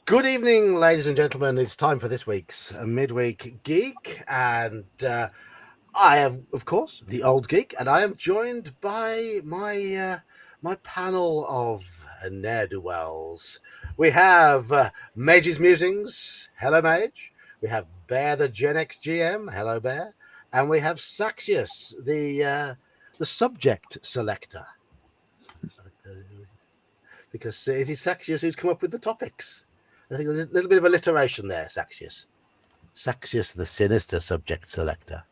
Good evening, ladies and gentlemen. It's time for this week's Midweek Geek, and I am, of course, the old geek, and I am joined by my panel of ne'er-do-wells. We have Mage's Musings. Hello, Mage. We have Bear, the Gen X GM. Hello, Bear. And we have Saxius, the subject selector, because it is Saxius who's come up with the topics. I think a little bit of alliteration there, Saxius. Saxius, the sinister subject selector.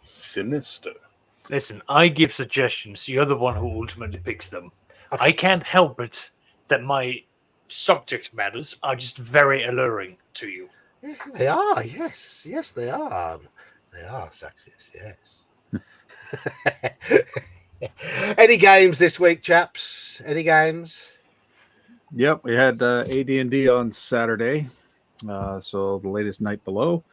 Sinister. Listen, I give suggestions. You're the one who ultimately picks them. Okay. I can't help it that my subject matters are just very alluring to you. Yeah, they are. Yes, they are. They are, Saxius. Yes. Any games this week, chaps? Any games? Yep, we had AD&D on Saturday. So the latest Night Below.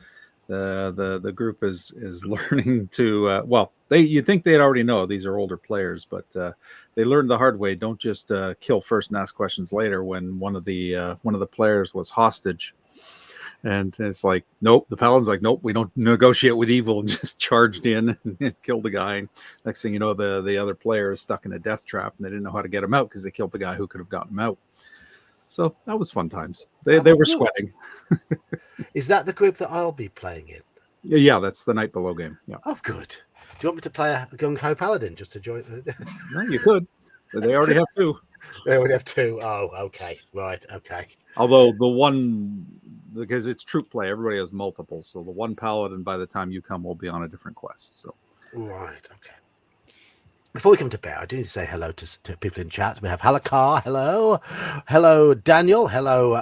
The group is learning to you think they'd already know, these are older players, but they learned the hard way. Don't just kill first and ask questions later. When one of the players was hostage, and it's like, nope, the paladin's like, nope, we don't negotiate with evil, and just charged in and killed the guy. And next thing you know, the other player is stuck in a death trap, and they didn't know how to get him out because they killed the guy who could have gotten him out. So that was fun times. They were sweating. Is that the group that I'll be playing in? Yeah, that's the Night Below game. Yeah. Oh, good. Do you want me to play a Gung Ho Paladin just to join? No, you could. They already have two. They already have two. Oh, okay. Right. Okay. Although the one, because it's troop play, everybody has multiple. So the one Paladin, by the time you come, will be on a different quest. So. Right. Okay. Before we come to Bear, I do need to say hello to people in chat. We have Halakar, hello. Hello, Daniel. Hello,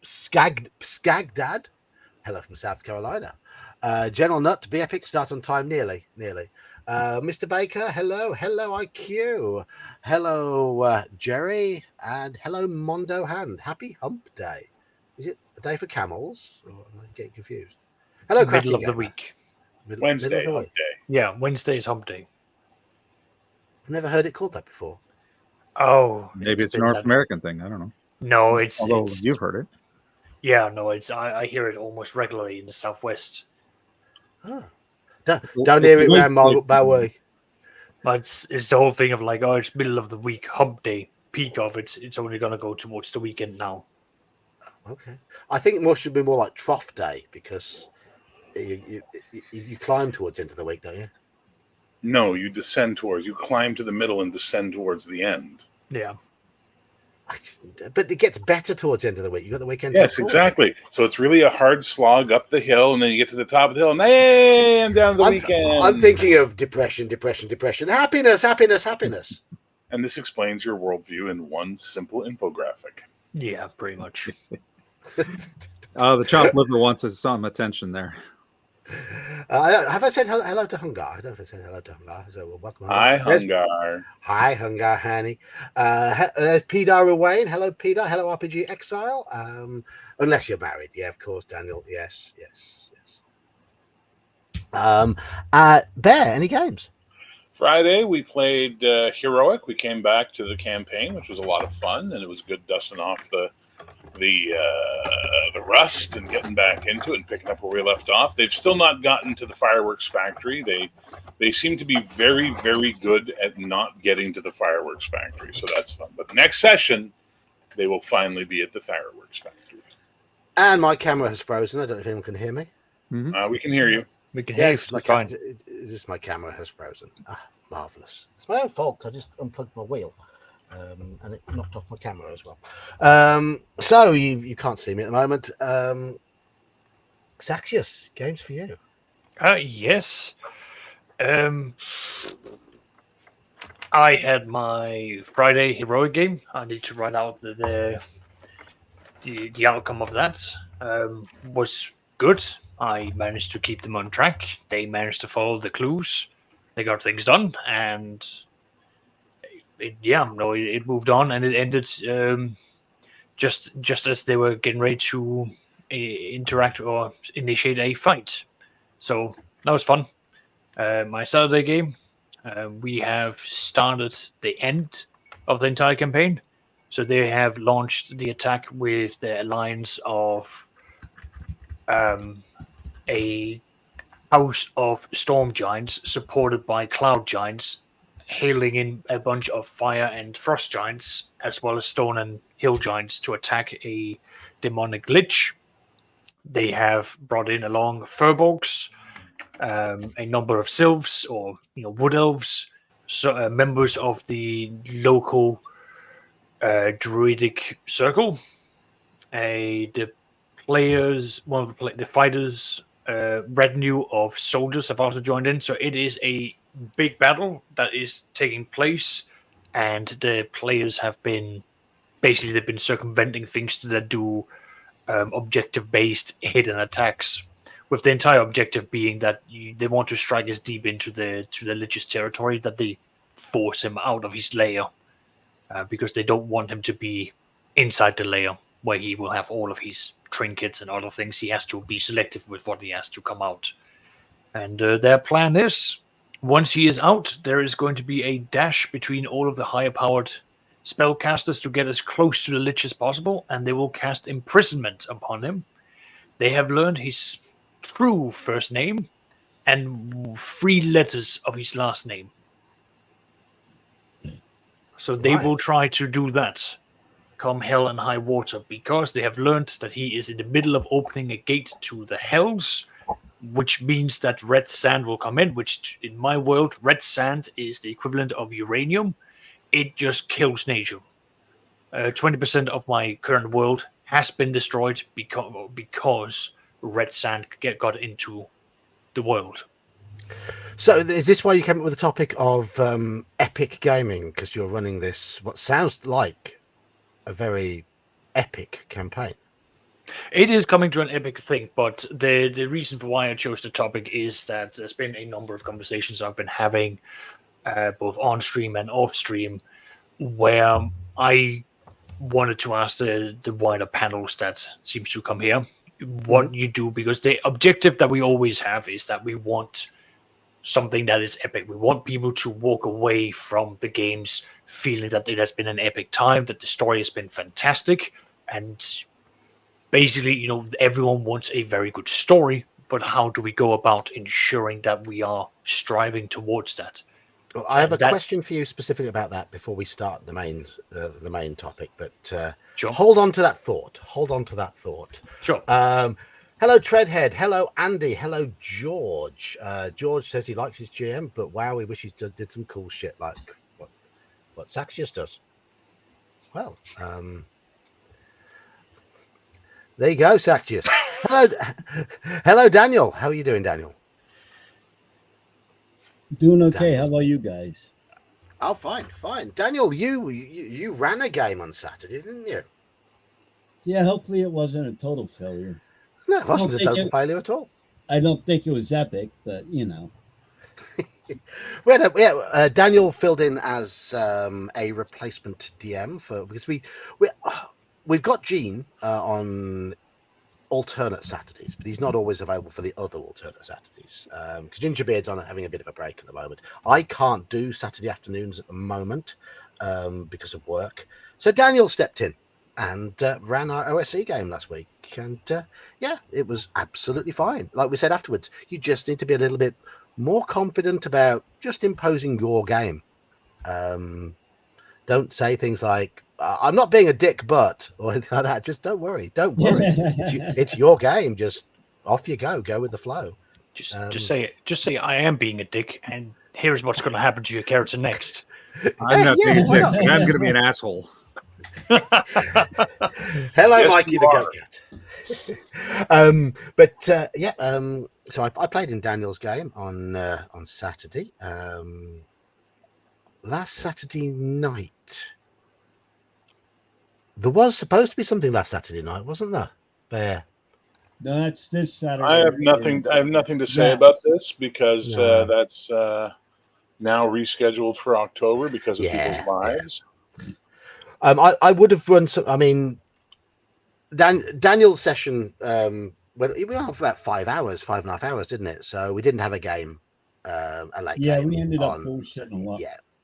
Skagdad. Hello from South Carolina. General Nut, be epic, start on time, nearly. Mr. Baker, hello. Hello, IQ. Hello, Jerry. And hello, Mondo Hand. Happy Hump Day. Is it a day for camels? Or am I getting confused? Hello, Middle of Crafty the Gamer. week. Wednesday, middle of the hump week. day. Yeah, Wednesday's hump day. I've never heard it called that before. Oh, Maybe it's a been North that- American thing. I don't know. No, Although it's you've heard it. Yeah, no, I hear it almost regularly in the southwest. Oh. Don't hear it around my way. But it's the whole thing of like, oh, it's middle of the week, hump day, peak of it. It's only going to go towards the weekend now. Okay, I think it should be more like trough day, because you climb towards the end of the week, don't you? No, you climb to the middle and descend towards the end. Yeah. But it gets better towards the end of the week. You got the weekend. Yes, exactly. So it's really a hard slog up the hill, and then you get to the top of the hill, and hey, I'm down to the weekend. I'm thinking of depression. Happiness. And this explains your worldview in one simple infographic. Yeah, pretty much. The chopped liver wants some attention there. Have I said hello to Hungar? I don't know if I said hello to Hungar. So welcome. Hi, Hungar. Hi, Hungar, honey. Pedar Wayne. Hello, Pedar. Hello, RPG Exile. Unless you're married. Yeah, of course, Daniel. Yes. Bear, any games? Friday, we played Heroic. We came back to the campaign, which was a lot of fun, and it was good dusting off the rust and getting back into it and picking up where we left off. They've still not gotten to the fireworks factory. They seem to be very, very good at not getting to the fireworks factory, so that's fun. But next session, they will finally be at the fireworks factory. And my camera has frozen. I don't know if anyone can hear me. Mm-hmm. We can hear you. We can hear Yes, you fine. my camera has frozen. Marvelous. It's my own fault. I just unplugged my wheel. And it knocked off my camera as well. So you can't see me at the moment. Saxius, games for you. Yes. I had my Friday heroic game. I need to write out the outcome of that. Was good. I managed to keep them on track. They managed to follow the clues. They got things done, and it moved on, and it ended just as they were getting ready to interact or initiate a fight. So that was fun. My Saturday game, we have started the end of the entire campaign. So they have launched the attack with the alliance of a house of storm giants supported by cloud giants, hailing in a bunch of fire and frost giants, as well as stone and hill giants to attack a demonic lich. They have brought in along furbolgs, a number of sylphs or wood elves, so, members of the local druidic circle. The players, one of the fighters, retinue of soldiers have also joined in. So it is a big battle that is taking place, and the players have been basically they've been circumventing things that do objective-based hidden attacks. With the entire objective being that they want to strike as deep into the Lich's territory that they force him out of his lair, because they don't want him to be inside the lair where he will have all of his trinkets and other things. He has to be selective with what he has to come out. And their plan is, once he is out, there is going to be a dash between all of the higher powered spellcasters to get as close to the Lich as possible, and they will cast imprisonment upon him. They have learned his true first name and 3 letters of his last name. So they will try to do that, come hell and high water, because they have learned that he is in the middle of opening a gate to the hells, which means that red sand will come in, which in my world, red sand is the equivalent of uranium. It just kills nature. 20% of my current world has been destroyed because red sand got into the world. So is this why you came up with the topic of epic gaming? Because you're running this, what sounds like a very epic campaign. It is coming to an epic thing, but the reason for why I chose the topic is that there's been a number of conversations I've been having, both on stream and off stream, where I wanted to ask the wider panels that seems to come here what you do, because the objective that we always have is that we want something that is epic. We want people to walk away from the games feeling that it has been an epic time, that the story has been fantastic, and basically, everyone wants a very good story, but how do we go about ensuring that we are striving towards that? Well, I have a question for you specifically about that before we start the main topic, but sure. Hold on to that thought. Sure. Hello, Treadhead. Hello, Andy. Hello, George. George says he likes his GM, but wow, he wishes he did some cool shit like what Saxius does. Well, there you go, Saxius. Hello, Daniel. How are you doing, Daniel? Doing okay. How about you guys? Oh, fine. Daniel, you ran a game on Saturday, didn't you? Yeah, hopefully it wasn't a total failure. No, it wasn't a total failure at all. I don't think it was epic, but Daniel filled in as a replacement DM because we've got Gene on alternate Saturdays, but he's not always available for the other alternate Saturdays because Gingerbeard's having a bit of a break at the moment. I can't do Saturday afternoons at the moment because of work. So Daniel stepped in and ran our OSC game last week, and it was absolutely fine. Like we said afterwards, you just need to be a little bit more confident about just imposing your game. Don't say things like, I'm not being a dick, but, or anything like that. Just don't worry. It's your game. Just off you go. Go with the flow. Just say I am being a dick, and here's what's going to happen to your character next. I'm not being a dick. I'm going to be an asshole. Hello, yes, Mikey the Goat Cat. So I played in Daniel's game on Saturday. Last Saturday night. There was supposed to be something last Saturday night, wasn't there? There. No, that's this Saturday. I have nothing to say about this because that's now rescheduled for October because of people's lives. Yeah. I would have run some. I mean, Daniel's session when we went on for about 5.5 hours, didn't it? So we didn't have a game. A late game we ended up bullshitting a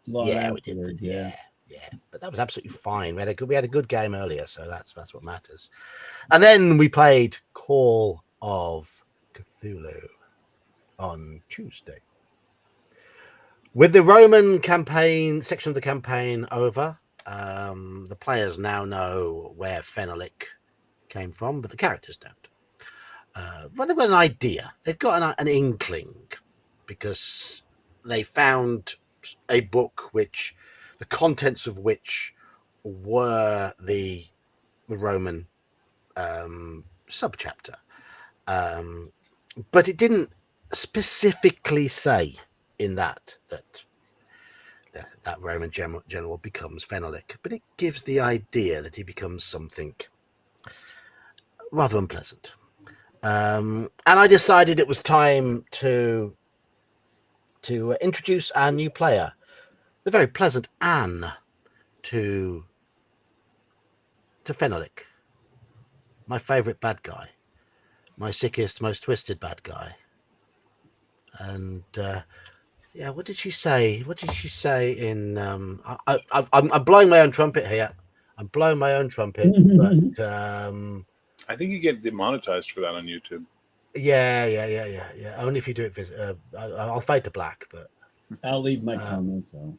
lot. We did. Yeah. Yeah, but that was absolutely fine. We had a good game earlier, so that's what matters. And then we played Call of Cthulhu on Tuesday. With the Roman campaign section of the campaign over, the players now know where Fenalik came from, but the characters don't. Well, they've got an idea. They've got an inkling because they found a book which the contents of which were the Roman subchapter, but it didn't specifically say in that Roman general becomes Fenalik, but it gives the idea that he becomes something rather unpleasant. And I decided it was time to introduce our new player, the very pleasant Anne, to Fenalik, my favourite bad guy, my sickest, most twisted bad guy. And yeah, what did she say? What did she say in? I'm blowing my own trumpet here. I'm blowing my own trumpet, but I think you get demonetized for that on YouTube. yeah. Only if you do it. I'll fade to black, but I'll leave my comments out.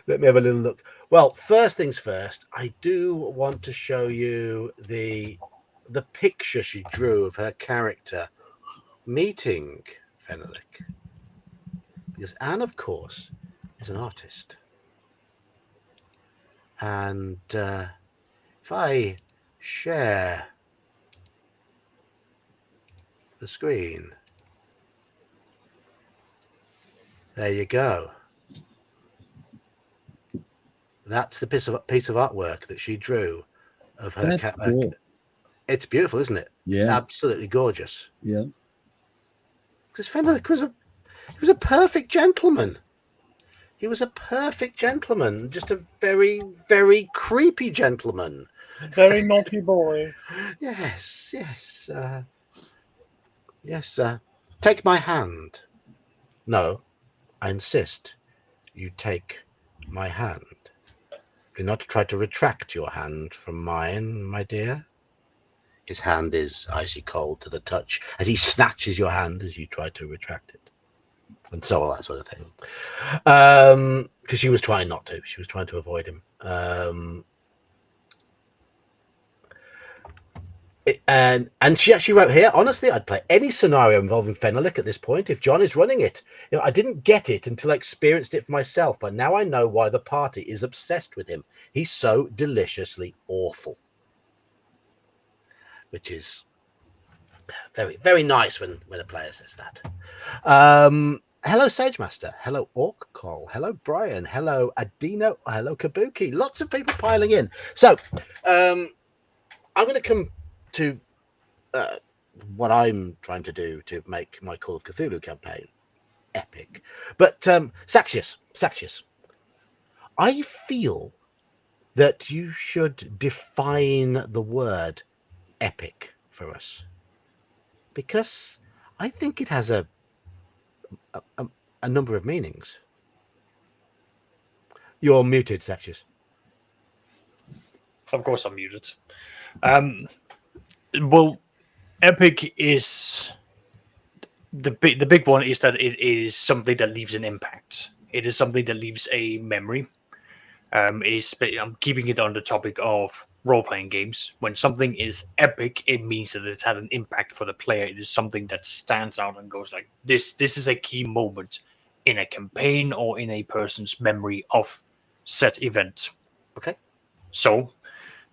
Let me have a little look. Well, first things first, I do want to show you the picture she drew of her character meeting Fenalik, because Anne, of course, is an artist, and if I share the screen, there you go. That's the piece of artwork that she drew of her cat. Cool. It's beautiful, isn't it? Yeah. It's absolutely gorgeous. Yeah. Because Fenalik was a perfect gentleman. He was a perfect gentleman, just a very, very creepy gentleman. Very naughty boy. Yes. Take my hand. No, I insist. You take my hand. Do not try to retract your hand from mine, my dear. His hand is icy cold to the touch as he snatches your hand as you try to retract it. And so all that sort of thing. Because she was trying not to. She was trying to avoid him. And she actually wrote here, honestly, I'd play any scenario involving Fenalik at this point if John is running it. You know, I didn't get it until I experienced it for myself, but now I know why the party is obsessed with him. He's so deliciously awful. Which is very, very nice when a player says that. Hello, Sagemaster. Hello, Orc Call. Hello, Brian. Hello, Adino. Hello, Kabuki. Lots of people piling in. So, I'm going to come to what I'm trying to do to make my Call of Cthulhu campaign epic. But Saxius, I feel that you should define the word epic for us, because I think it has a number of meanings. You're muted, Saxius. Of course, I'm muted. Well, epic is the big one is that it is something that leaves an impact. It is something that leaves a memory. I'm keeping it on the topic of role-playing games. When something is epic, it means that it's had an impact for the player. It is something that stands out and goes like, this is a key moment in a campaign or in a person's memory of said event. Okay. So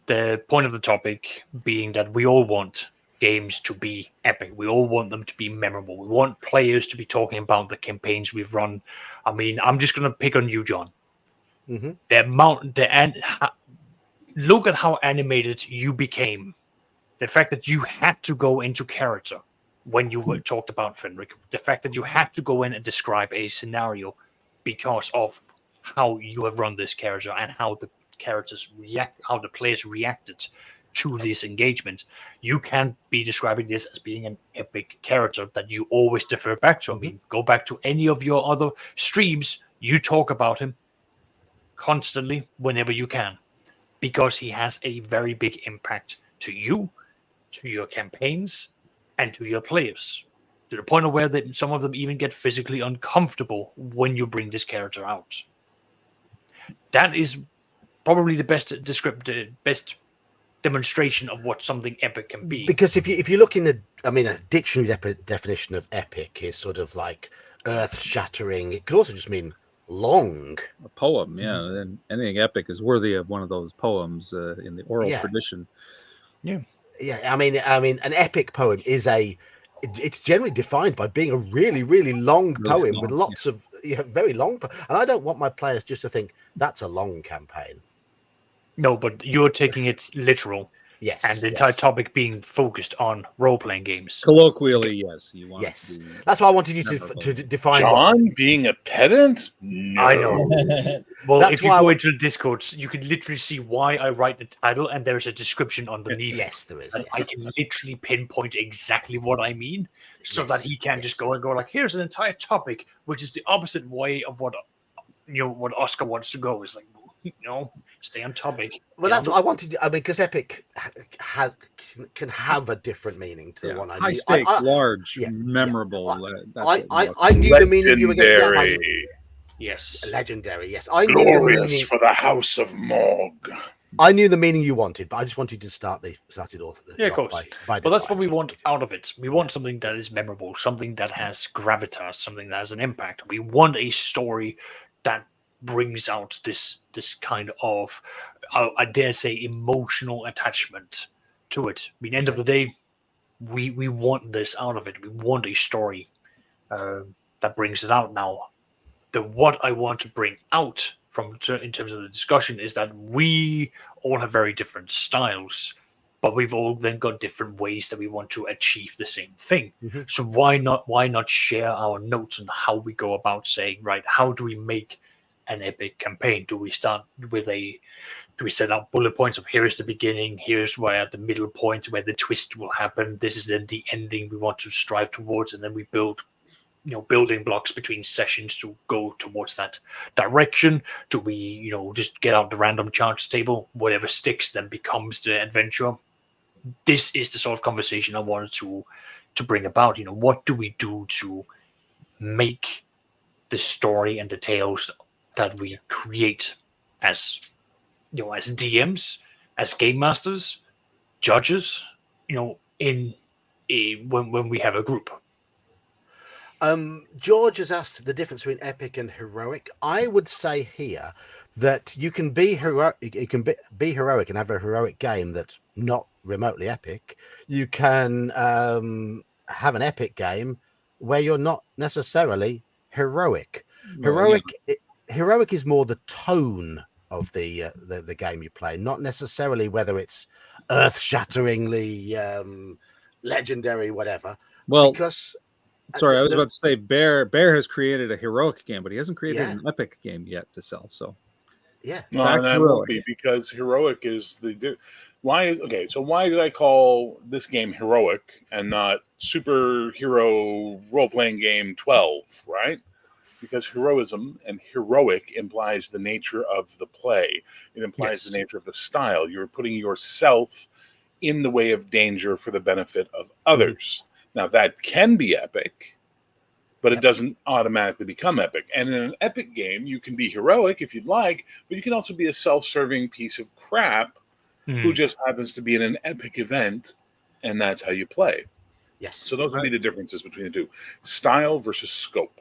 the point of the topic being that we all want games to be epic. We all want them to be memorable. We want players to be talking about the campaigns we've run. I mean, I'm just going to pick on you, John. Mm-hmm. Look at how animated you became. The fact that you had to go into character when you talked about Fenrik. The fact that you had to go in and describe a scenario because of how you have run this character and how the characters react, how the players reacted to this engagement. You can't be describing this as being an epic character that you always defer back to. I mean, go back to any of your other streams, you talk about him constantly whenever you can, because he has a very big impact to you, to your campaigns, and to your players, to the point of where some of them even get physically uncomfortable when you bring this character out. That is probably the best best demonstration of what something epic can be. Because if you look in a dictionary definition of epic is sort of like earth-shattering. It could also just mean long. A poem, yeah. And anything epic is worthy of one of those poems in the oral tradition. Yeah. Yeah, I mean, an epic poem is it's generally defined by being a really, really long poem with lots of very long. And I don't want my players just to think that's a long campaign. No, but you're taking it literal. Yes. And the entire topic being focused on role-playing games. Colloquially, yes. You want that's why I wanted you to define. John being a pedant? No. I know. Well, if you go into the Discord, you can literally see why I write the title, and there's a description underneath. Yes, there is. And I can literally pinpoint exactly what I mean, so that he can just go like, here's an entire topic, which is the opposite way of what what Oscar wants to go. Is like, stay on topic. Well, that's what I wanted. I mean, because epic can have a different meaning to the one I mean. High stakes, large, memorable. I knew the meaning you were going to get. Yes. Legendary, yes. I Glorious knew the meaning, for the House of Morg. I knew the meaning you wanted, but I just wanted to start it off. Yeah, of course. But that's what we want out of it. We want something that is memorable, something that has gravitas, something that has an impact. We want a story that brings out this kind of, I dare say, emotional attachment to it. I mean, end of the day, we want this out of it. We want a story that brings it out. Now, what I want to bring out in terms of the discussion is that we all have very different styles, but we've all then got different ways that we want to achieve the same thing. Mm-hmm. So why not share our notes on how we go about saying, right, how do we make an epic campaign? Do we start with do we set out bullet points of here's the beginning, here's where at the middle point where the twist will happen, this is then the ending we want to strive towards, and then we build building blocks between sessions to go towards that direction? Do we just get out the random charts table, whatever sticks then becomes the adventure? This is the sort of conversation I wanted to bring about. What do we do to make the story and the tales that we create as as DMs, as game masters, judges, when we have a group? George has asked the difference between epic and heroic. I would say here that you can be heroic. You can be heroic and have a heroic game that's not remotely epic. You can have an epic game where you're not necessarily heroic. Heroic is more the tone of the game you play, not necessarily whether it's earth-shatteringly legendary, whatever. Well, because sorry, I was about to say Bear has created a heroic game, but he hasn't created an epic game yet to sell. So no, that won't be, because heroic is so why did I call this game heroic and not superhero role-playing game 12, right? Because heroism and heroic implies the nature of the play. It implies the nature of the style. You're putting yourself in the way of danger for the benefit of others. Now, that can be epic, but it doesn't automatically become epic. And in an epic game, you can be heroic if you'd like, but you can also be a self-serving piece of crap who just happens to be in an epic event, and that's how you play. Yes. So those would be the differences between the two. Style versus scope.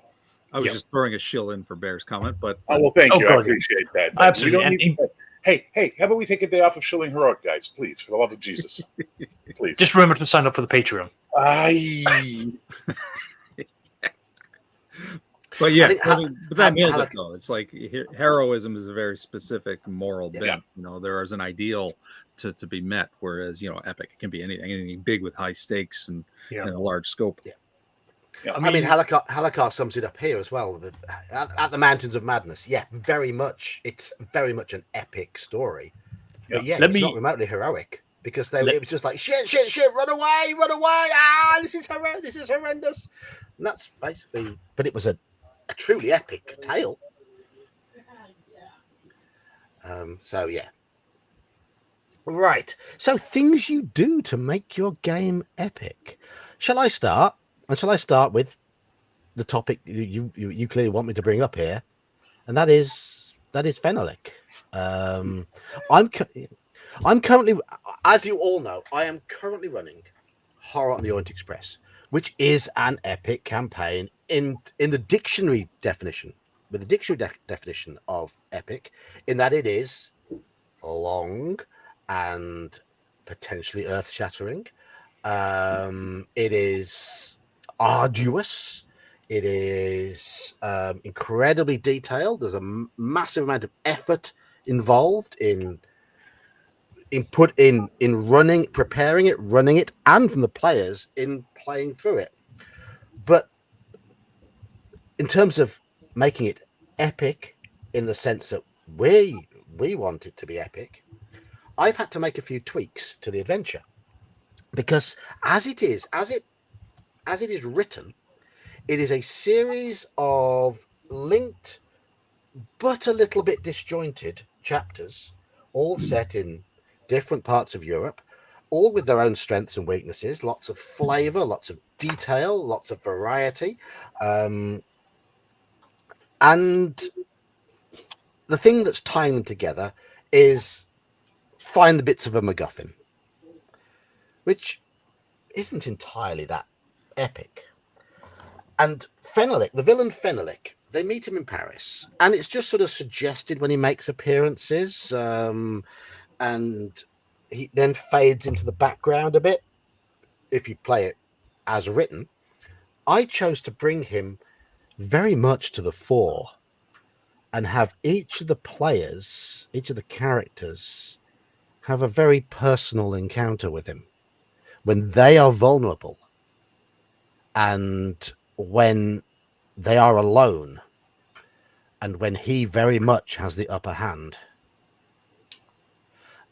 I was just throwing a shill in for Bear's comment, but thank you. I appreciate that. Absolutely. Hey, how about we take a day off of shilling heroic, guys? Please, for the love of Jesus. Please. Just remember to sign up for the Patreon. But yeah, but that nails it though. It's like heroism is a very specific moral bent. There is an ideal to be met, whereas epic can be anything big with high stakes and a large scope. Yeah. I mean, Halakar sums it up here as well. At the Mountains of Madness, very much. It's very much an epic story. But it's not remotely heroic. because it was just like shit, run away, this is horrendous, and that's basically. But it was a truly epic tale. So yeah. Right. So things you do to make your game epic. Shall I start? And shall I start with the topic you clearly want me to bring up here, and that is Fenalik. I'm currently, as you all know, I am currently running Horror on the Orient Express, which is an epic campaign in the dictionary definition, with the dictionary definition of epic, in that it is long and potentially earth-shattering. It is arduous. It is incredibly detailed. There's a massive amount of effort involved in running, preparing it, running it, and from the players in playing through it. But in terms of making it epic, in the sense that we want it to be epic, I've had to make a few tweaks to the adventure, because as it is written, it is a series of linked but a little bit disjointed chapters, all set in different parts of Europe, all with their own strengths and weaknesses, lots of flavor, lots of detail, lots of variety. And the thing that's tying them together is find the bits of a MacGuffin, which isn't entirely that epic. And Fenalik, the villain Fenalik, they meet him in Paris, and it's just sort of suggested when he makes appearances, and he then fades into the background a bit if you play it as written. I chose to bring him very much to the fore and have each of the players, each of the characters, have a very personal encounter with him when they are vulnerable and when they are alone and when he very much has the upper hand.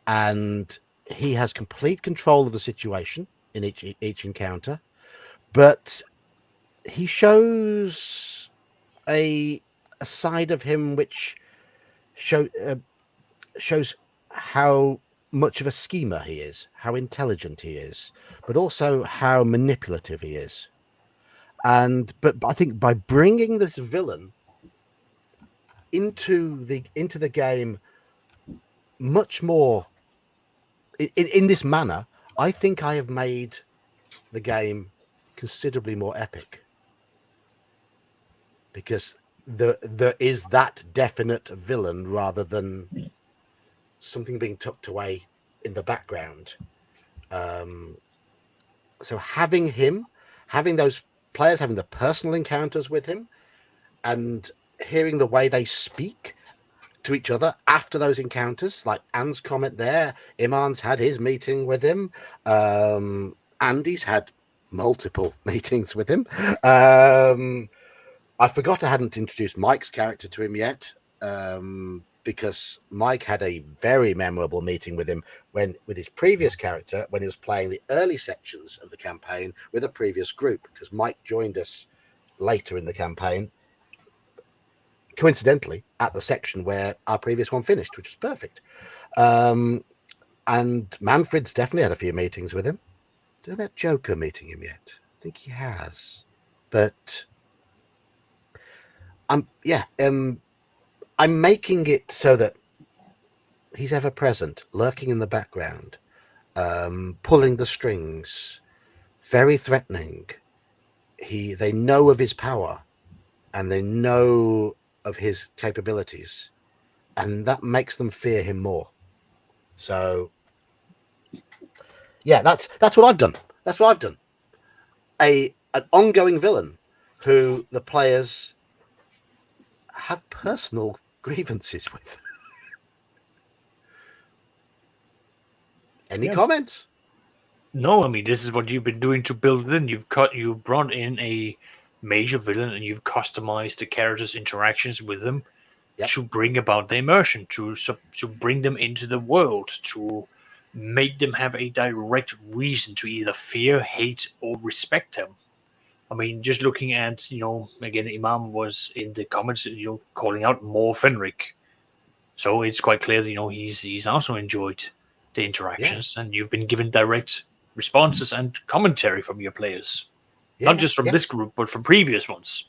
And he has complete control of the situation in each encounter, but he shows a side of him which shows how much of a schemer he is, how intelligent he is, but also how manipulative he is. But I think by bringing this villain into the game much more in this manner, I think I have made the game considerably more epic, because there is that definite villain rather than something being tucked away in the background. So having those players having the personal encounters with him and hearing the way they speak to each other after those encounters, like Anne's comment there, Iman's had his meeting with him, Andy's had multiple meetings with him. I forgot I hadn't introduced Mike's character to him yet, because Mike had a very memorable meeting with him with his previous character when he was playing the early sections of the campaign with a previous group, because Mike joined us later in the campaign, coincidentally at the section where our previous one finished, which was perfect. And Manfred's definitely had a few meetings with him. Don't know about Joker meeting him yet. I think he has, but I'm making it so that he's ever present, lurking in the background, pulling the strings, very threatening. They know of his power and they know of his capabilities, and that makes them fear him more. So yeah, that's what I've done. That's what I've done. An ongoing villain who the players have personal grievances with. Any comments? No, I mean, this is what you've been doing to build it in. You've brought in a major villain and you've customized the characters' interactions with them to bring about the immersion, to bring them into the world, to make them have a direct reason to either fear, hate, or respect him. I mean, just looking at, again, Imam was in the comments, calling out more Fenric. So it's quite clear that, he's also enjoyed the interactions, and you've been given direct responses and commentary from your players. Not just from this group, but from previous ones.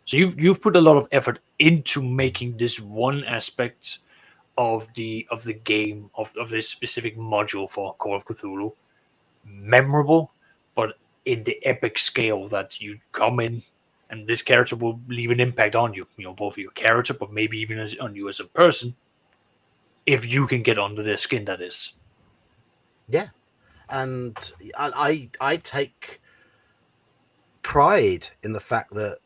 So you've put a lot of effort into making this one aspect of the game, of this specific module for Call of Cthulhu memorable, but in the epic scale that you come in and this character will leave an impact on you, both your character, but maybe even on you as a person, if you can get under their skin, that is. Yeah. And I take pride in the fact that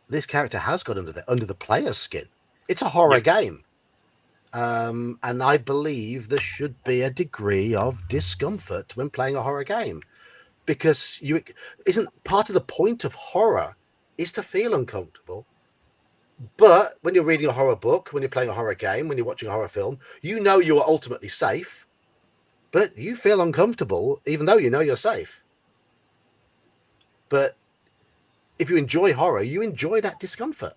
this character has got under the player's skin. It's a horror game. And I believe there should be a degree of discomfort when playing a horror game, because isn't part of the point of horror is to feel uncomfortable. But when you're reading a horror book, when you're playing a horror game, when you're watching a horror film, you know you are ultimately safe, but you feel uncomfortable even though you know you're safe. But if you enjoy horror, you enjoy that discomfort.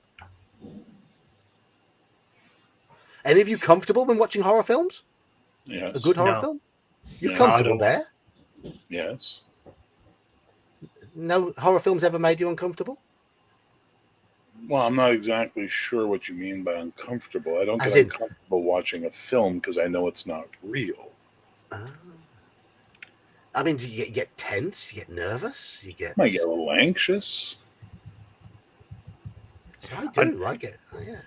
Any of you comfortable when watching horror films? Yes. A good horror film? You're comfortable there? Yes. No horror films ever made you uncomfortable? Well, I'm not exactly sure what you mean by uncomfortable. I don't get uncomfortable watching a film because I know it's not real. I mean, do you get tense? You get nervous? I get a little anxious. So I do. I get, yeah.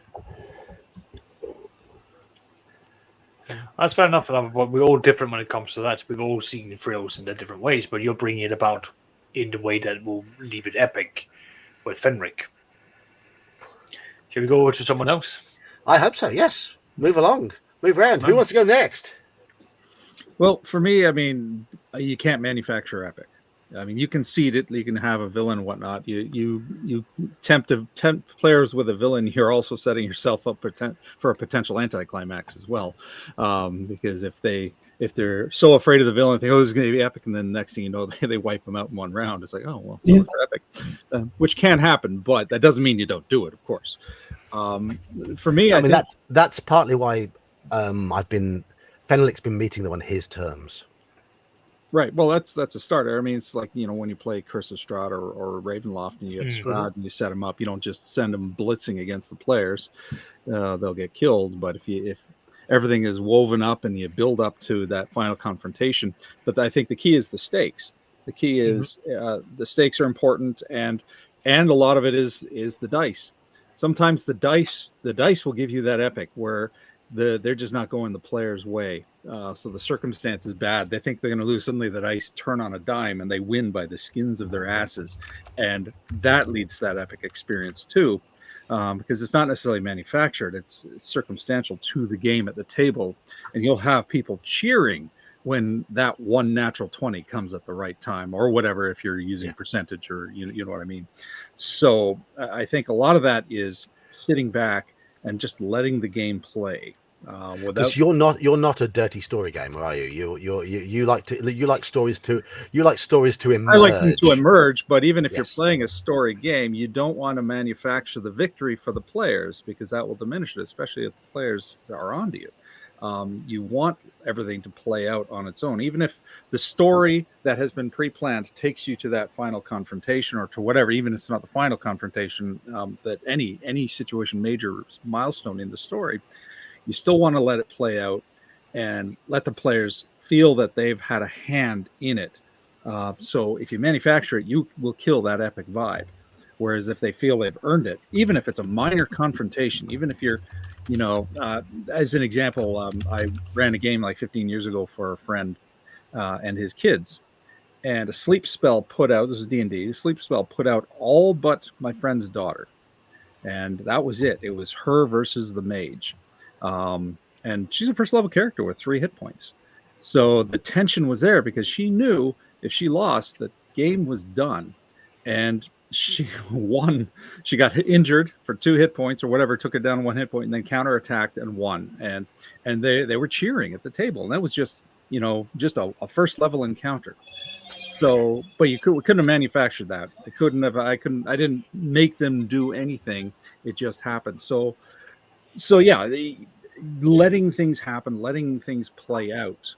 That's fair enough. But we're all different when it comes to that. We've all seen the thrills in their different ways, but you're bringing it about in the way that will leave it epic with Fenric. Shall we go over to someone else? I hope so, yes. Move along. Move around. Who wants to go next? Well, for me, I mean, you can't manufacture epic. I mean, you can seed it. You can have a villain and whatnot. You tempt players with a villain. You're also setting yourself up for a potential anticlimax as well, because if they're so afraid of the villain, they think, this is going to be epic, and then the next thing you know, they wipe them out in one round. It's like, oh well, epic, which can happen, but that doesn't mean you don't do it, of course. For me, I mean that's partly why Fenric's been meeting them on his terms. Right. Well, that's a starter. I mean, it's like, when you play Curse of Strahd or Ravenloft and you get Strahd and you set them up, you don't just send them blitzing against the players. They'll get killed. But if everything is woven up and you build up to that final confrontation, but I think the key is the stakes. The key is the stakes are important, and a lot of it is the dice. Sometimes the dice will give you that epic where they're just not going the player's way. So the circumstance is bad. They think they're going to lose. Suddenly the dice turn on a dime and they win by the skins of their asses. And that leads to that epic experience too, because it's not necessarily manufactured. It's circumstantial to the game at the table. And you'll have people cheering when that one natural 20 comes at the right time or whatever, if you're using percentage or you know what I mean. So I think a lot of that is sitting back and just letting the game play. Because you're not a dirty story gamer, are you? You like stories to emerge. I like them to emerge, but even if you're playing a story game, you don't want to manufacture the victory for the players, because that will diminish it, especially if the players are onto you. You want everything to play out on its own, even if the story that has been pre-planned takes you to that final confrontation or to whatever, even if it's not the final confrontation, that any situation, major milestone in the story, you still want to let it play out and let the players feel that they've had a hand in it. So if you manufacture it, you will kill that epic vibe. Whereas if they feel they've earned it, even if it's a minor confrontation, even if you're, as an example, I ran a game like 15 years ago for a friend and his kids, and a sleep spell put out, this was D&D, a sleep spell put out all but my friend's daughter. And that was it. It was her versus the mage. And she's a first level character with 3 hit points. So the tension was there because she knew if she lost, the game was done. And she won. She got injured for 2 hit points or whatever, took it down 1 hit point, and then counterattacked and won. And they were cheering at the table, and that was just just a first level encounter. So, but we couldn't have manufactured that. I didn't make them do anything. It just happened. So yeah, letting things happen, letting things play out,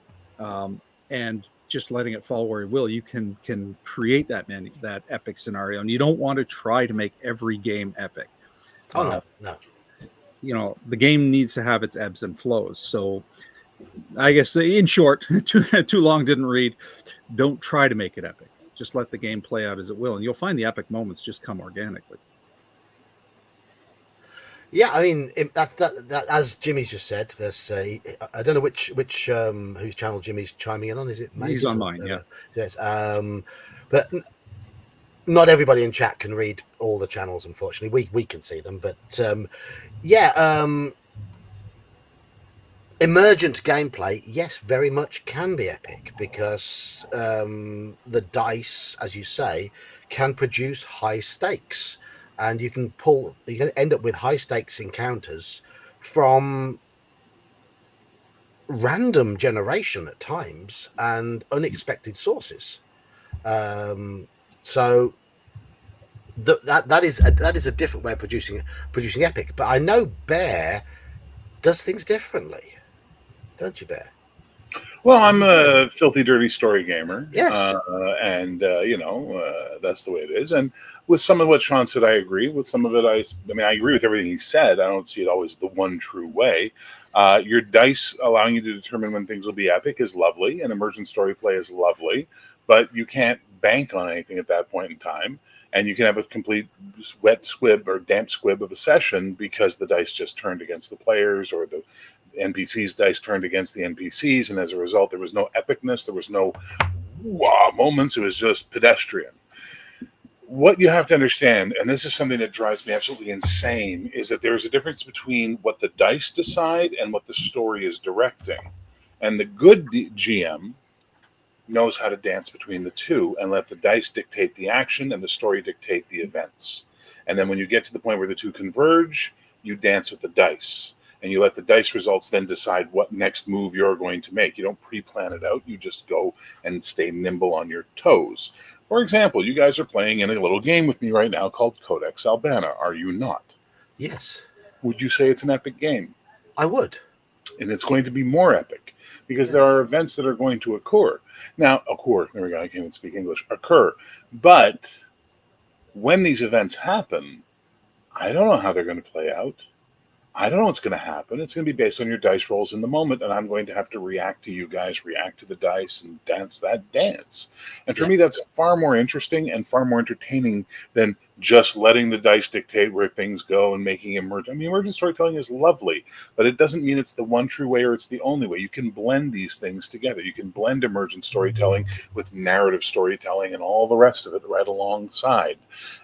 and just letting it fall where it will, you can create that epic scenario. And you don't want to try to make every game epic. Oh no. The game needs to have its ebbs and flows. So I guess in short, too long didn't read. Don't try to make it epic. Just let the game play out as it will, and you'll find the epic moments just come organically. Yeah, I mean that as Jimmy's just said. There's I don't know which whose channel Jimmy's chiming in on. Is it? He's on mine. Yeah. Yes. But not everybody in chat can read all the channels. Unfortunately, we can see them. But emergent gameplay, yes, very much can be epic because the dice, as you say, can produce high stakes. And you can end up with high stakes encounters from random generation at times and unexpected sources. So that is a different way of producing epic. But I know Bear does things differently, don't you, Bear? Well, I'm a filthy, dirty story gamer. Yes. That's the way it is. And with some of what Sean said, I agree. With some of it, I agree with everything he said. I don't see it always the one true way. Your dice allowing you to determine when things will be epic is lovely, and emergent story play is lovely, but you can't bank on anything at that point in time. And you can have a complete wet squib or damp squib of a session because the dice just turned against the players, or the NPCs' dice turned against the NPCs, and as a result, there was no epicness, there was no wow moments, it was just pedestrian. What you have to understand, and this is something that drives me absolutely insane, is that there's a difference between what the dice decide and what the story is directing. And the good GM knows how to dance between the two and let the dice dictate the action and the story dictate the events. And then when you get to the point where the two converge, you dance with the dice. And you let the dice results then decide what next move you're going to make. You don't pre-plan it out. You just go and stay nimble on your toes. For example, you guys are playing in a little game with me right now called Codex Albana, are you not? Yes. Would you say it's an epic game? I would. And it's going to be more epic because there are events that are going to occur. Now, there we go, I can't even speak English. Occur. But when these events happen, I don't know how they're going to play out. I don't know what's going to happen. It's going to be based on your dice rolls in the moment, and I'm going to have to react to you guys, react to the dice, and dance that dance. And for me, that's far more interesting and far more entertaining than just letting the dice dictate where things go and making emergent. I mean, emergent storytelling is lovely, but it doesn't mean it's the one true way or it's the only way. You can blend these things together. You can blend emergent storytelling with narrative storytelling and all the rest of it right alongside.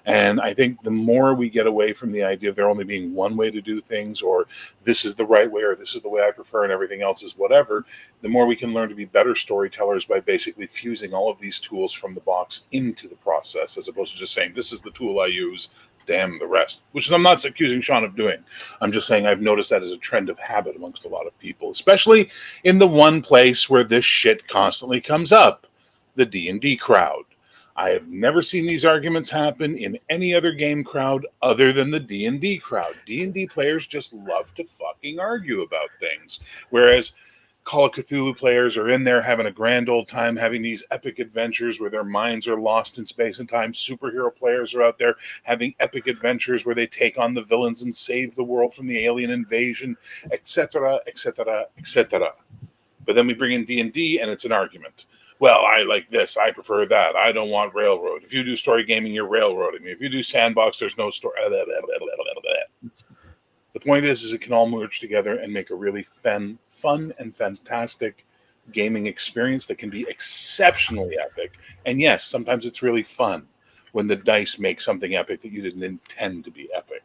And I think the more we get away from the idea of there only being one way to do things, or this is the right way, or this is the way I prefer, and everything else is whatever, the more we can learn to be better storytellers by basically fusing all of these tools from the box into the process, as opposed to just saying, this is the tool I use, damn the rest, which is I'm not accusing Sean of doing. I'm just saying I've noticed that as a trend of habit amongst a lot of people, especially in the one place where this shit constantly comes up, the D&D crowd. I have never seen these arguments happen in any other game crowd other than the D&D crowd. D&D players just love to fucking argue about things, whereas Call of Cthulhu players are in there having a grand old time, having these epic adventures where their minds are lost in space and time. Superhero players are out there having epic adventures where they take on the villains and save the world from the alien invasion, etc., etc., etc. But then we bring in D&D and it's an argument. Well, I like this. I prefer that. I don't want railroad. If you do story gaming, you're railroading me. If you do sandbox, there's no story. The point is it can all merge together and make a really fun and fantastic gaming experience that can be exceptionally epic. And yes, sometimes it's really fun when the dice make something epic that you didn't intend to be epic.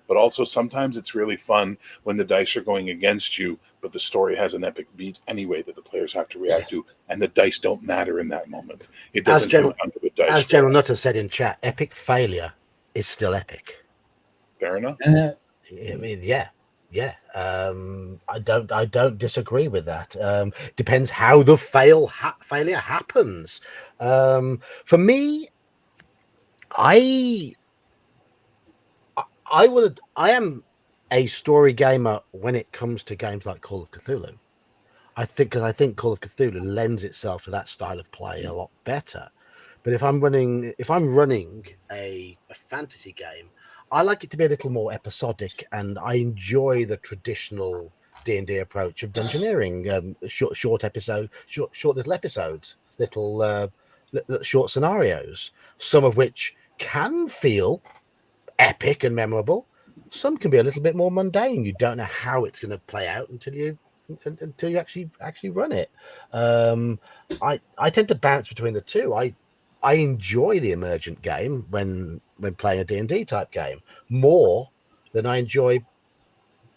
But also sometimes it's really fun when the dice are going against you, but the story has an epic beat anyway that the players have to react to, and the dice don't matter in that moment. It doesn't come down to the dice as General roll. Nutter said in chat, epic failure is still epic. Fair enough. I mean, yeah. I don't disagree with that. Depends how the failure happens. For me, I am a story gamer when it comes to games like Call of Cthulhu. I think Call of Cthulhu lends itself to that style of play a lot better. But if I'm running a fantasy game, I like it to be a little more episodic, and I enjoy the traditional D&D approach of dungeoneering, short little episodes, little short scenarios, some of which can feel epic and memorable. Some can be a little bit more mundane. You don't know how it's going to play out until you actually run it. I tend to bounce between the two. I enjoy the emergent game when playing a D&D type game more than I enjoy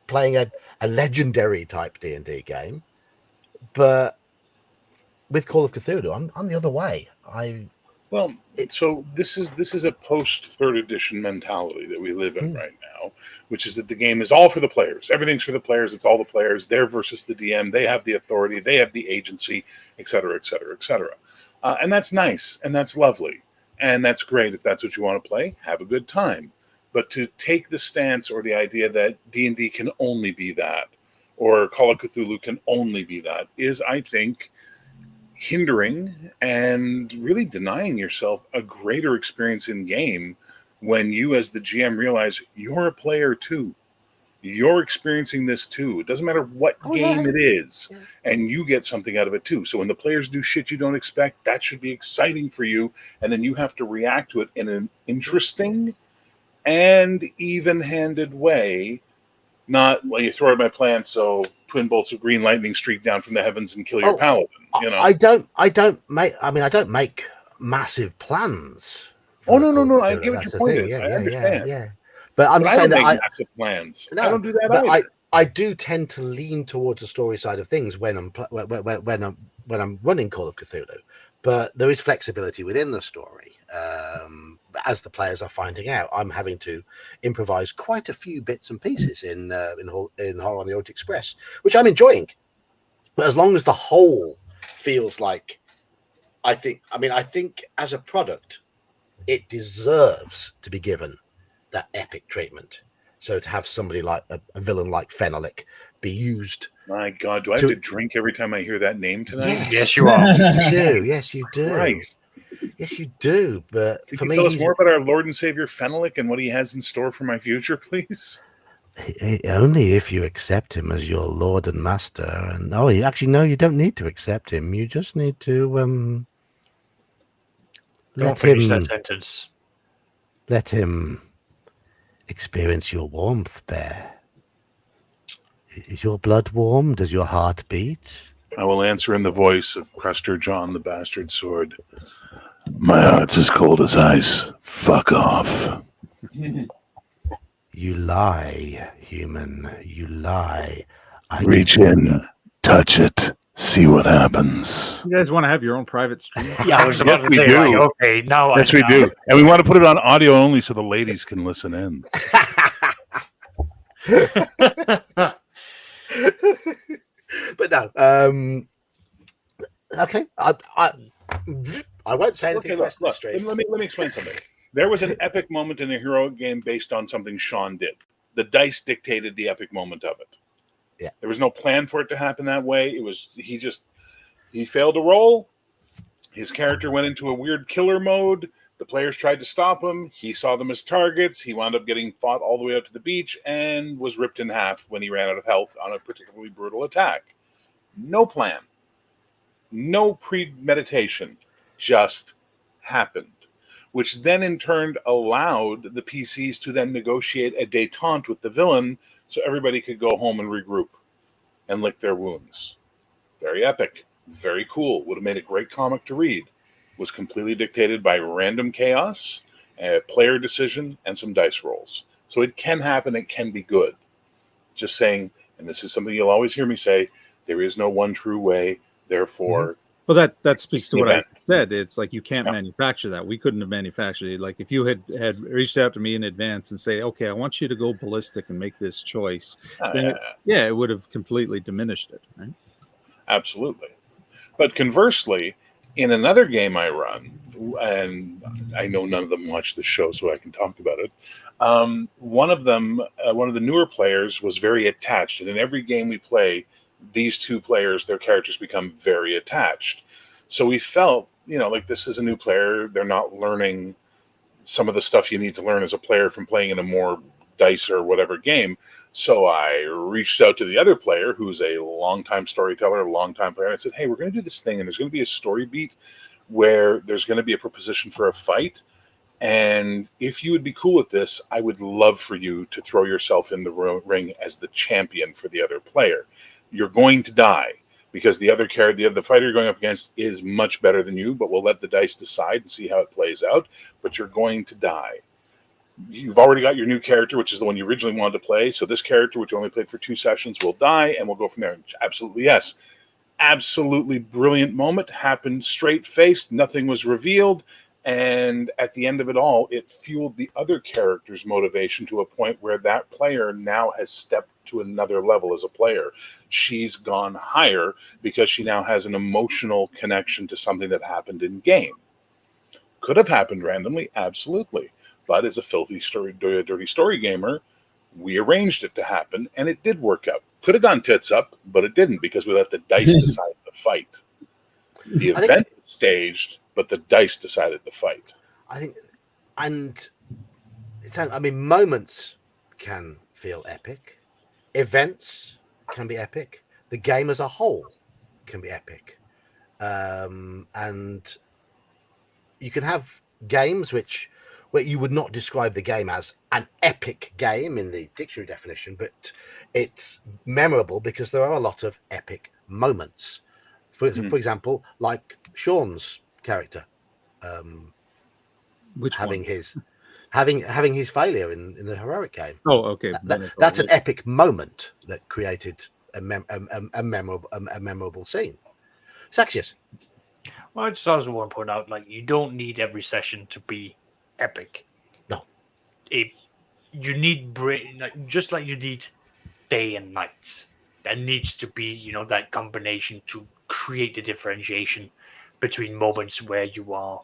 playing a legendary type D&D game. But with Call of Cthulhu, I'm the other way. Well, so this is a post third edition mentality that we live in right now, which is that the game is all for the players. Everything's for the players. It's all the players. They're versus the DM. They have the authority. They have the agency, et cetera, et cetera, et cetera. And that's nice and that's lovely and that's great if that's what you want to play. Have a good time. But to take the stance or the idea that D&D can only be that, or Call of Cthulhu can only be that, is, I think, hindering and really denying yourself a greater experience in game when you as the GM realize you're a player too. You're experiencing this too. It doesn't matter what game it is, and you get something out of it too. So when the players do shit you don't expect, that should be exciting for you, and then you have to react to it in an interesting and even-handed way. Not well, you throw out my plan, so twin bolts of green lightning streak down from the heavens and kill your paladin. You know, I don't make massive plans. Oh no! I get what your point is. Yeah, I understand. But I'm But saying I don't that make massive plans. No, I don't do that but either. I do tend to lean towards the story side of things when I'm running Call of Cthulhu. But there is flexibility within the story. As the players are finding out, I'm having to improvise quite a few bits and pieces in Horror on the Orient Express, which I'm enjoying. But as long as the whole feels like, I think as a product, it deserves to be given that epic treatment. So to have somebody like a villain like Fenalik be used. My God, do I have to drink every time I hear that name tonight? Yes, you are. Yes, you do. Yes, you do. Christ. Yes, you do. But Could for you me, tell us more about our Lord and Savior Fenalik and what he has in store for my future, please? Only if you accept him as your Lord and Master. And no, you don't need to accept him. You just need to Don't finish that sentence. Let him experience your warmth, Bear. Is your blood warm? Does your heart beat? I will answer in the voice of Prester John the Bastard Sword. My heart's as cold as ice. Fuck off. You lie, human. You lie. Reach in, touch it, see what happens. You guys want to have your own private stream? Yeah, I was about to say, like, okay, now Yes, we do. And we want to put it on audio only so the ladies can listen in. But no, okay. I won't say anything. Okay, look, let me explain something. There was an epic moment in a heroic game based on something Sean did. The dice dictated the epic moment of it. Yeah. There was no plan for it to happen that way. It was he failed to roll. His character went into a weird killer mode. The players tried to stop him. He saw them as targets. He wound up getting fought all the way out to the beach and was ripped in half when he ran out of health on a particularly brutal attack. No plan. No premeditation. Just happened. Which then in turn allowed the PCs to then negotiate a détente with the villain so everybody could go home and regroup and lick their wounds. Very epic. Very cool. Would have made a great comic to read. Was completely dictated by random chaos, a player decision, and some dice rolls. So it can happen. It can be good. Just saying, and this is something you'll always hear me say, there is no one true way. Therefore, Well, that speaks to an what I event. said. It's like you can't Yeah. manufacture that. We couldn't have manufactured it. Like if you had reached out to me in advance and say, "Okay, I want you to go ballistic and make this choice," then it would have completely diminished it, right? Absolutely. But conversely, in another game I run, and I know none of them watch the show, so I can talk about it. One of them, one of the newer players, was very attached, and in every game we play, these two players, their characters become very attached. So we felt, like this is a new player; they're not learning some of the stuff you need to learn as a player from playing in a more dice or whatever game. So I reached out to the other player, who's a longtime storyteller, a longtime player, and I said, "Hey, we're going to do this thing, and there's going to be a story beat where there's going to be a proposition for a fight. And if you would be cool with this, I would love for you to throw yourself in the ring as the champion for the other player. You're going to die because the other the fighter you're going up against is much better than you, but we'll let the dice decide and see how it plays out. But you're going to die. You've already got your new character, which is the one you originally wanted to play. So this character, which you only played for 2 sessions, will die, and we'll go from there." Absolutely, yes. Absolutely brilliant moment. Happened straight-faced. Nothing was revealed. And at the end of it all, it fueled the other character's motivation to a point where that player now has stepped to another level as a player. She's gone higher because she now has an emotional connection to something that happened in game. Could have happened randomly, absolutely. But as a dirty story gamer, we arranged it to happen, and it did work out. Could have gone tits up, but it didn't because we let the dice decide the fight. The event was staged, but the dice decided the fight. I think, and moments can feel epic. Events can be epic. The game as a whole can be epic. And you can have games where you would not describe the game as an epic game in the dictionary definition, but it's memorable because there are a lot of epic moments. For example, like Sean's character, having his failure in the heroic game. Oh, okay. That's an epic moment that created a memorable scene. Saxius. Well, I just also want to point out, like, you don't need every session to be epic. No. You need just like you need day and nights. There needs to be, that combination to create the differentiation between moments where you are,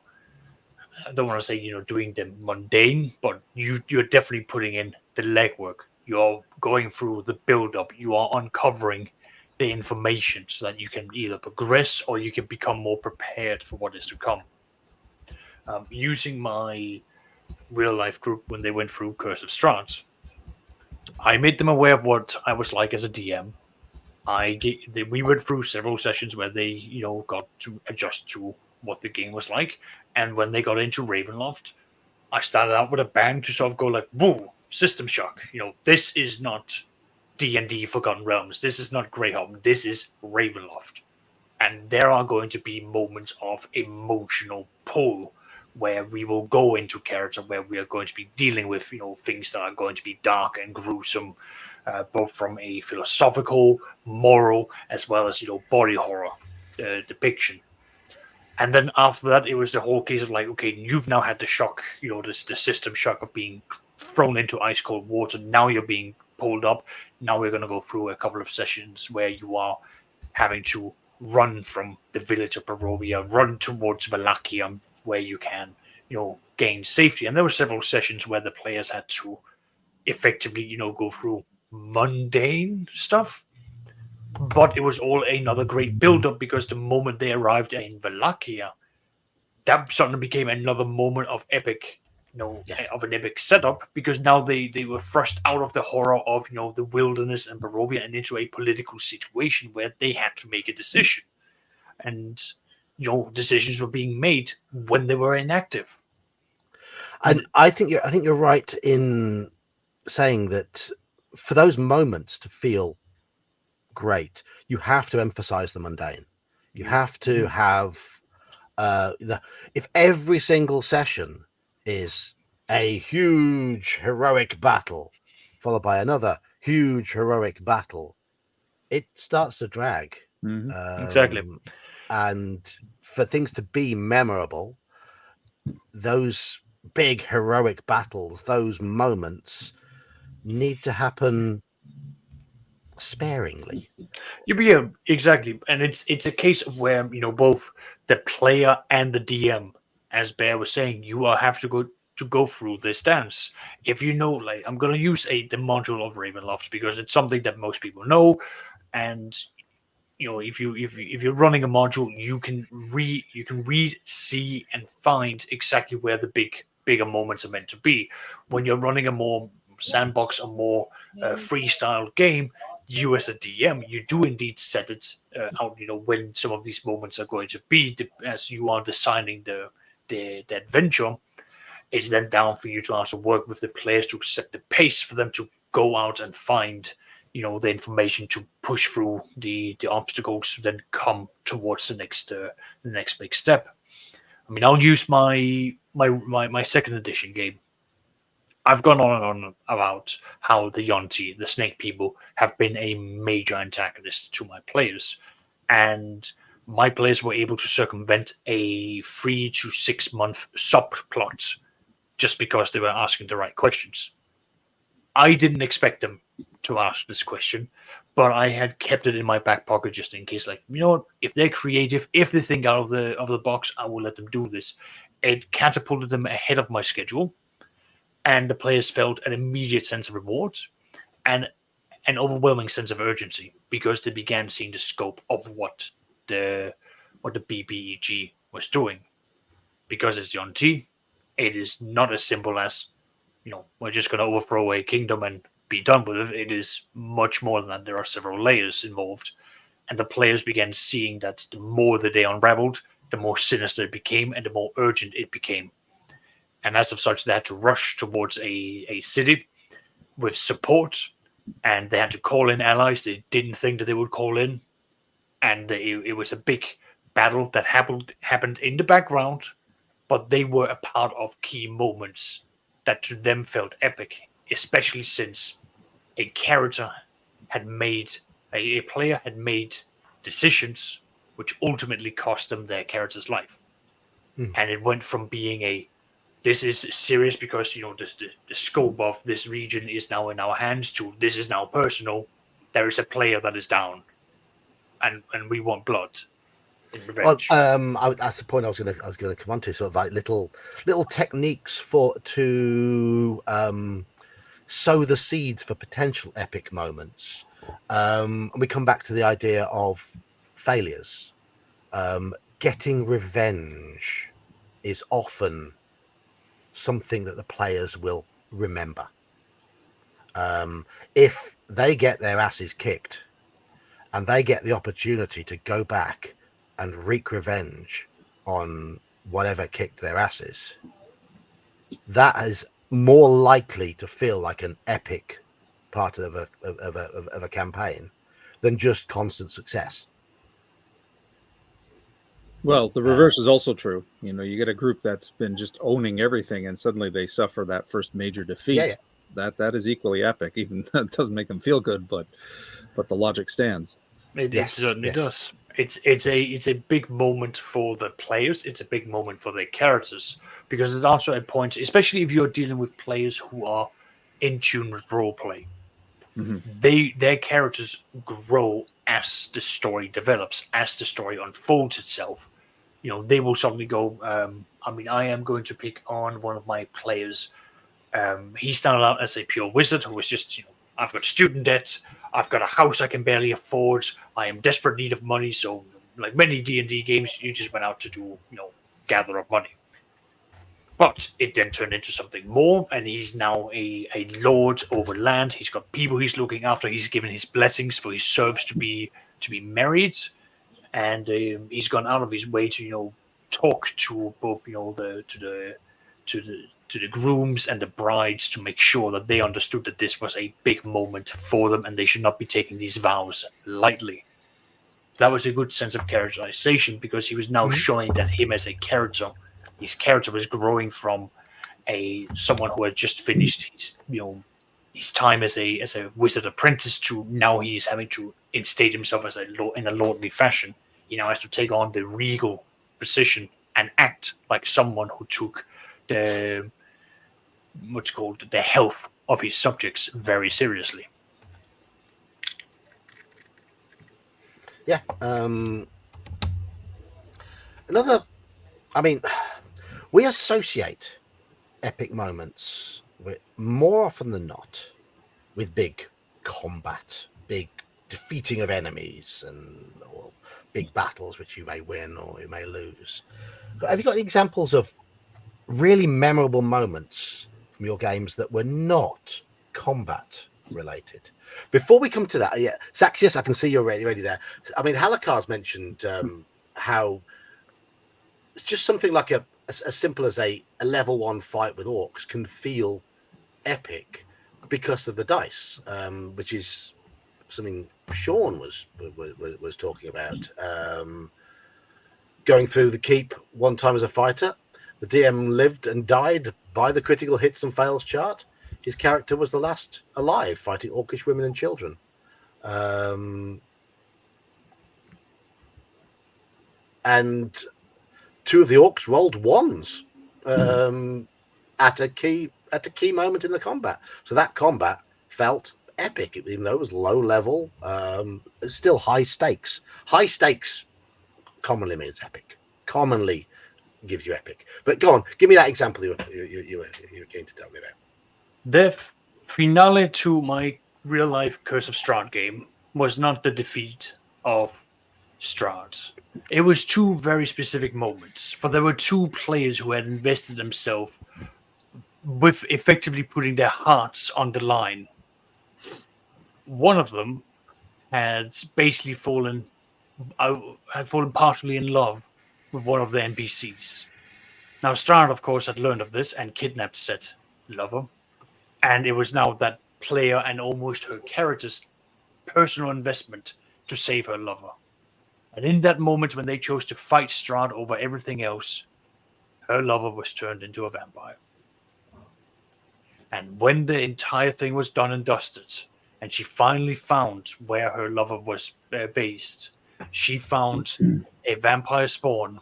I don't want to say, doing the mundane, but you're definitely putting in the legwork. You're going through the build-up. You are uncovering the information so that you can either progress or you can become more prepared for what is to come. Using my real-life group when they went through Curse of Strahd, I made them aware of what I was like as a DM. We went through several sessions where they, got to adjust to what the game was like. And when they got into Ravenloft, I started out with a bang to sort of go like, whoa, system shock. This is not D&D Forgotten Realms. This is not Greyhawk. This is Ravenloft. And there are going to be moments of emotional pull where we will go into character, where we are going to be dealing with, things that are going to be dark and gruesome, both from a philosophical, moral, as well as, body horror depiction. And then after that, it was the whole case of like, okay, you've now had the shock, the system shock of being thrown into ice cold water. Now you're being pulled up. Now we're going to go through a couple of sessions where you are having to run from the village of Barovia, run towards Wallachia, where you can, gain safety. And there were several sessions where the players had to effectively, go through mundane stuff. But it was all another great build-up because the moment they arrived in Wallachia, that suddenly became another moment of epic, of an epic setup, because now they were thrust out of the horror of, the wilderness and Barovia and into a political situation where they had to make a decision. And, decisions were being made when they were inactive. And I think you're right in saying that for those moments to feel great, you have to emphasize the mundane. You have to have if every single session is a huge heroic battle followed by another huge heroic battle, it starts to drag. Exactly. And for things to be memorable, those big heroic battles, those moments need to happen sparingly. Yeah, exactly. And it's a case of where, both the player and the DM, as Bear was saying, you will have to go through this dance. If you know, like, I'm gonna use the module of Ravenloft because it's something that most people know, and if you're running a module, you can read, see, and find exactly where the bigger moments are meant to be. When you're running a more sandbox, a more freestyle game, you as a DM, you do indeed set it out. When some of these moments are going to be, as you are designing the adventure. It's then down for you to also work with the players to set the pace for them to go out and find the information to push through the obstacles to then come towards the next big step. I mean, I'll use my second edition game. I've gone on and on about how the Yonti, the snake people, have been a major antagonist to my players, and my players were able to circumvent a 3 to 6 month subplot just because they were asking the right questions. I didn't expect them to ask this question, but I had kept it in my back pocket just in case. Like, what? If they're creative, if they think out of the box, I will let them do this. It catapulted them ahead of my schedule, and the players felt an immediate sense of reward and an overwhelming sense of urgency because they began seeing the scope of what the BBEG was doing. Because it's John T, it is not as simple as we're just going to overthrow a kingdom and be done with it. It is much more than that. There are several layers involved, and the players began seeing that the more that they unraveled, the more sinister it became, and the more urgent it became. And as of such, they had to rush towards a city with support, and they had to call in allies they didn't think that they would call in, and it was a big battle that happened in the background, but they were a part of key moments that to them felt epic, especially since a character had made a player had made decisions which ultimately cost them their character's life. And it went from being this is serious because the scope of this region is now in our hands to this is now personal. There is a player that is down, and we want blood. Well, that's the point I was gonna come on to. Sort of like little techniques to sow the seeds for potential epic moments. And we come back to the idea of failures. Getting revenge is often something that the players will remember. If they get their asses kicked and they get the opportunity to go back and wreak revenge on whatever kicked their asses, that is more likely to feel like an epic part of a campaign than just constant success. Well, the reverse is also true. You get a group that's been just owning everything, and suddenly they suffer that first major defeat. Yeah. That is equally epic. Even that doesn't make them feel good, but the logic stands. It certainly does. It's a big moment for the players. It's a big moment for their characters because it's also a point, especially if you're dealing with players who are in tune with roleplay. Mm-hmm. Their characters grow as the story develops, as the story unfolds itself. They will suddenly go. I am going to pick on one of my players. He started out as a pure wizard who was just, I've got student debt. I've got a house I can barely afford. I am desperate need of money. So, like many D&D games, you just went out to do, gather up money. But it then turned into something more, and he's now a lord over land. He's got people he's looking after. He's given his blessings for his serfs to be married, and he's gone out of his way to talk to both to the grooms and the brides to make sure that they understood that this was a big moment for them and they should not be taking these vows lightly. That was a good sense of characterization because he was now showing that him as a character, his character was growing from someone who had just finished his time as a wizard apprentice to now he's having to instate himself as in a lordly fashion. he now has to take on the regal position and act like someone who took the what's called the health of his subjects very seriously. Yeah. Another. I mean, we associate epic moments with, more often than not, with big combat, big defeating of enemies, or big battles which you may win or you may lose. But have you got any examples of really memorable moments from your games that were not combat related? Before we come to that, yeah, Saxius, I can see you're ready there. I mean, Halakar's mentioned how it's just something like as simple as a level 1 fight with orcs can feel epic because of the dice, which is something Sean was talking about. Going through the keep one time as a fighter, the DM lived and died by the critical hits and fails chart. His character was the last alive, fighting orcish women and children. And 2 of the orcs rolled ones at a key moment in the combat. So that combat felt epic, even though it was low level. It's still high stakes. High stakes commonly means epic. Commonly gives you epic. But go on, give me that example you were keen to tell me about. The finale to my real life Curse of Strahd game was not the defeat of Strahd. It was 2 very specific moments, for there were 2 players who had invested themselves with effectively putting their hearts on the line. One of them had basically fallen partially in love with one of the NPCs. Now, Strahd, of course, had learned of this and kidnapped said lover, and it was now that player and almost her character's personal investment to save her lover. And in that moment when they chose to fight Strahd over everything else, her lover was turned into a vampire. And when the entire thing was done and dusted, and she finally found where her lover was based, she found a vampire spawn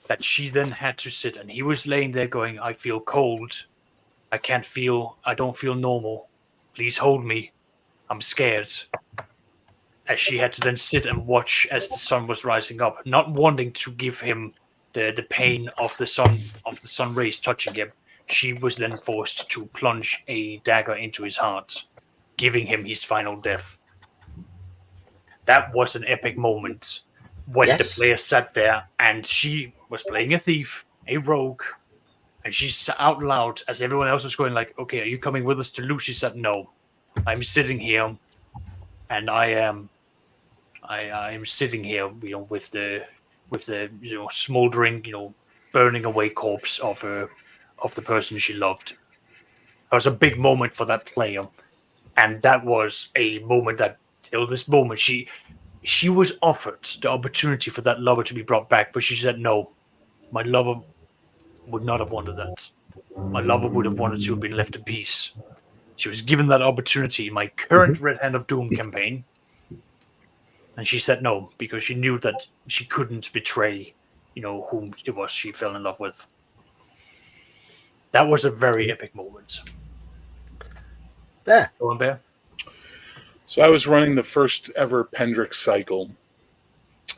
that she then had to sit, and he was laying there going, I feel cold. I don't feel normal. Please hold me. I'm scared. As she had to then sit and watch as the sun was rising up, not wanting to give him the pain of the sun rays touching him. She was then forced to plunge a dagger into his heart, giving him his final death. That was an epic moment when the player sat there and she was playing a thief, a rogue, and she said out loud as everyone else was going like, okay, are you coming with us to loot? She said, no, I'm sitting here and I am sitting here, with the smoldering, burning away corpse of the person she loved. It was a big moment for that player, and that was a moment that till this moment she was offered the opportunity for that lover to be brought back, but she said no. My lover would not have wanted that. My lover would have wanted to have been left in peace. She was given that opportunity in my current Red Hand of Doom campaign. And she said no, because she knew that she couldn't betray, whom it was she fell in love with. That was a very epic moment. There. Go on, Bear. So I was running the first ever Pendrick cycle,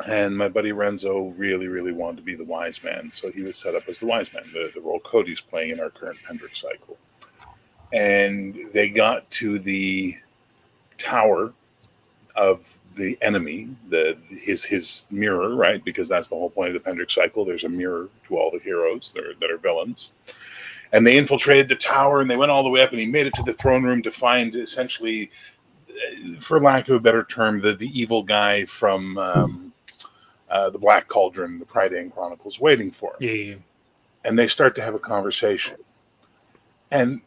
and my buddy Renzo really, really wanted to be the wise man. So he was set up as the wise man, the role Cody's playing in our current Pendrick cycle. And they got to the tower of the enemy, his mirror, right? Because that's the whole point of the Pendrick cycle. There's a mirror to all the heroes that are villains. And they infiltrated the tower, and they went all the way up, and he made it to the throne room to find, essentially, for lack of a better term, the evil guy from the Black Cauldron, the Prydain Chronicles, waiting for him. Yeah. And they start to have a conversation. And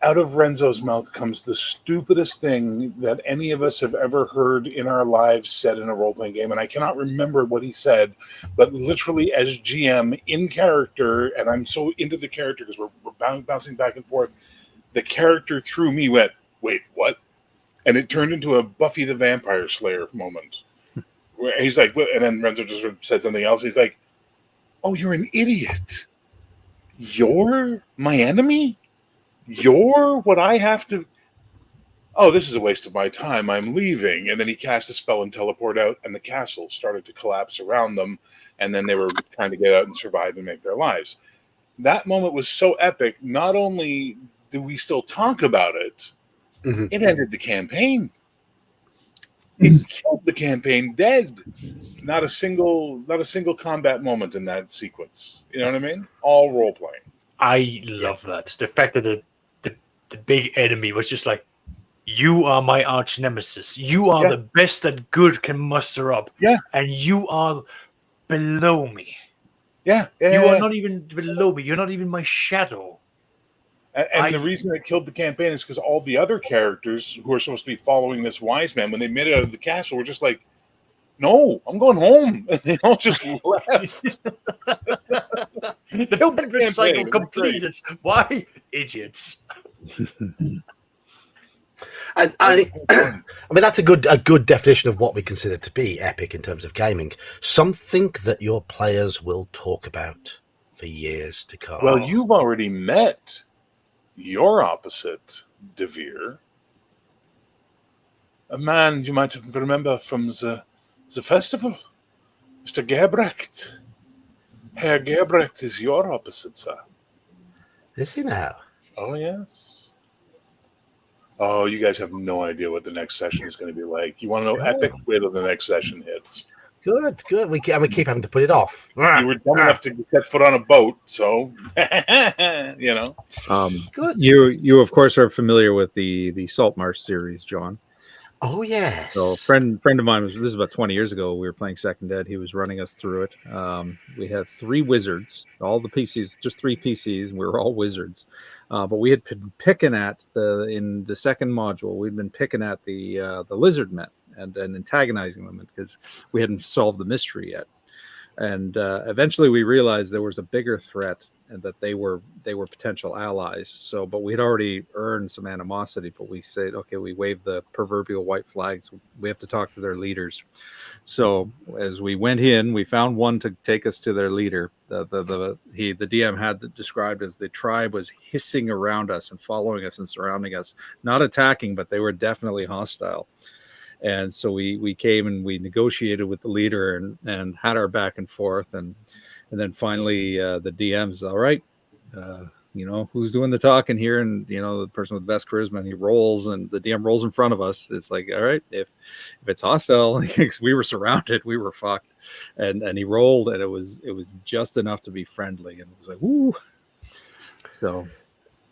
out of Renzo's mouth comes the stupidest thing that any of us have ever heard in our lives said in a role-playing game. And I cannot remember what he said, but literally as GM in character, and I'm so into the character because we're bouncing back and forth, the character through me went, wait, what? And it turned into a Buffy the Vampire Slayer moment. where he's like, and then Renzo just said something else. He's like, "Oh, you're an idiot. You're my enemy. You're what I have to. Oh, this is a waste of my time. I'm leaving." And then he cast a spell and teleport out, and the castle started to collapse around them. And then they were trying to get out and survive and make their lives. That moment was so epic. Not only do we still talk about it, it ended the campaign. It killed the campaign dead. Not a single combat moment in that sequence. You know what I mean? All role playing. I love that. The fact that the big enemy was just like, you are my arch nemesis. You are the best that good can muster up. Yeah. And you are below me. Yeah. You are not even below me. You're not even my shadow. And the reason it killed the campaign is because all the other characters who are supposed to be following this wise man, when they made it out of the castle, were just like, "No, I'm going home." And they all just left. The Penguin cycle completed. Why? Idiots. And I mean, that's a good definition of what we consider to be epic in terms of gaming. Something that your players will talk about for years to come. Well, you've already met your opposite, Devere. A man you might remember from the festival, Mr. Gebrecht. Herr Gebrecht is your opposite, sir. Is he now? Oh, yes. Oh, you guys have no idea what the next session is going to be like. You want to know epic? Wait till the next session hits. Good. We keep having to put it off. You were dumb enough to set foot on a boat, so you know. Good. You of course are familiar with the Saltmarsh series, John. Oh yes. So a friend of mine this is about 20 years ago. We were playing Second Ed. He was running us through it. We had 3 wizards, all the PCs, just 3 PCs, and we were all wizards. But we had been picking at in the second module. We'd been picking at the lizard men and antagonizing them because we hadn't solved the mystery yet. And eventually we realized there was a bigger threat and that they were potential allies. So, but we'd already earned some animosity, but we said, okay, we waved the proverbial white flags. We have to talk to their leaders. So as we went in, we found one to take us to their leader. The DM had described as the tribe was hissing around us and following us and surrounding us, not attacking, but they were definitely hostile. And so we came and we negotiated with the leader and had our back and forth. And then finally the DM's, all right, who's doing the talking here? And, the person with the best charisma, and he rolls and the DM rolls in front of us. It's like, all right, if it's hostile, we were surrounded, we were fucked. And he rolled and it was just enough to be friendly. And it was like, woo. So.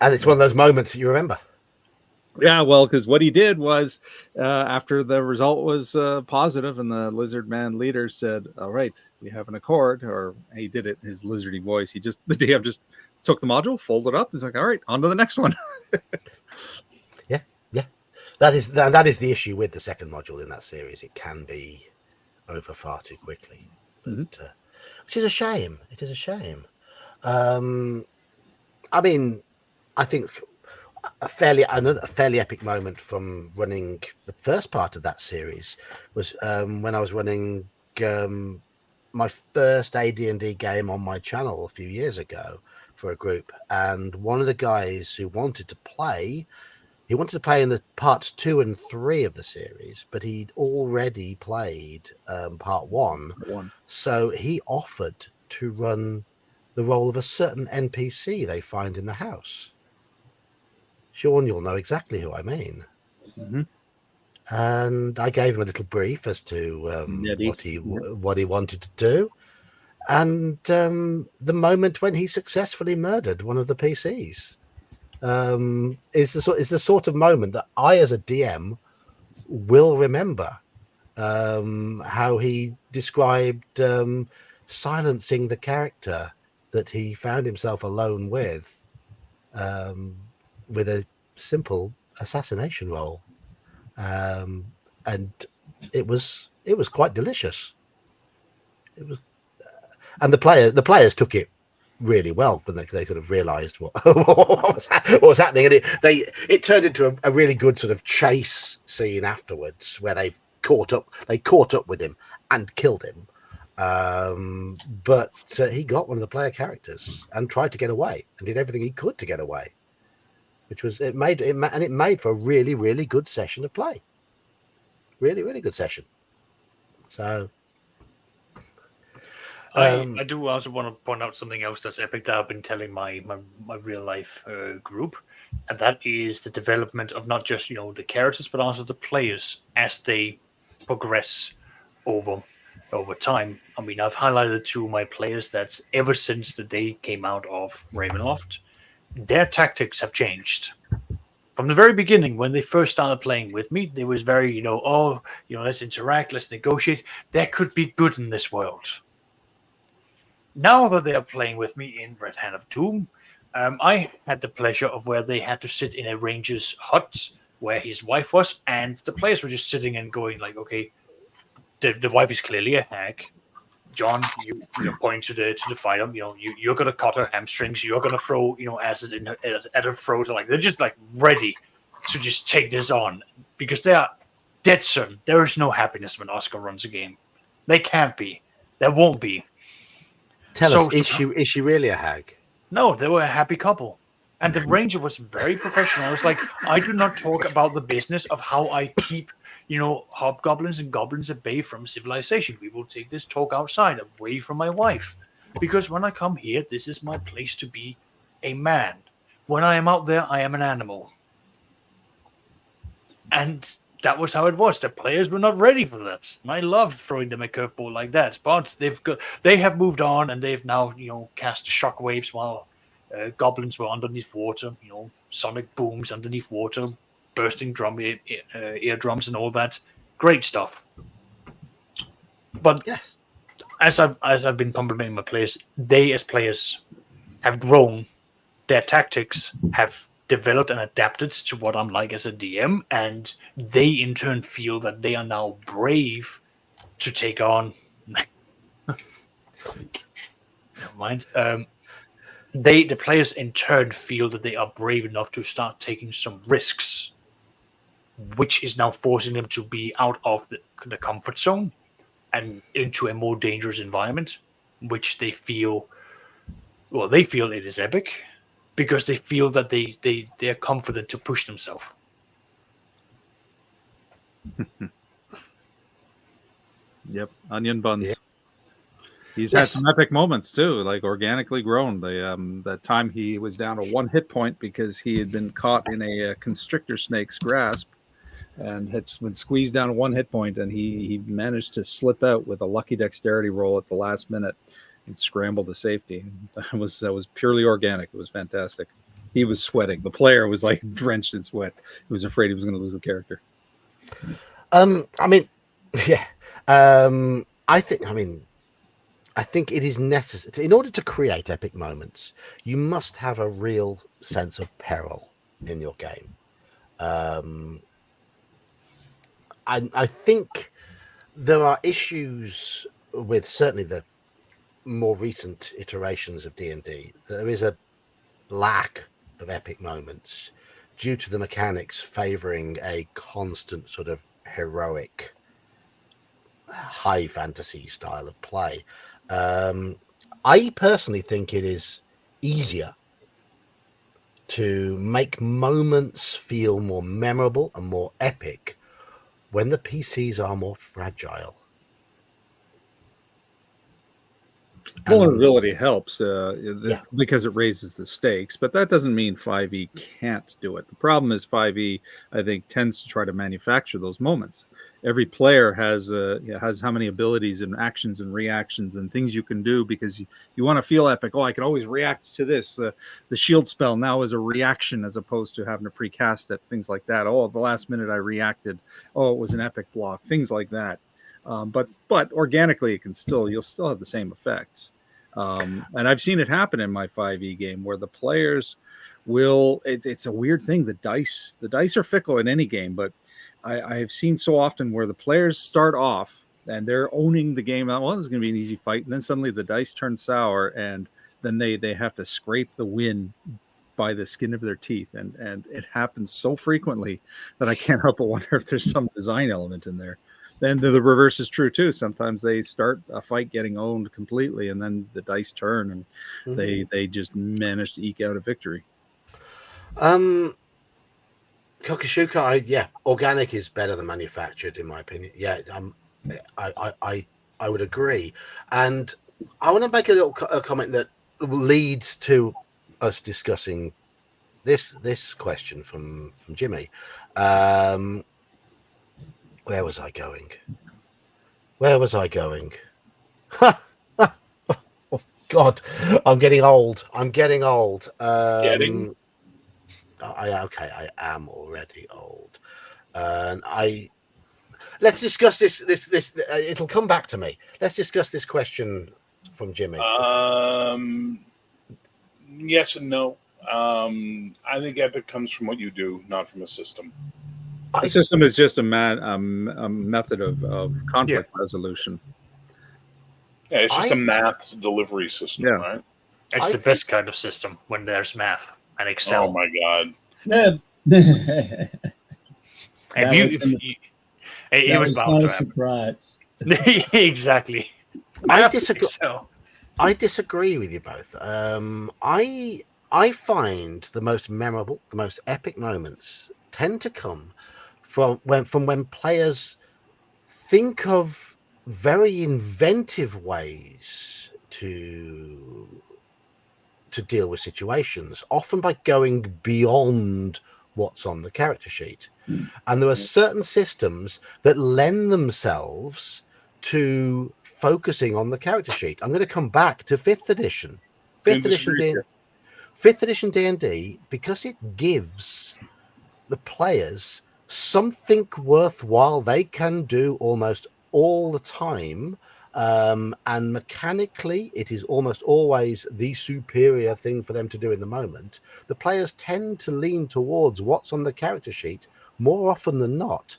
And it's one of those moments that you remember. Yeah, well, because what he did was after the result was positive and the lizard man leader said, all right, we have an accord, or he did it in his lizardy voice. The DM just took the module, folded up. He's like, all right, on to the next one. Yeah. That is the issue with the second module in that series. It can be over far too quickly, but which is a shame. It is a shame. I mean, I think a fairly epic moment from running the first part of that series was when I was running my first AD&D game on my channel a few years ago for a group, and one of the guys who wanted to play in the parts 2 and 3 of the series, but he'd already played part 1, so he offered to run the role of a certain NPC they find in the house. Sean, you'll know exactly who I mean. Mm-hmm. And I gave him a little brief as to what he wanted to do. And the moment when he successfully murdered one of the PCs is the sort of moment that I, as a DM, will remember. How he described silencing the character that he found himself alone with a simple assassination roll, and it was quite delicious. It was, and the players took it really well when they sort of realised what was happening, and it turned into a really good sort of chase scene afterwards, where they caught up with him and killed him. But he got one of the player characters and tried to get away and did everything he could to get away, which was it made for a really, really good session of play. Really, really good session. So I do also want to point out something else that's epic that I've been telling my real life group, and that is the development of not just the characters but also the players as they progress over time. I mean, I've highlighted to my players that ever since the day came out of Ravenloft, their tactics have changed. From the very beginning, when they first started playing with me, they was very, let's interact, let's negotiate. There could be good in this world. Now that they are playing with me in Red Hand of Doom, I had the pleasure of where they had to sit in a ranger's hut where his wife was, and the players were just sitting and going like, okay, the wife is clearly a hag. John, you're pointing to the fighter. You're gonna cut her hamstrings. You're gonna throw acid at her throat. Like they're just like ready to just take this on because they are dead certain there is no happiness when Oscar runs a game. They can't be. There won't be. Tell us, is she really a hag? No, they were a happy couple. And the ranger was very professional. I was like, I do not talk about the business of how I keep, hobgoblins and goblins at bay from civilization. We will take this talk outside, away from my wife. Because when I come here, this is my place to be a man. When I am out there, I am an animal. And that was how it was. The players were not ready for that. And I loved throwing them a curveball like that. But they have moved on, and they've now, cast shockwaves while goblins were underneath water. Sonic booms underneath water, bursting eardrums and all that. Great stuff. But yes, as I've been complimenting my players, they as players have grown. Their tactics have developed and adapted to what I'm like as a DM, and they in turn feel that they are now brave to take on. Never mind. The players in turn feel that they are brave enough to start taking some risks, which is now forcing them to be out of the comfort zone and into a more dangerous environment, which they feel it is epic. Because they feel that they're confident to push themselves. Yep, onion buns. Yeah. He's had some epic moments too, like organically grown. That time he was down to 1 hit point because he had been caught in a constrictor snake's grasp and had been squeezed down to 1 hit point, and he managed to slip out with a lucky dexterity roll at the last minute and scramble to safety. That was purely organic. It was fantastic. He was sweating. The player was like drenched in sweat. He was afraid he was going to lose the character. I mean, yeah. I think it is necessary in order to create epic moments. You must have a real sense of peril in your game. I think there are issues with certainly the more recent iterations of D&D. There is a lack of epic moments due to the mechanics favoring a constant sort of heroic high fantasy style of play. I personally think it is easier to make moments feel more memorable and more epic when the PCs are more fragile. Vulnerability helps because it raises the stakes, but that doesn't mean 5e can't do it. The problem is 5e, I think, tends to try to manufacture those moments. Every player has how many abilities and actions and reactions and things you can do because you want to feel epic. Oh, I can always react to this. The shield spell now is a reaction as opposed to having to precast it, things like that. Oh, at the last minute I reacted. Oh, it was an epic block, things like that. But organically, you'll still have the same effects. And I've seen it happen in my 5e game where the players will. It's a weird thing. The dice are fickle in any game, but I have seen so often where the players start off and they're owning the game. Well, this is going to be an easy fight, and then suddenly the dice turn sour, and then they have to scrape the win by the skin of their teeth, and it happens so frequently that I can't help but wonder if there's some design element in there. then the reverse is true too. Sometimes they start a fight getting owned completely, and then the dice turn, and they just manage to eke out a victory. Kokoshuka, organic is better than manufactured, in my opinion. Yeah, I would agree, and I want to make a little comment that leads to us discussing this question from Jimmy. Where was I going? Oh God, I'm getting old. Getting? I am already old. Let's discuss this. It'll come back to me. Let's discuss this question from Jimmy. Yes and no. I think Epic comes from what you do, not from a system. The system is just a method of conflict resolution. Yeah, it's just a math delivery system, right? It's the best kind of system when there's math and Excel. Oh my God! It was bound to happen. Surprise. Exactly. I disagree with you both. I find the most memorable, the most epic moments tend to come from when players think of very inventive ways to deal with situations, often by going beyond what's on the character sheet. And there are certain systems that lend themselves to focusing on the character sheet. I'm going to come back to 5th edition. 5th edition D&D, because it gives the players something worthwhile they can do almost all the time, and mechanically it is almost always the superior thing for them to do in the moment. The players tend to lean towards what's on the character sheet more often than not.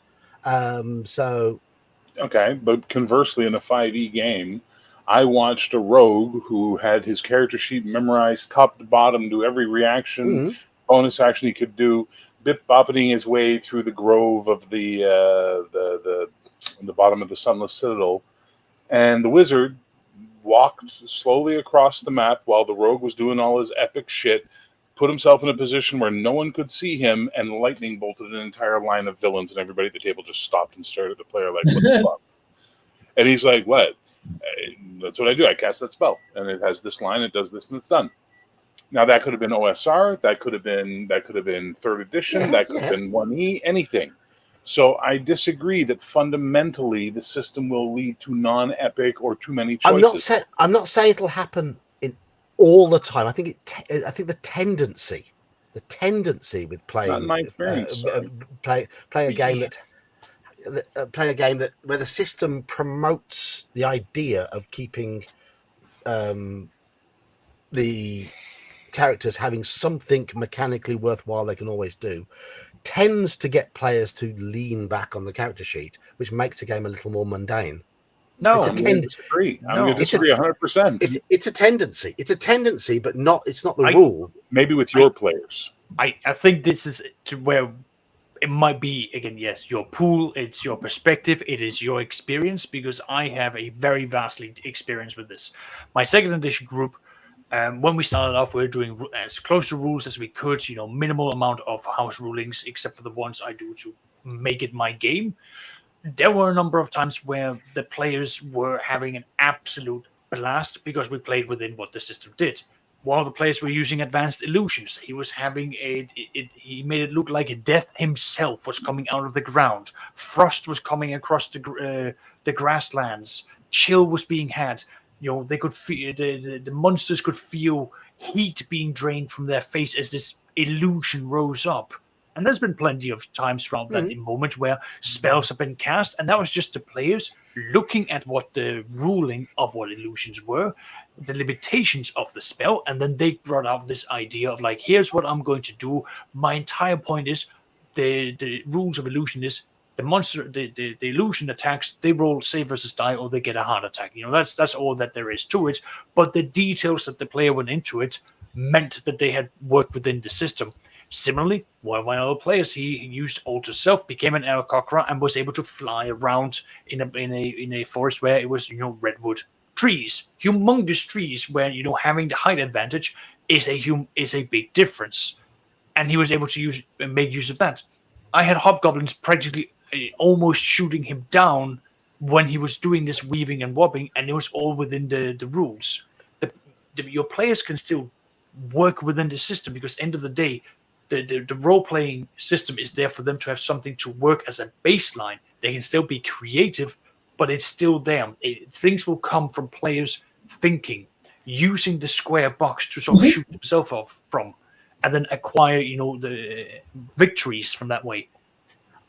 Okay, but conversely, in a 5e game, I watched a rogue who had his character sheet memorized top to bottom, do every reaction, bonus action he could do, bip-boppeting his way through the grove of the bottom of the Sunless Citadel, and the wizard walked slowly across the map while the rogue was doing all his epic shit, put himself in a position where no one could see him, and lightning bolted an entire line of villains, and everybody at the table just stopped and stared at the player like, what the fuck? And he's like, what? That's what I do. I cast that spell, and it has this line, it does this, and it's done. Now, that could have been OSR, that could have been 3rd edition, that could have been 1E, anything. So I disagree that fundamentally the system will lead to non-epic or too many choices. I'm not saying it'll happen in all the time. I think the tendency with playing, not in my experience, play a game that where the system promotes the idea of keeping the characters having something mechanically worthwhile they can always do, tends to get players to lean back on the character sheet, which makes the game a little more mundane. No, I'm going to disagree. I'm going to disagree 100%. It's a tendency. It's a tendency, but it's not the rule. Maybe with your players. I think this is to where it might be, again, yes, your pool, it's your perspective, it is your experience, because I have a very vastly experience with this. My 2nd edition group, when we started off, we were doing as close to rules as we could, minimal amount of house rulings, except for the ones I do to make it my game. There were a number of times where the players were having an absolute blast because we played within what the system did. One of the players were using advanced illusions. He was having he made it look like death himself was coming out of the ground. Frost was coming across the grasslands. Chill was being had. They could feel the monsters could feel heat being drained from their face as this illusion rose up. And there's been plenty of times throughout that moment where spells have been cast, and that was just the players looking at what the ruling of what illusions were, the limitations of the spell, and then they brought out this idea of like, here's what I'm going to do. My entire point is the rules of illusion is the monster, the illusion attacks, they roll save versus die, or they get a heart attack. That's all that there is to it. But the details that the player went into it meant that they had worked within the system. Similarly, one of my other players, he used Alter Self, became an Aarakocra, and was able to fly around in a forest where it was redwood trees, humongous trees, where having the height advantage is a big difference, and he was able to make use of that. I had hobgoblins practically almost shooting him down when he was doing this weaving and wobbing, and it was all within the rules. Your players can still work within the system, because end of the day, the role-playing system is there for them to have something to work as a baseline. They can still be creative, but it's still there. Things will come from players thinking, using the square box to sort of shoot themselves off from, and then acquire the victories from that way.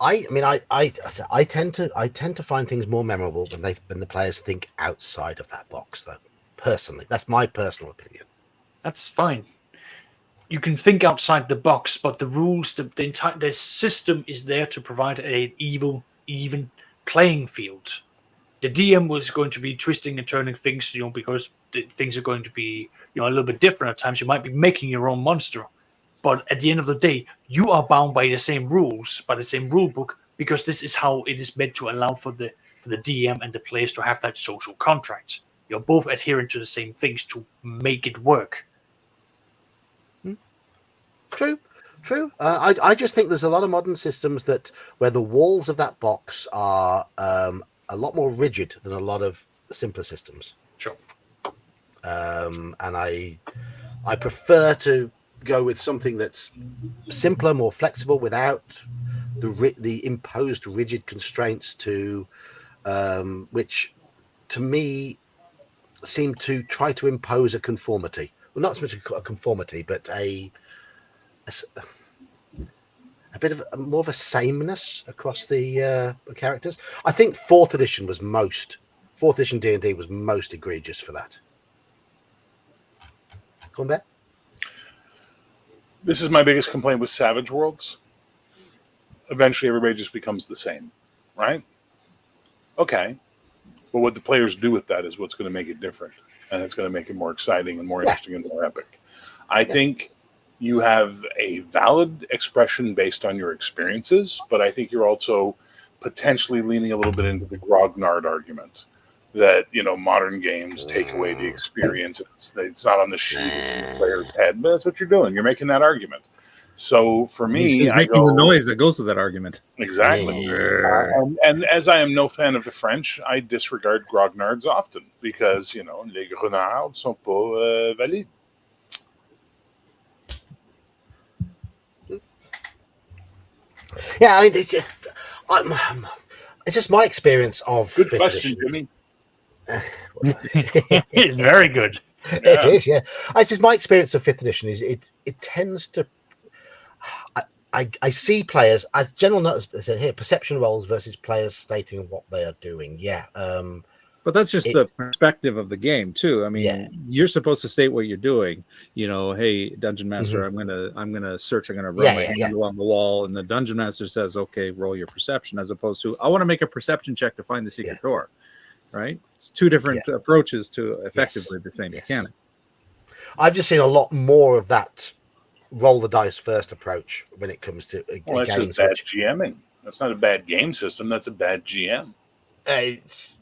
I mean, I tend to find things more memorable when the players think outside of that box, though. Personally, that's my personal opinion. That's fine. You can think outside the box, but the rules, the system is there to provide an even playing field. The DM was going to be twisting and turning things, because things are going to be, a little bit different at times. You might be making your own monster, but at the end of the day, you are bound by the same rules, by the same rule book, because this is how it is meant to allow for the DM and the players to have that social contract. You're both adhering to the same things to make it work. True. I just think there's a lot of modern systems where the walls of that box are a lot more rigid than a lot of simpler systems. Sure. And I prefer to go with something that's simpler, more flexible, without the imposed rigid constraints which to me seem to try to impose a conformity. Well, not so much a conformity, but a bit of more of a sameness across the characters. I think 4th edition D&D was most egregious for that. Combat? This is my biggest complaint with Savage Worlds. Eventually, everybody just becomes the same, right? Okay. But what the players do with that is what's going to make it different. And it's going to make it more exciting and more interesting and more epic. I think you have a valid expression based on your experiences, but I think you're also potentially leaning a little bit into the grognard argument that, modern games take away the experience. It's not on the sheet, it's in the player's head, but that's what you're doing. You're making that argument. So for me, he's making the noise that goes with that argument. Exactly. And as I am no fan of the French, I disregard grognards often because, les grenards sont pas valides. Yeah, I mean, it's just my experience of Good question, Jimmy. It's very good. It is, yeah. It's just my experience of 5th edition is it tends to. I see players as general notice here, perception rolls versus players stating what they are doing. Yeah. But that's just the perspective of the game too. I mean, you're supposed to state what you're doing. Hey, Dungeon Master, I'm gonna search. I'm gonna run my hand along the wall, and the Dungeon Master says, "Okay, roll your perception," as opposed to, "I want to make a perception check to find the secret door." Right? It's two different approaches to effectively the same mechanic. I've just seen a lot more of that roll the dice first approach when it comes to that's games. Just bad GMing. That's not a bad game system. That's a bad GM. This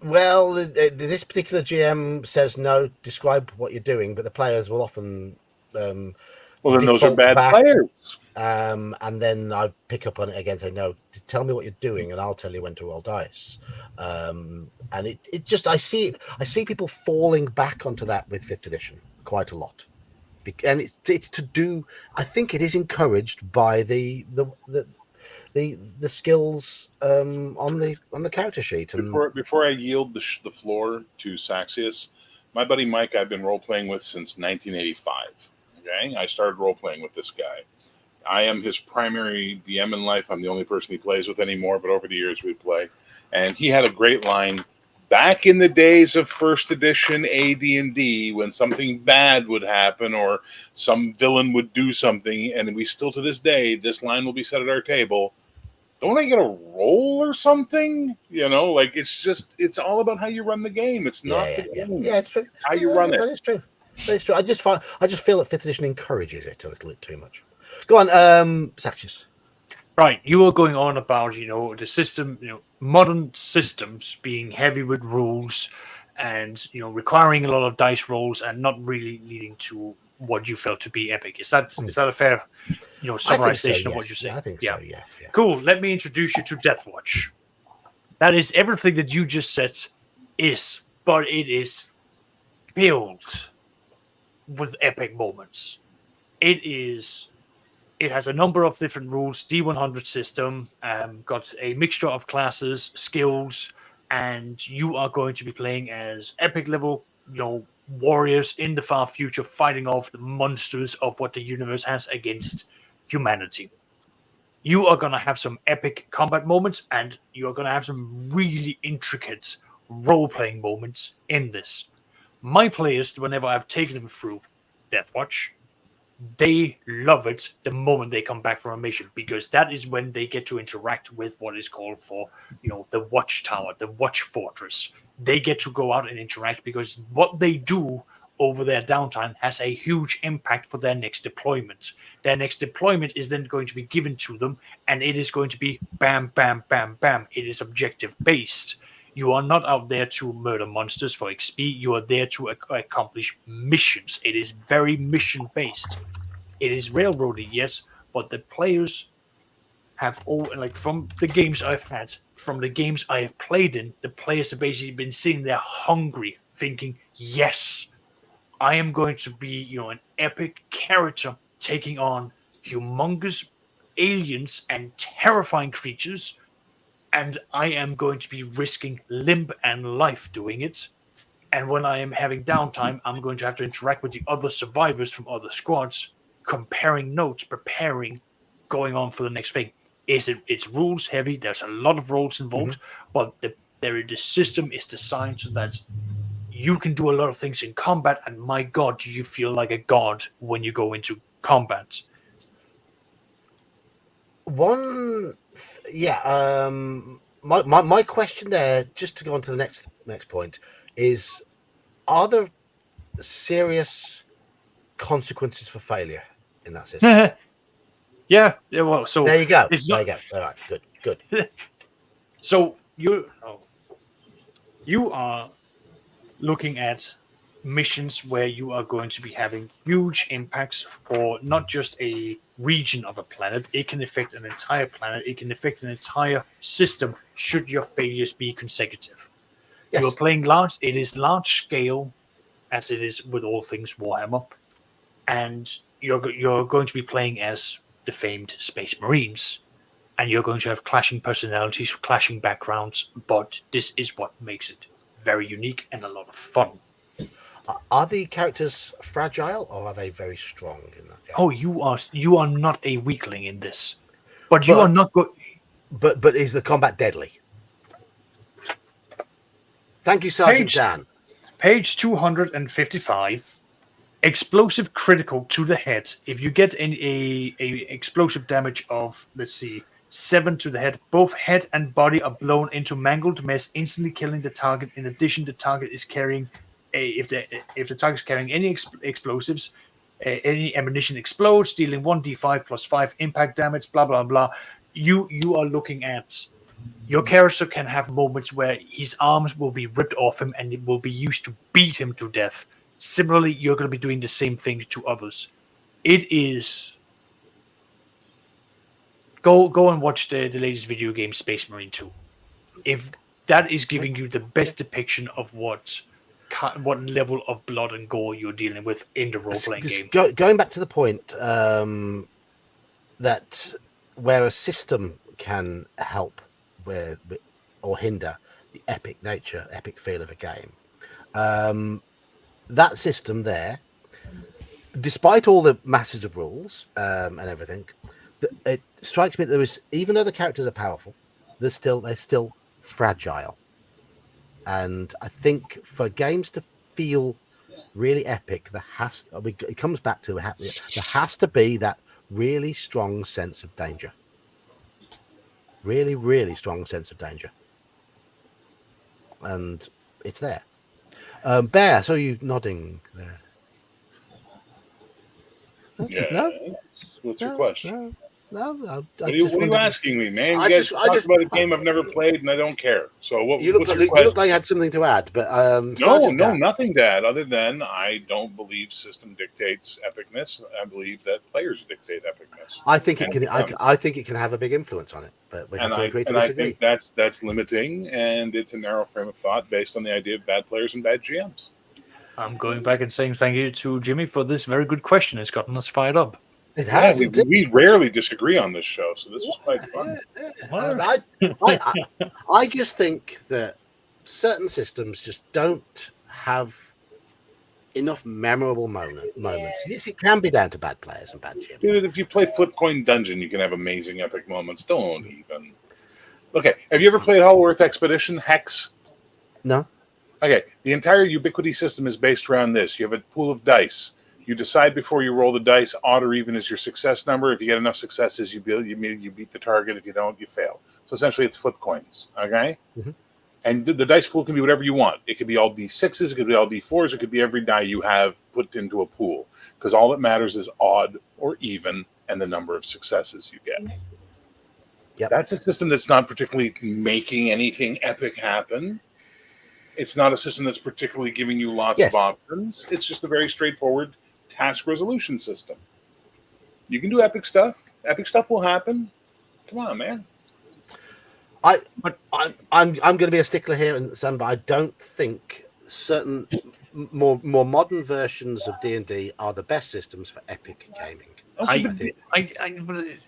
particular GM says no. Describe what you're doing, but the players will often. Then those are bad players. And then I pick up on it again, say no. Tell me what you're doing, and I'll tell you when to roll dice. And it just I see people falling back onto that with 5th edition quite a lot. And it's to do. I think it is encouraged by the skills on the character sheet. And before I yield the floor to Saxius, my buddy Mike, I've been role playing with since 1985. Okay, I started role playing with this guy. I am his primary DM in life. I'm the only person he plays with anymore. But over the years we play, and he had a great line. Back in the days of 1st edition AD&D, when something bad would happen or some villain would do something, and we still to this day, this line will be said at our table, don't I get a roll or something? It's all about how you run the game. It's not the game. Yeah, it's true. How you run it. That is true. I just feel that 5th edition encourages it a little bit too much. Go on, Saxius. Right, you were going on about the system, modern systems being heavy with rules, and requiring a lot of dice rolls, and not really leading to what you felt to be epic. Is that a fair I think so. summarization of what you're Yes. Yeah, saying? I think Yeah, so. Yeah. Yeah. cool. Let me introduce you to Deathwatch. That is everything that you just said but it is filled with epic moments. It is. It has a number of different rules. D100 system, got a mixture of classes, skills, and you are going to be playing as epic level, warriors in the far future, fighting off the monsters of what the universe has against humanity. You are going to have some epic combat moments, and you are going to have some really intricate role playing moments in this. My players, whenever I've taken them through Deathwatch, they love it the moment they come back from a mission, because that is when they get to interact with what is called for the watchtower, the watch fortress. They get to go out and interact, because what they do over their downtime has a huge impact for their next deployment. Their next deployment is then going to be given to them, and it is going to be bam bam bam bam. It is objective based. You are not out there to murder monsters for XP. You are there to accomplish missions. It is very mission based. It is railroady, yes, but the players have all, like, from the games I've had, from the games I have played in, the players have basically been sitting there hungry, thinking, yes, I am going to be, an epic character taking on humongous aliens and terrifying creatures, and I am going to be risking limb and life doing it. And when I am having downtime, I'm going to have to interact with the other survivors from other squads, comparing notes, preparing, going on for the next thing. It's rules heavy? There's a lot of rules involved, but the system is designed so that you can do a lot of things in combat. And my God, do you feel like a god when you go into combat? Yeah. My question there, just to go on to the next point, is: are there serious consequences for failure in that system? Yeah. Well, so There you go. it's There not. you go. All right. Good. So you are looking at missions where you are going to be having huge impacts for not just a region of a planet. It can affect an entire planet. It can affect an entire system should your failures be consecutive. You are Yes. playing large. It is large scale, as it is with all things Warhammer, and you're going to be playing as the famed Space Marines, and you're going to have clashing personalities, clashing backgrounds, but this is what makes it very unique and a lot of fun. Are the characters fragile, or are they very strong in that game? Oh, you are not a weakling in this, but you are But not going. but is the combat deadly? Thank you, Sergeant Page Dan. page 255. Explosive critical to the head. If you get a explosive damage of, let's see, 7 to the head, both head and body are blown into mangled mess, instantly killing the target. In addition, the target is carrying if the target is carrying any explosives, any ammunition explodes, dealing 1d5 plus 5 impact damage. Blah blah blah. You are looking at. Your character can have moments where his arms will be ripped off him and it will be used to beat him to death. Similarly, you're going to be doing the same thing to others. It is. Go and watch the latest video game, Space Marine 2. If that is giving you the best depiction of what level of blood and gore you're dealing with in the role playing game. Going back to the point that where a system can help with or hinder the epic nature, epic feel of a game. That system there, despite all the masses of rules and everything, it strikes me that there is, even though the characters are powerful, they're still fragile. And I think for games to feel really epic, it comes back to there has to be that really strong sense of danger. Really, really strong sense of danger. And it's there. Bear, I saw you nodding there. Yeah. No? What's your question? No. What are you asking me, man? I You guys just- I talked just- about a game I've never played, and I don't care. So You what's look your like you question? had something to add, but No, Sergeant Dan, nothing, Dad. Other than I don't believe system dictates epicness. I believe that players dictate epicness. I think it And can. comes. I think it can have a big influence on it, but we have to agree to I disagree. think that's limiting, and it's a narrow frame of thought based on the idea of bad players and bad GMs. I'm going back and saying thank you to Jimmy for this very good question. It's gotten us fired up. It Yeah, has indeed. we rarely disagree on this show, so this was quite fun. Yeah. I just think that certain systems just don't have enough memorable moments. Yes, it can be down to bad players and bad GMs. Dude, if you play Flip Coin Dungeon, you can have amazing epic moments. Don't even. Okay, have you ever played Hollow Earth Expedition Hex? No. Okay, the entire Ubiquity system is based around this. You have a pool of dice. You decide before you roll the dice, odd or even is your success number. If you get enough successes, you beat the target. If you don't, you fail. So essentially, it's flip coins. Okay, and the dice pool can be whatever you want. It could be all D6s, it could be all D4s, it could be every die you have put into a pool. Because all that matters is odd or even and the number of successes you get. Yep. That's a system that's not particularly making anything epic happen. It's not a system that's particularly giving you lots of options. It's just a very straightforward task resolution system. You can do epic stuff. Epic stuff will happen. Come on, man. I'm going to be a stickler here, and Sam, but I don't think certain more modern versions of D&D are the best systems for epic gaming.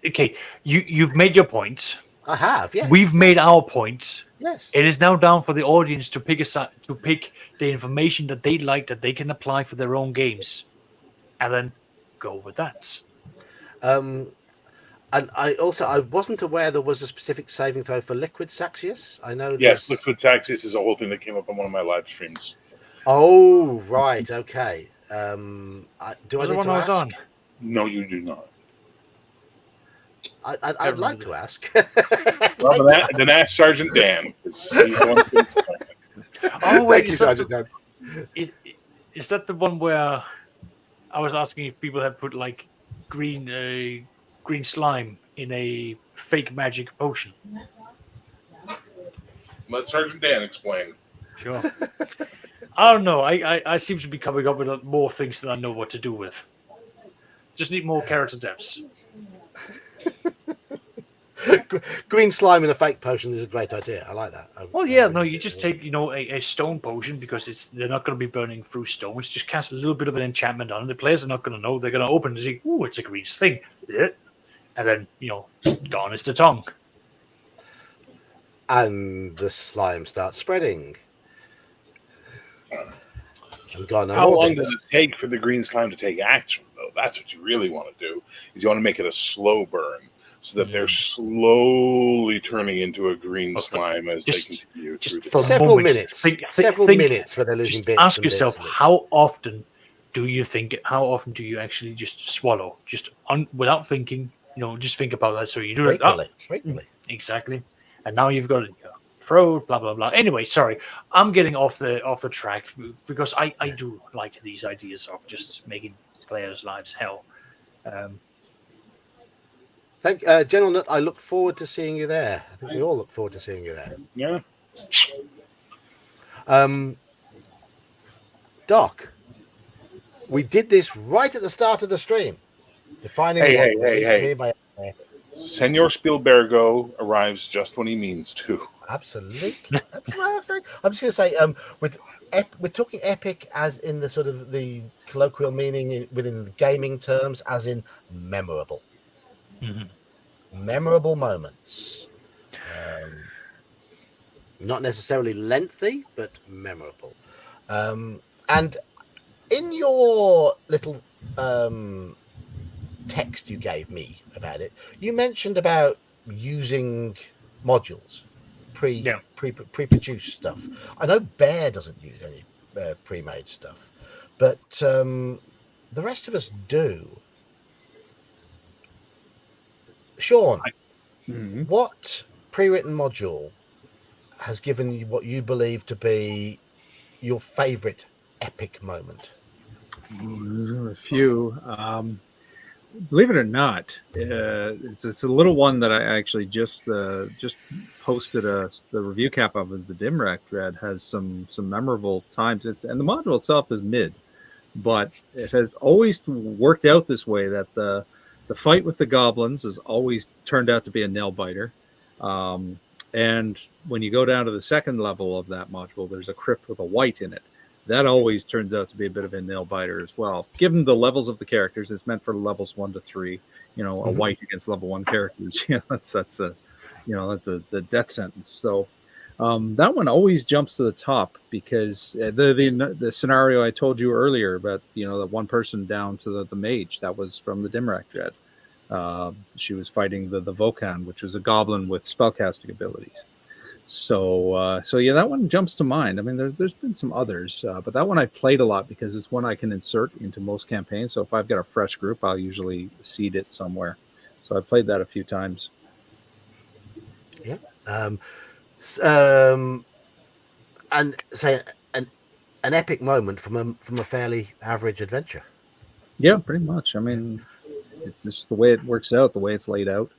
Okay, you've made your point. I have, yes. We've made our point. Yes. It is now down for the audience to pick the information that they like that they can apply for their own games, and then go with that. And I wasn't aware there was a specific saving throw for Liquid Saxius. I know. Yes, Liquid Saxius is a whole thing that came up on one of my live streams. Oh right, okay. Do I need to ask? On? No, you do not. I'd like to ask. Well, then ask Sergeant Dan. He's the one. Oh wait, Thank you, Sergeant Dan. Is that the one where I was asking if people had put like green slime in a fake magic potion? Let Sergeant Dan explain. Sure. I don't know. I seem to be coming up with more things than I know what to do with. Just need more character depths. Green slime in a fake potion is a great idea. I like that. Well, yeah, no, you just take a stone potion because they're not going to be burning through stones. Just cast a little bit of an enchantment on it. The players are not going to know. They're going to open and see, ooh, it's a green thing, and then gone is the tongue. And the slime starts spreading. How long does it take for the green slime to take action, though? That's what you really want to do. Is you want to make it a slow burn, so that they're slowly turning into a green slime as they continue through the several minutes. Several minutes where they're losing bits. Ask yourself, how often do you actually just swallow, without thinking? Just think about that. So you do it. Frequently. Exactly. And now you've got it. Throat, blah blah blah. Anyway, sorry, I'm getting off the track because I do like these ideas of just making players' lives hell. General Nut, I look forward to seeing you there. I think we all look forward to seeing you there. Yeah. Doc, we did this right at the start of the stream. Defining Hey. Senor Spielbergo arrives just when he means to. Absolutely. I'm just going to say, we're talking epic as in the sort of the colloquial meaning within the gaming terms, as in memorable. Mm-hmm. Memorable moments. Not necessarily lengthy, but memorable. And in your little text you gave me about it, you mentioned about using modules, pre-produced stuff. I know Bear doesn't use any pre-made stuff, but the rest of us do. Sean, what pre-written module has given you what you believe to be your favorite epic moment? There are a few. believe it or not, it's a little one that I actually just posted the review cap of. Is the Dimrak Dread has some memorable times. And the module itself is mid, but it has always worked out this way that the fight with the goblins has always turned out to be a nail biter. And when you go down to the second level of that module, there's a crypt with a white in it. That always turns out to be a bit of a nail biter as well. Given the levels of the characters, it's meant for levels 1 to 3. A white against level 1 characters. That's a the death sentence. So that one always jumps to the top because the scenario I told you earlier about the one person down to the mage, that was from the Dimrak Dread. She was fighting the Vokan, which was a goblin with spellcasting abilities. So yeah, that one jumps to mind. I mean, there's been some others, but that one I played a lot because it's one I can insert into most campaigns. So if I've got a fresh group, I'll usually seed it somewhere. So I played that a few times. Yeah. And say an epic moment from a fairly average adventure. Yeah, pretty much. I mean, it's just the way it works out, the way it's laid out.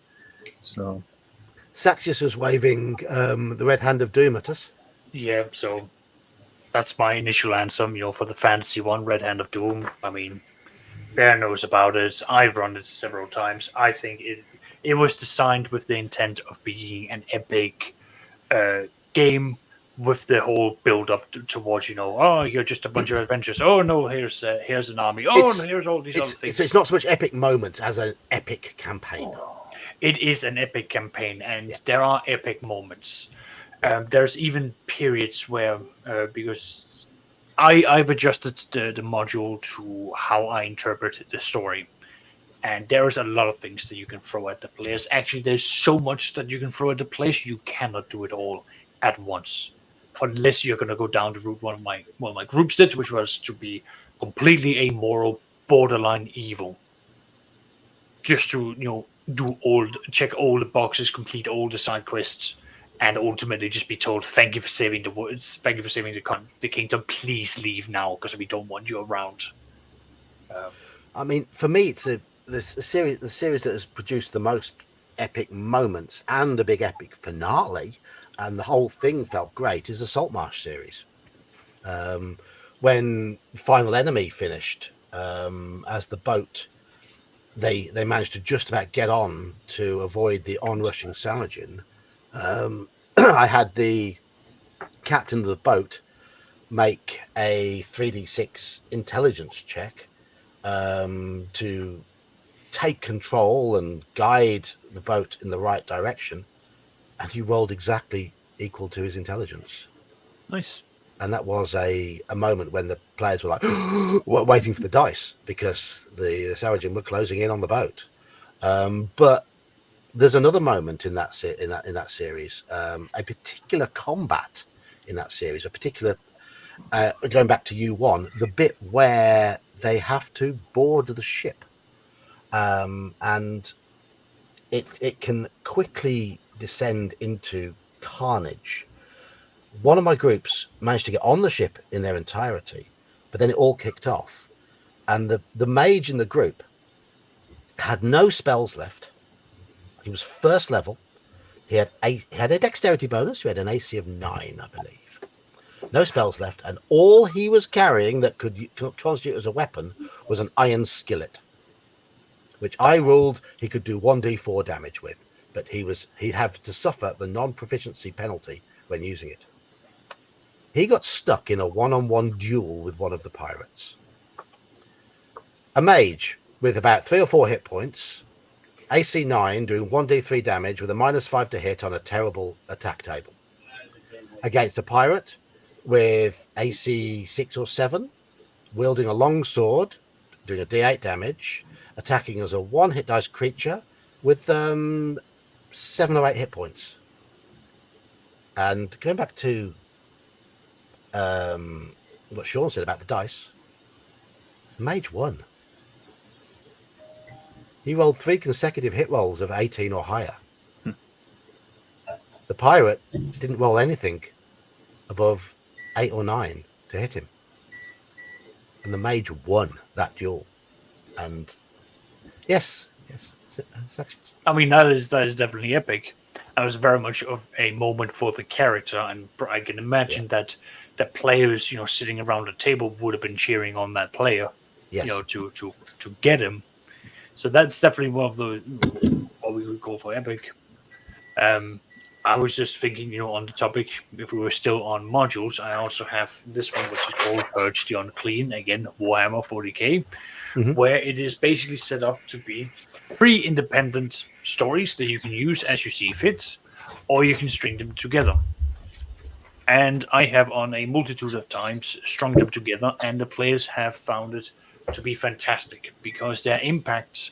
So Saxius was waving the red hand of doom at us. Yeah, so that's my initial answer, for the fantasy one, Red Hand of Doom. I mean, Bear knows about it. I've run it several times. I think it was designed with the intent of being an epic game with the whole build up towards, oh, you're just a bunch of adventures. Oh no, here's an army. Oh, no, here's all these other things. So it's not so much epic moments as an epic campaign. It is an epic campaign, and there are epic moments. There's even periods where, because I've adjusted the module to how I interpret the story, and there's a lot of things that you can throw at the players. Actually, there's so much that you can throw at the players, you cannot do it all at once, unless you're going to go down the route one of my groups did, which was to be completely amoral, borderline evil, just to check all the boxes, complete all the side quests, and ultimately just be told, "Thank you for saving the woods. Thank you for saving the kingdom. Please leave now because we don't want you around." I mean, for me, it's the series that has produced the most epic moments and a big epic finale, and the whole thing felt great. Is the Saltmarsh series. When Final Enemy finished, as the boat, they managed to just about get on to avoid the onrushing Saladin. I had the captain of the boat make a 3d6 intelligence check to take control and guide the boat in the right direction, and he rolled exactly equal to his intelligence. Nice. And that was a moment when the players were like waiting for the dice because the Saladin were closing in on the boat. But there's another moment in that series, a particular combat in that series, a particular going back to U1, the bit where they have to board the ship, and it can quickly descend into carnage. One of my groups managed to get on the ship in their entirety, but then it all kicked off, and the mage in the group had no spells left. He was first level. He had a dexterity bonus. He had an AC of 9, I believe. No spells left, and all he was carrying that could constitute as a weapon was an iron skillet, which I ruled he could do 1d4 damage with, but he'd have to suffer the non-proficiency penalty when using it. He got stuck in a one-on-one duel with one of the pirates. A mage with about 3 or 4 hit points, AC 9, doing 1d3 damage with a -5 to hit on a terrible attack table. Against a pirate with AC 6 or 7, wielding a long sword, doing a d8 damage, attacking as a 1-hit dice creature with 7 or 8 hit points. And going back to what Sean said about the dice, mage won. He rolled 3 consecutive hit rolls of 18 or higher. The pirate didn't roll anything above 8 or 9 to hit him. And the mage won that duel. And Yes, sections. I mean, that is definitely epic. That was very much of a moment for the character, and I can imagine that the players, sitting around the table would have been cheering on that player, Yes. to get him. So that's definitely one of the what we would call for epic. Um, I was just thinking, on the topic, if we were still on modules, I also have this one, which is called Purge the Unclean, again, Warhammer 40k, Mhm. where it is basically set up to be 3 independent stories that you can use as you see fit, or you can string them together. And I have on a multitude of times strung them together, and the players have found it to be fantastic because their impacts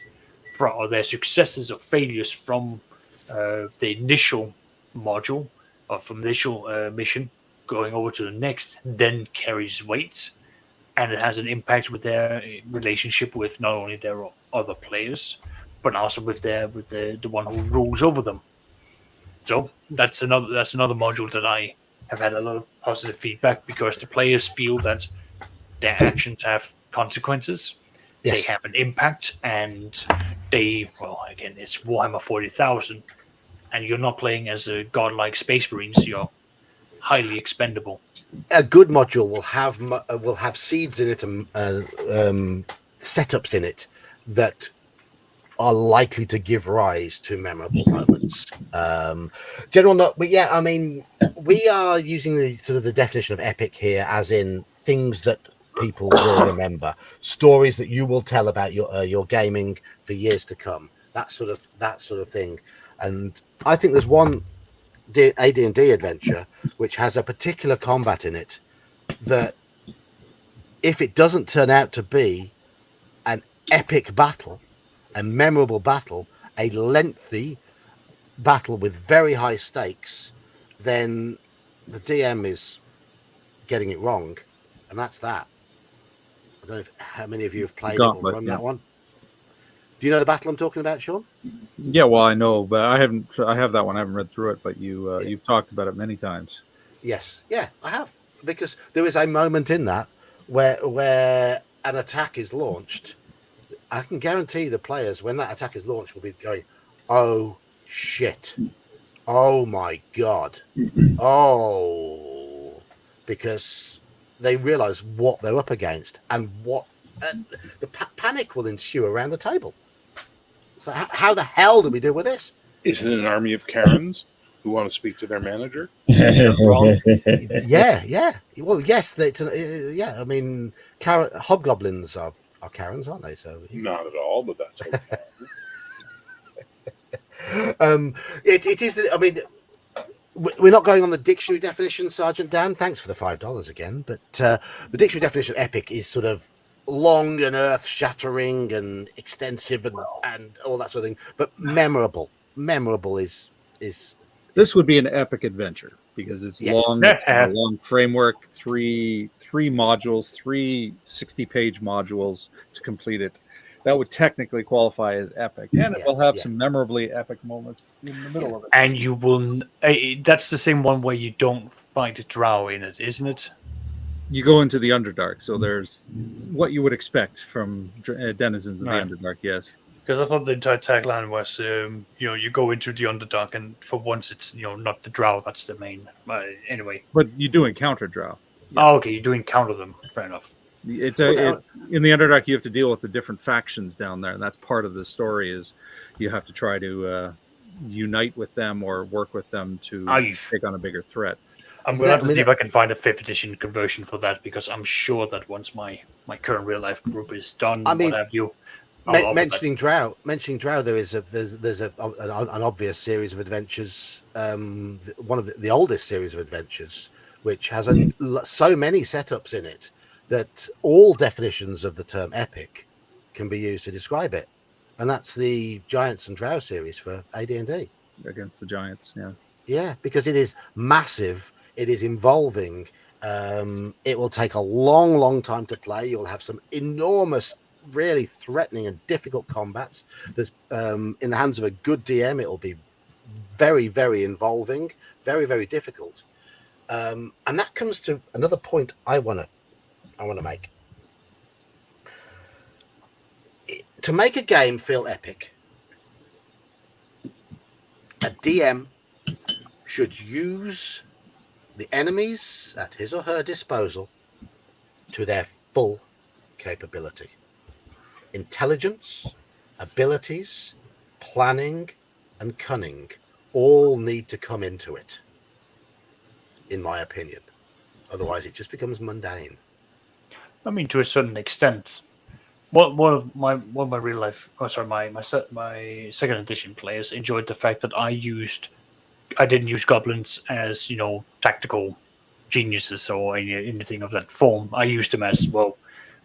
or their successes or failures from the initial module or from the initial mission going over to the next then carries weight, and it has an impact with their relationship with not only their other players but also with the one who rules over them. So that's another module that I have had a lot of positive feedback because the players feel that their actions have consequences, they Yes. have an impact, and again, it's Warhammer 40,000, and you're not playing as a godlike space marines. You're highly expendable. A good module will have seeds in it and setups in it that are likely to give rise to memorable moments. General not, but yeah, I mean, we are using the sort of the definition of epic here, as in things that people will remember, stories that you will tell about your gaming for years to come. That sort of thing. And I think there's one AD&D adventure which has a particular combat in it that, if it doesn't turn out to be an epic battle, a memorable battle, a lengthy battle with very high stakes, then the DM is getting it wrong, and that's that. I don't know how many of you have played it or Gauntlet. run Yeah. that one. Do you know the battle I'm talking about, Sean? Yeah. Well, I know, but I haven't. I have that one. I haven't read through it, but Yeah. you've talked about it many times. Yes, yeah, I have, because there is a moment in that where an attack is launched. I can guarantee the players, when that attack is launched, will be going, "Oh shit! Oh my god! Oh," because they realise what they're up against, and what the panic will ensue around the table. So how the hell do we deal with this? Is it an army of Karens who want to speak to their manager? Wrong. Yeah. Well, yes, yeah. I mean, hobgoblins are Karens, aren't they? So Not at all, but that's okay. it is. I mean, we're not going on the dictionary definition, Sergeant Dan. Thanks for the $5 again. But the dictionary definition of epic is sort of long and earth-shattering and extensive and all that sort of thing. But memorable is This would be an epic adventure because it's Yes. long. It's got a long framework, three modules, 60-page modules to complete it. That would technically qualify as epic, and it will have some memorably epic moments in the middle of it. And you will. That's the same one where you don't fight a drow in it, isn't it? You go into the Underdark, so there's what you would expect from denizens of Right. the Underdark. Yes. Because I thought the entire tagline was, you go into the Underdark, and for once it's, not the drow that's the main. Anyway. But you do encounter drow. Yeah. Oh, okay. You do encounter them. Fair enough. In the Underdark, you have to deal with the different factions down there, and that's part of the story. Is you have to try to unite with them or work with them to take on a bigger threat. I'm going to have to see if I can find a 5th edition conversion for that, because I'm sure that once my current real life group is done, what have you. Mentioning drow, there is there's an obvious series of adventures. One of the oldest series of adventures, which has so many setups in it that all definitions of the term epic can be used to describe it, and that's the Giants and Drow series for AD&D. Against the Giants, yeah, because it is massive, it is involving. It will take a long time to play. You'll have some enormous, really threatening and difficult combats. There's in the hands of a good DM, it will be very, very involving, very, very difficult. And that comes to another point I want to make. to make a game feel epic, a DM should use the enemies at his or her disposal to their full capability. Intelligence, abilities, planning, and cunning all need to come into it, in my opinion. Otherwise, it just becomes mundane. I mean, to a certain extent. One of my real life, my second edition players enjoyed the fact that I didn't use goblins as tactical geniuses or anything of that form. I used them as, well,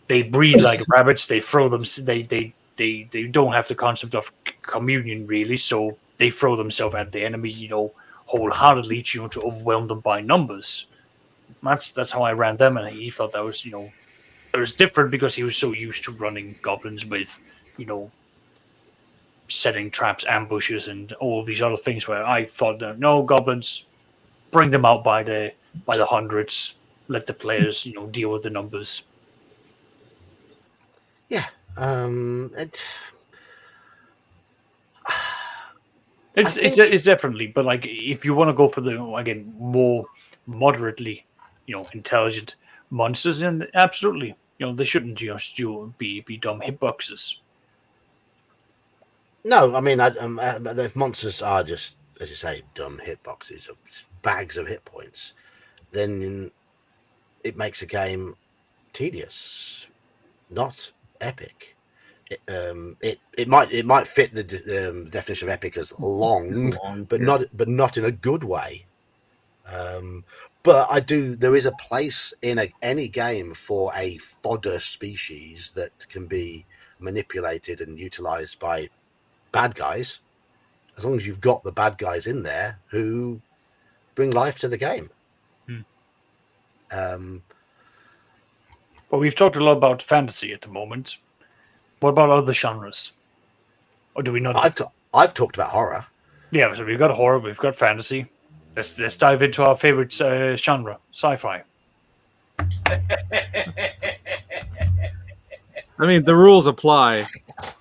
they breed like rabbits. They throw them. They don't have the concept of communion really, so they throw themselves at the enemy, wholeheartedly, to overwhelm them by numbers. That's how I ran them, and he thought that was, it was different because he was so used to running goblins with, setting traps, ambushes, and all of these other things. Where I thought, no, goblins, bring them out by the hundreds. Let the players, deal with the numbers. Yeah. It's definitely, but like if you want to go for the again more moderately, intelligent monsters, then absolutely, they shouldn't just be dumb hitboxes. No, I mean, the monsters are just, as you say, dumb hitboxes, bags of hit points. Then it makes a game tedious, not epic. It might fit the definition of epic as long, but not in a good way. But there is a place in any game for a fodder species that can be manipulated and utilized by bad guys, as long as you've got the bad guys in there who bring life to the game. But we've talked a lot about fantasy at the moment. What about other genres? Or do we not? I've talked about horror. Yeah, so we've got horror, we've got fantasy. Let's dive into our favorite genre, sci-fi. I mean, the rules apply.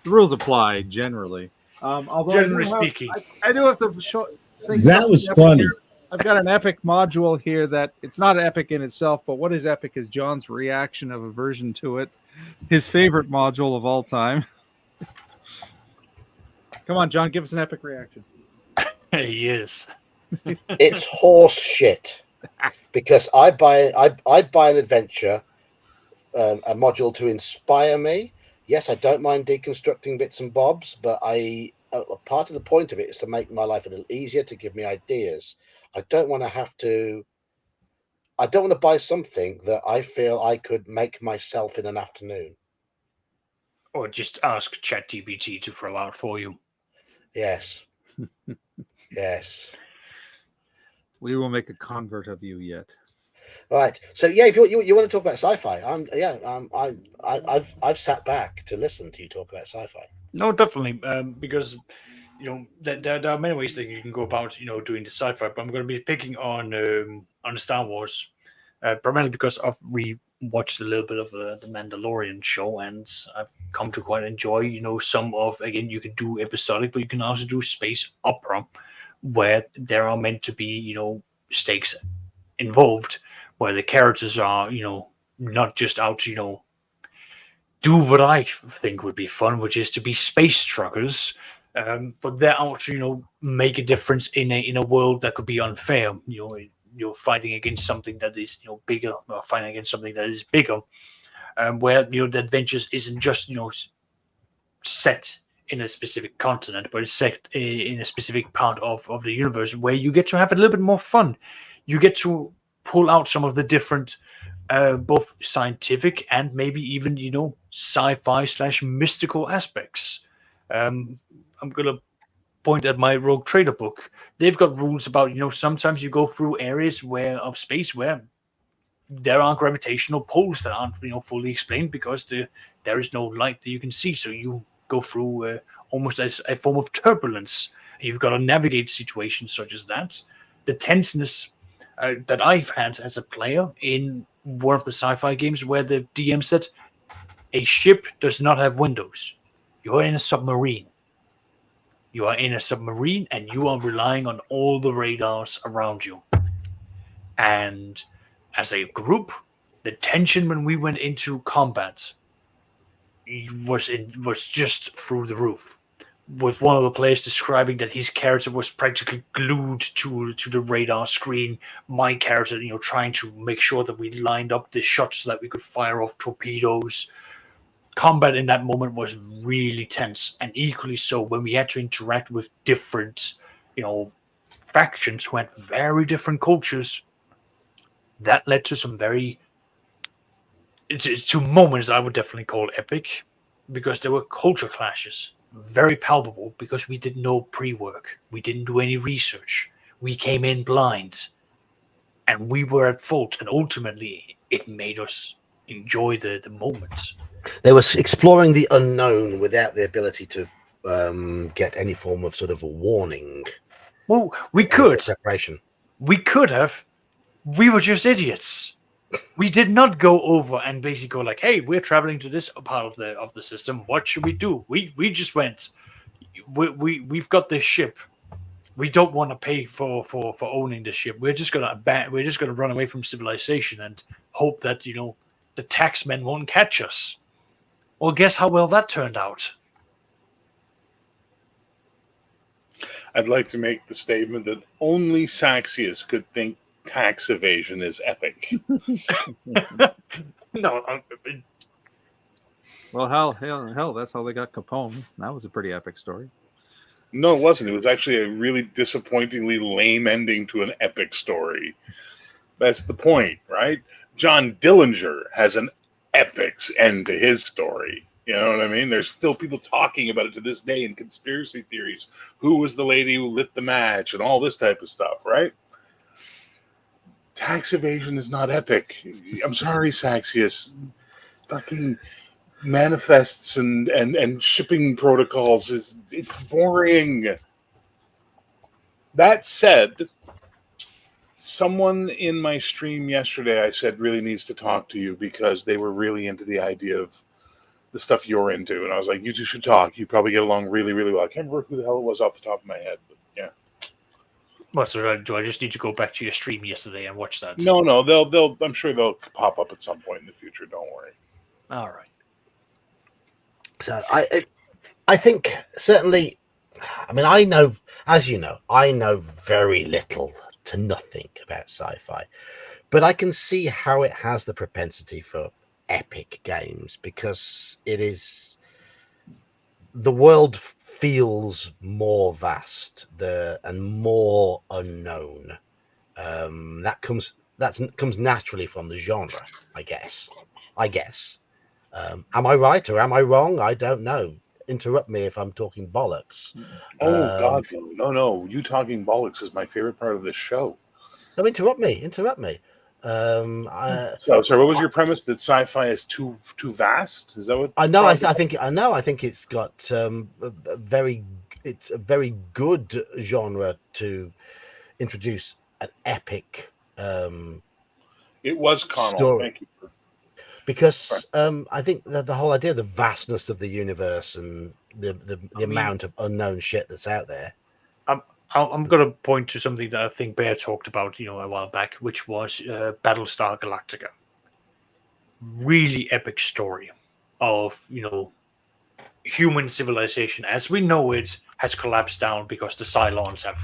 The rules apply generally. Generally speaking, I do have to show. That was funny. Here. I've got an epic module here that it's not epic in itself, but what is epic is John's reaction of aversion to it. His favorite module of all time. Come on, John, give us an epic reaction. He is. It's horse shit. Because I buy an adventure, a module to inspire me. Yes, I don't mind deconstructing bits and bobs, but part of the point of it is to make my life a little easier, to give me ideas. I don't want to buy something that I feel I could make myself in an afternoon. Or just ask ChatGPT to throw out for you. Yes. Yes. We will make a convert of you yet. Right. So yeah, if you want to talk about sci-fi, I've sat back to listen to you talk about sci-fi. No, definitely, because there are many ways that you can go about doing the sci-fi. But I'm going to be picking on Star Wars, primarily because we watched a little bit of the Mandalorian show, and I've come to quite enjoy some of, again, you can do episodic, but you can also do space opera, where there are meant to be stakes involved, where the characters are not just out to do what I think would be fun, which is to be space truckers, but they're out to make a difference in a world that could be unfair. You're fighting against something that is bigger, or fighting against something that is bigger, where the adventures isn't just set in a specific continent, but it's set in a specific part of the universe, where you get to have a little bit more fun. You get to pull out some of the different both scientific and maybe even sci-fi / mystical aspects. I'm gonna point at my Rogue Trader book. They've got rules about sometimes you go through areas of space where there are gravitational pulls that aren't fully explained, because there is no light that you can see, so you go through almost as a form of turbulence. You've got to navigate situations such as that. The tenseness that I've had as a player in one of the sci-fi games, where the DM said a ship does not have windows. you're in a submarine. You are in a submarine and you are relying on all the radars around you. And as a group, the tension when we went into combat was just through the roof. With one of the players describing that his character was practically glued to the radar screen. My character, trying to make sure that we lined up the shots so that we could fire off torpedoes. Combat in that moment was really tense, and equally so when we had to interact with different, factions who had very different cultures. That led to some it's two moments I would definitely call epic, because there were culture clashes, very palpable, because we did no pre-work, we didn't do any research, we came in blind, and we were at fault, and ultimately it made us enjoy the moments. They were exploring the unknown without the ability to get any form of sort of a warning. Well, we any sort could. of preparation. We could have. We were just idiots. We did not go over and basically go like, "Hey, we're traveling to this part of the system. What should we do?" We just went. We've got this ship. We don't want to pay for owning this ship. We're just gonna run away from civilization and hope that the taxmen won't catch us. Well, guess how well that turned out. I'd like to make the statement that only Saxius could think tax evasion is epic. No. Well, hell, that's how they got Capone. That was a pretty epic story. No, it wasn't. It was actually a really disappointingly lame ending to an epic story. That's the point, right? John Dillinger has an epic end to his story. You know what I mean? There's still people talking about it to this day in conspiracy theories. Who was the lady who lit the match and all this type of stuff, right? Tax evasion is not epic. I'm sorry, Saxius. Fucking manifests and shipping protocols it's boring. That said, someone in my stream yesterday I said really needs to talk to you because they were really into the idea of the stuff you're into, and I was like, you two should talk. You probably get along really, really well. I can't remember who the hell it was off the top of my head, but yeah. What, so do I just need to go back to your stream yesterday and watch that? No, they'll I'm sure they'll pop up at some point in the future. Don't worry. All right. So I think certainly, I mean, I know, as you know, I know very little to nothing about sci-fi, but I can see how it has the propensity for epic games because the world feels more vast and more unknown. That comes naturally from the genre, I guess. Am I right or am I wrong? I don't know. Interrupt me if I'm talking bollocks. God, no. You talking bollocks is my favorite part of this show. No, interrupt me. So, what was your premise? That sci-fi is too vast? Is that what? I know. I think it's got it's a very good genre to introduce an epic. It was Connell. Story. Thank you. Because I think that the whole idea of the vastness of the universe and the amount of unknown shit that's out there. I'm going to point to something that I think Bear talked about, a while back, which was Battlestar Galactica. Really epic story of, human civilization as we know it has collapsed down because the Cylons have,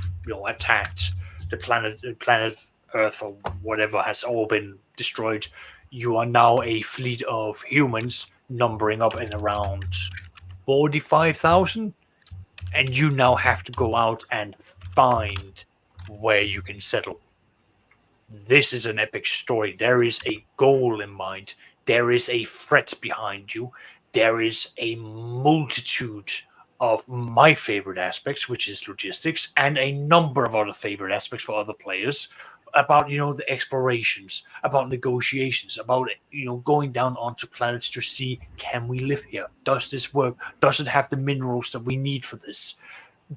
attacked the planet Earth or whatever has all been destroyed. You are now a fleet of humans numbering up in around 45,000. And you now have to go out and find where you can settle. This is an epic story. There is a goal in mind. There is a threat behind you. There is a multitude of my favorite aspects, which is logistics, and a number of other favorite aspects for other players about, the explorations, about negotiations, about, going down onto planets to see, can we live here? Does this work? Does it have the minerals that we need for this?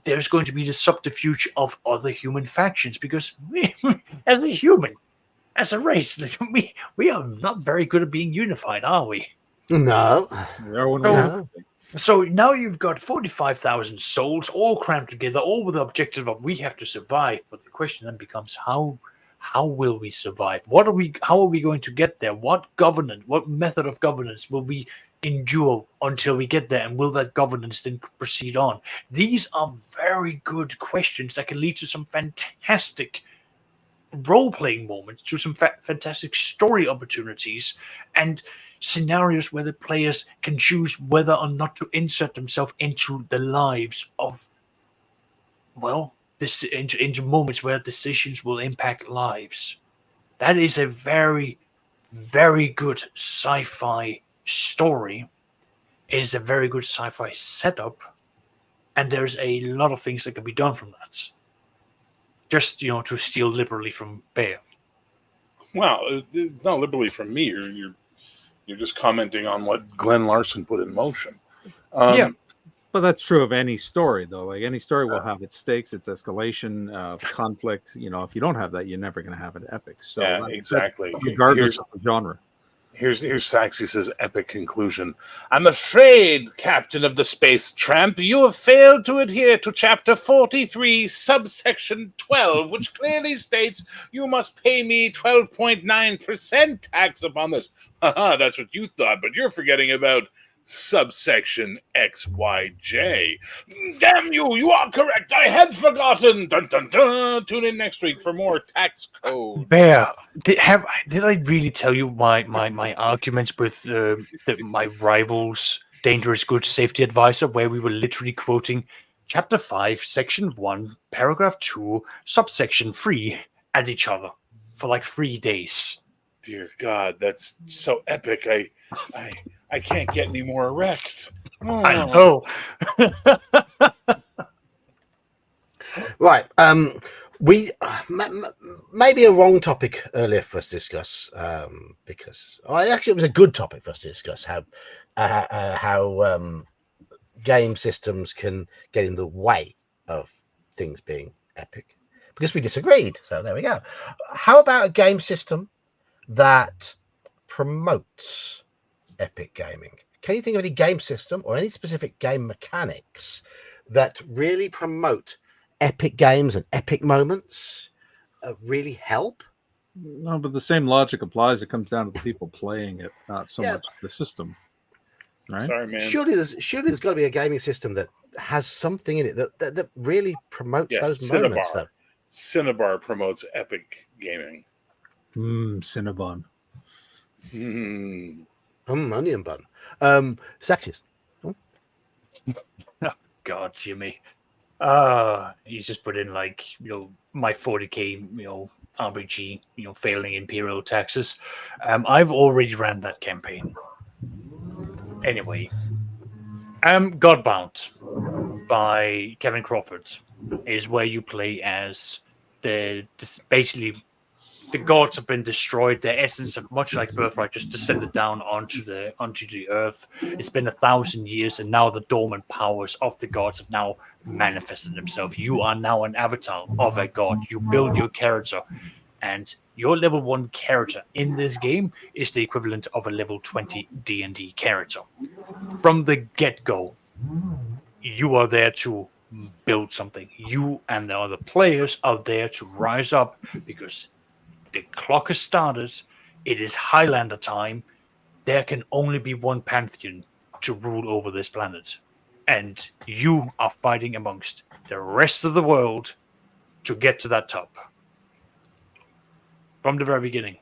There's going to be the subterfuge of other human factions because we, as a human, as a race, we are not very good at being unified, are we? No. We are when we have to. So now you've got 45,000 souls all crammed together, all with the objective of we have to survive. But the question then becomes how will we survive? How are we going to get there? What method of governance will we endure until we get there? And will that governance then proceed on? These are very good questions that can lead to some fantastic role-playing moments, to some fantastic story opportunities, and scenarios where the players can choose whether or not to insert themselves into the lives of, well, this into moments where decisions will impact lives. That is a very, very good sci-fi story. It is a very good sci-fi setup, and there's a lot of things that can be done from that. Just to steal liberally from Bear. Well, it's not liberally from me. You're just commenting on what Glenn Larson put in motion. Yeah. But that's true of any story, though. Like any story will have its stakes, its escalation, conflict. If you don't have that, you're never going to have an epic. So yeah, exactly. Regardless of the genre. Here's Saxy says epic conclusion. I'm afraid, Captain of the Space Tramp, you have failed to adhere to Chapter 43, subsection 12, which clearly states you must pay me 12.9% tax upon this. Haha, that's what you thought, but you're forgetting about subsection XYJ. Damn you, you are correct. I had forgotten. Dun, dun, dun. Tune in next week for more tax code. Bear, did I really tell you my arguments with my rival's dangerous goods safety advisor, where we were literally quoting Chapter 5, Section 1, Paragraph 2, Subsection 3 at each other for like 3 days? Dear God, that's so epic. I can't get any more erect. Oh. I know. Right. We maybe a wrong topic earlier for us to discuss, because actually it was a good topic for us to discuss how game systems can get in the way of things being epic, because we disagreed. So there we go. How about a game system that promotes epic gaming? Can you think of any game system or any specific game mechanics that really promote epic games and epic moments, really help? No, but the same logic applies. It comes down to the people playing it, not so much the system. Right? Sorry, man. Surely there's got to be a gaming system that has something in it that really promotes those moments. Though Cinnabar promotes epic gaming. Cinnabon. Onion bun. Saxious. Oh God, Jimmy. You just put in like my 40k RPG failing imperial taxes. I've already ran that campaign. Anyway, Godbound by Kevin Crawford is where you play as basically the gods have been destroyed. Their essence, of much like Birthright, just descended down onto the earth. It's been 1,000 years, and now the dormant powers of the gods have now manifested themselves. You are now an avatar of a god. You build your character, and your level 1 character in this game is the equivalent of a level 20 D&D character. From the get-go, you are there to build something. You and the other players are there to rise up, because the clock has started. It is Highlander time. There can only be one pantheon to rule over this planet. And you are fighting amongst the rest of the world to get to that top. From the very beginning.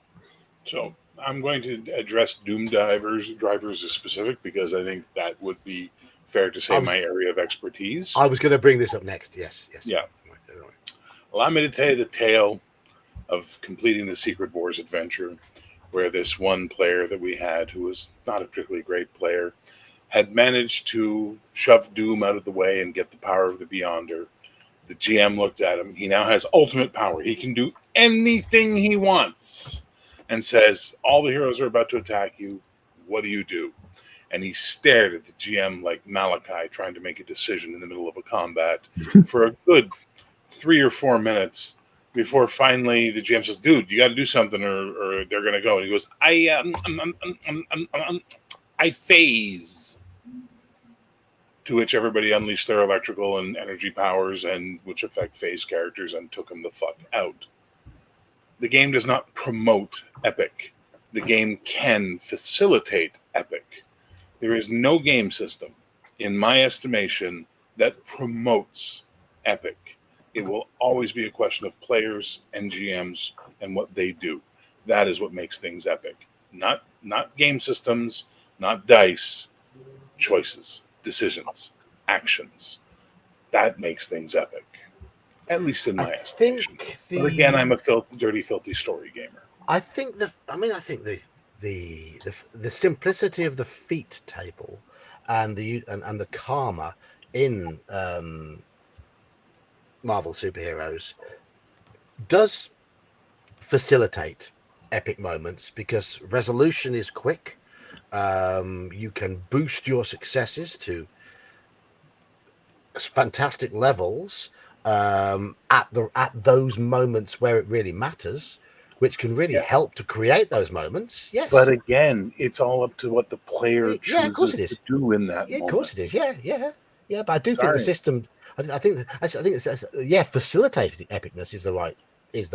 So I'm going to address Doom drivers as specific, because I think that would be fair to say my area of expertise. I was going to bring this up next. Yes. Yeah. Allow me to tell you the tale of completing the Secret Wars adventure, where this one player that we had, who was not a particularly great player, had managed to shove Doom out of the way and get the power of the Beyonder. The GM looked at him. He now has ultimate power. He can do anything he wants, and says, all the heroes are about to attack you. What do you do? And he stared at the GM like Malachi trying to make a decision in the middle of a combat for a good 3 or 4 minutes, before finally the GM says, dude, you got to do something or they're going to go. And he goes, I phase. to which everybody unleashed their electrical and energy powers, and which affect phase characters and took them the fuck out. The game does not promote epic. The game can facilitate epic. There is no game system, in my estimation, that promotes epic. It will always be a question of players and GMs and what they do. That is what makes things epic. Not game systems, not dice, choices, decisions, actions. That makes things epic. At least in my estimation. But again, I'm a dirty, filthy story gamer. I think the simplicity of the feat table and the karma in Marvel superheroes does facilitate epic moments because resolution is quick. You can boost your successes to fantastic levels at those moments where it really matters, which can really help to create those moments. Yes, but again, it's all up to what the player of course it is. to do in that moment. Of course it is. Yeah. But I do think the system. I think facilitating epicness is the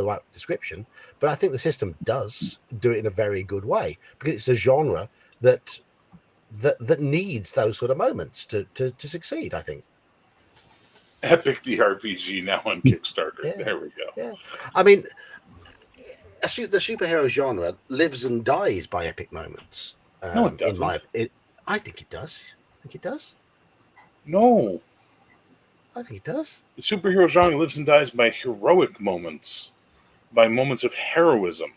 right description. But I think the system does do it in a very good way because it's a genre that needs those sort of moments to succeed. I think. Epic the RPG now on Kickstarter. Yeah. There we go. Yeah, I mean, the superhero genre lives and dies by epic moments. No, it doesn't. I think it does. No, I think it does. The superhero genre lives and dies by heroic moments, by moments of heroism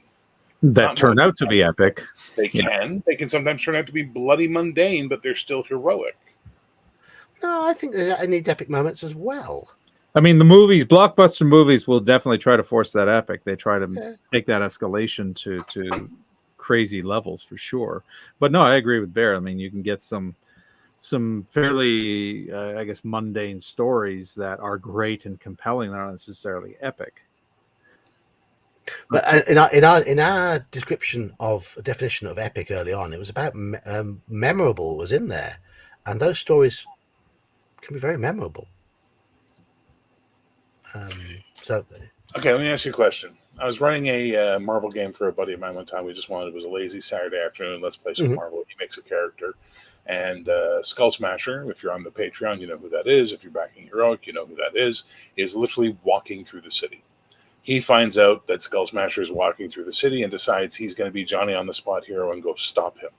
that turn out to be epic. They can sometimes turn out to be bloody mundane, but they're still heroic. No, I think it needs epic moments as well. I mean, the movies, blockbuster movies, will definitely try to force that epic. They try to make that escalation to crazy levels for sure. But no, I agree with Bear. I mean, you can get some fairly, I guess, mundane stories that are great and compelling. They're not necessarily epic. But in our definition of epic early on, it was about memorable was in there, and those stories can be very memorable. Okay, let me ask you a question. I was running a Marvel game for a buddy of mine one time. It was a lazy Saturday afternoon. Let's play some Marvel. He makes a character. And Skull Smasher, if you're on the Patreon, you know who that is. If you're backing Heroic, you know who that is literally walking through the city. He finds out that Skull Smasher is walking through the city and decides he's going to be Johnny on the spot hero and go stop him.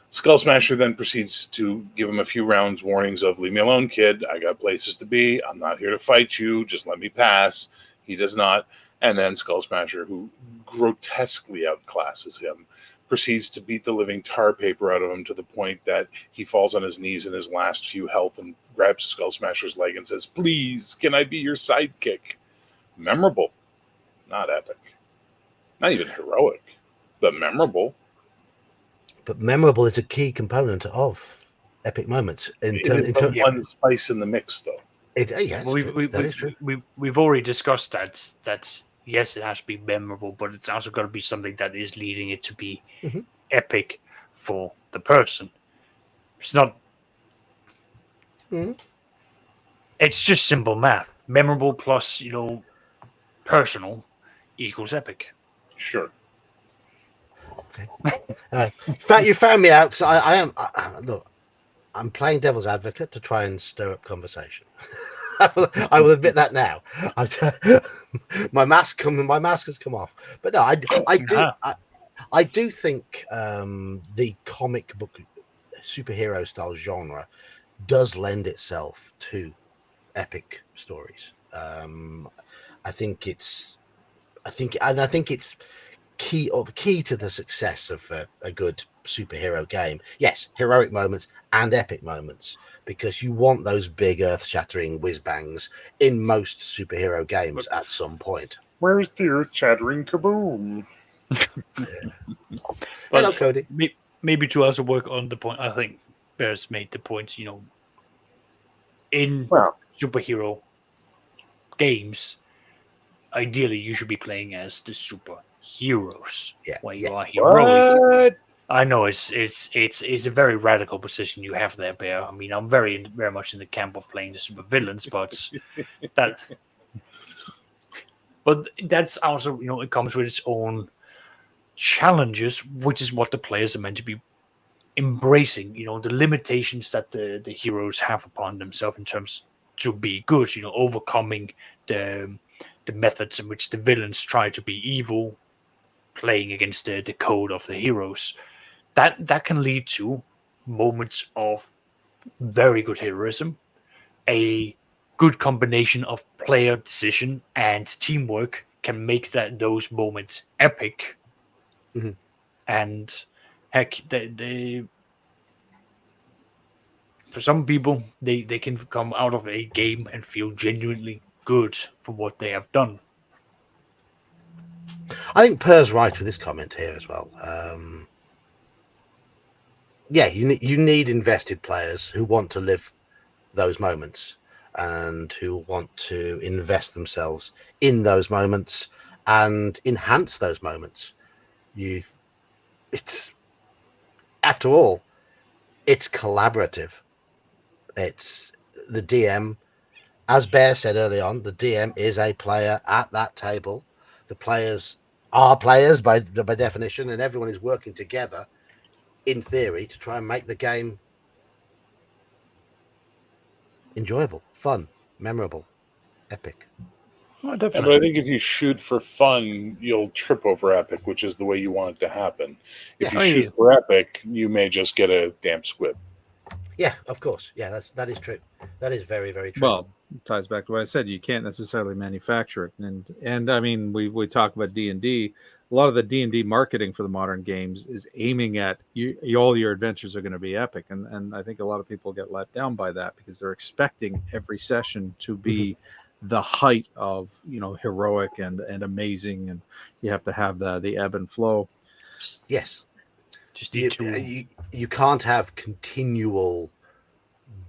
Skull Smasher then proceeds to give him a few rounds warnings of, leave me alone, kid. I got places to be. I'm not here to fight you. Just let me pass. He does not. And then Skull Smasher, who grotesquely outclasses him, proceeds to beat the living tar paper out of him to the point that he falls on his knees in his last few health and grabs Skull Smasher's leg and says, please, can I be your sidekick? Memorable. Not epic. Not even heroic, but memorable. But memorable is a key component of epic moments. One spice in the mix, though. That is true. We've already discussed that. Yes, it has to be memorable, but it's also got to be something that is leading it to be epic for the person. It's not. It's just simple math. Memorable plus, personal equals epic. Sure. Okay. You found me out because I'm playing devil's advocate to try and stir up conversation. I will admit that now. My mask has come off. But no, I do think the comic book superhero style genre does lend itself to epic stories. I think it's key to the success of a good superhero game. Yes, heroic moments and epic moments, because you want those big earth-shattering whiz-bangs in most superhero games at some point. Where's the earth-shattering kaboom? Hello, Cody. Maybe to also work on the point, I think Bear's made the point, in superhero games, ideally you should be playing as the superheroes. Yeah. Where you are heroic. What? I know it's a very radical position you have there, Bear. I mean, I'm very much in the camp of playing the super villains, but that that's also it comes with its own challenges, which is what the players are meant to be embracing. The limitations that the heroes have upon themselves in terms to be good. Overcoming the methods in which the villains try to be evil, playing against the code of the heroes. That can lead to moments of very good heroism, a good combination of player decision and teamwork can make those moments epic. Mhm. And heck, they for some people they can come out of a game and feel genuinely good for what they have done. I think Per's right with this comment here as well. Yeah, you need invested players who want to live those moments and who want to invest themselves in those moments and enhance those moments. It's after all, it's collaborative. It's the DM, as Bear said early on. The DM is a player at that table. The players are players by definition, and everyone is working together in theory to try and make the game enjoyable, fun, memorable, epic. Oh, Yeah, definitely. but I think if you shoot for fun, you'll trip over epic, which is the way you want it to happen. If Yeah. you shoot for epic, you may just get a damp squib. Yeah, of course. Yeah, that is true. That is very, very true. Well, it ties back to what I said. You can't necessarily manufacture it, and I mean, we talk about D&D. A lot of the D&D marketing for the modern games is aiming at all your adventures are going to be epic, and I think a lot of people get let down by that because they're expecting every session to be the height of heroic and amazing, and you have to have the ebb and flow. Yes, Just need to. you can't have continual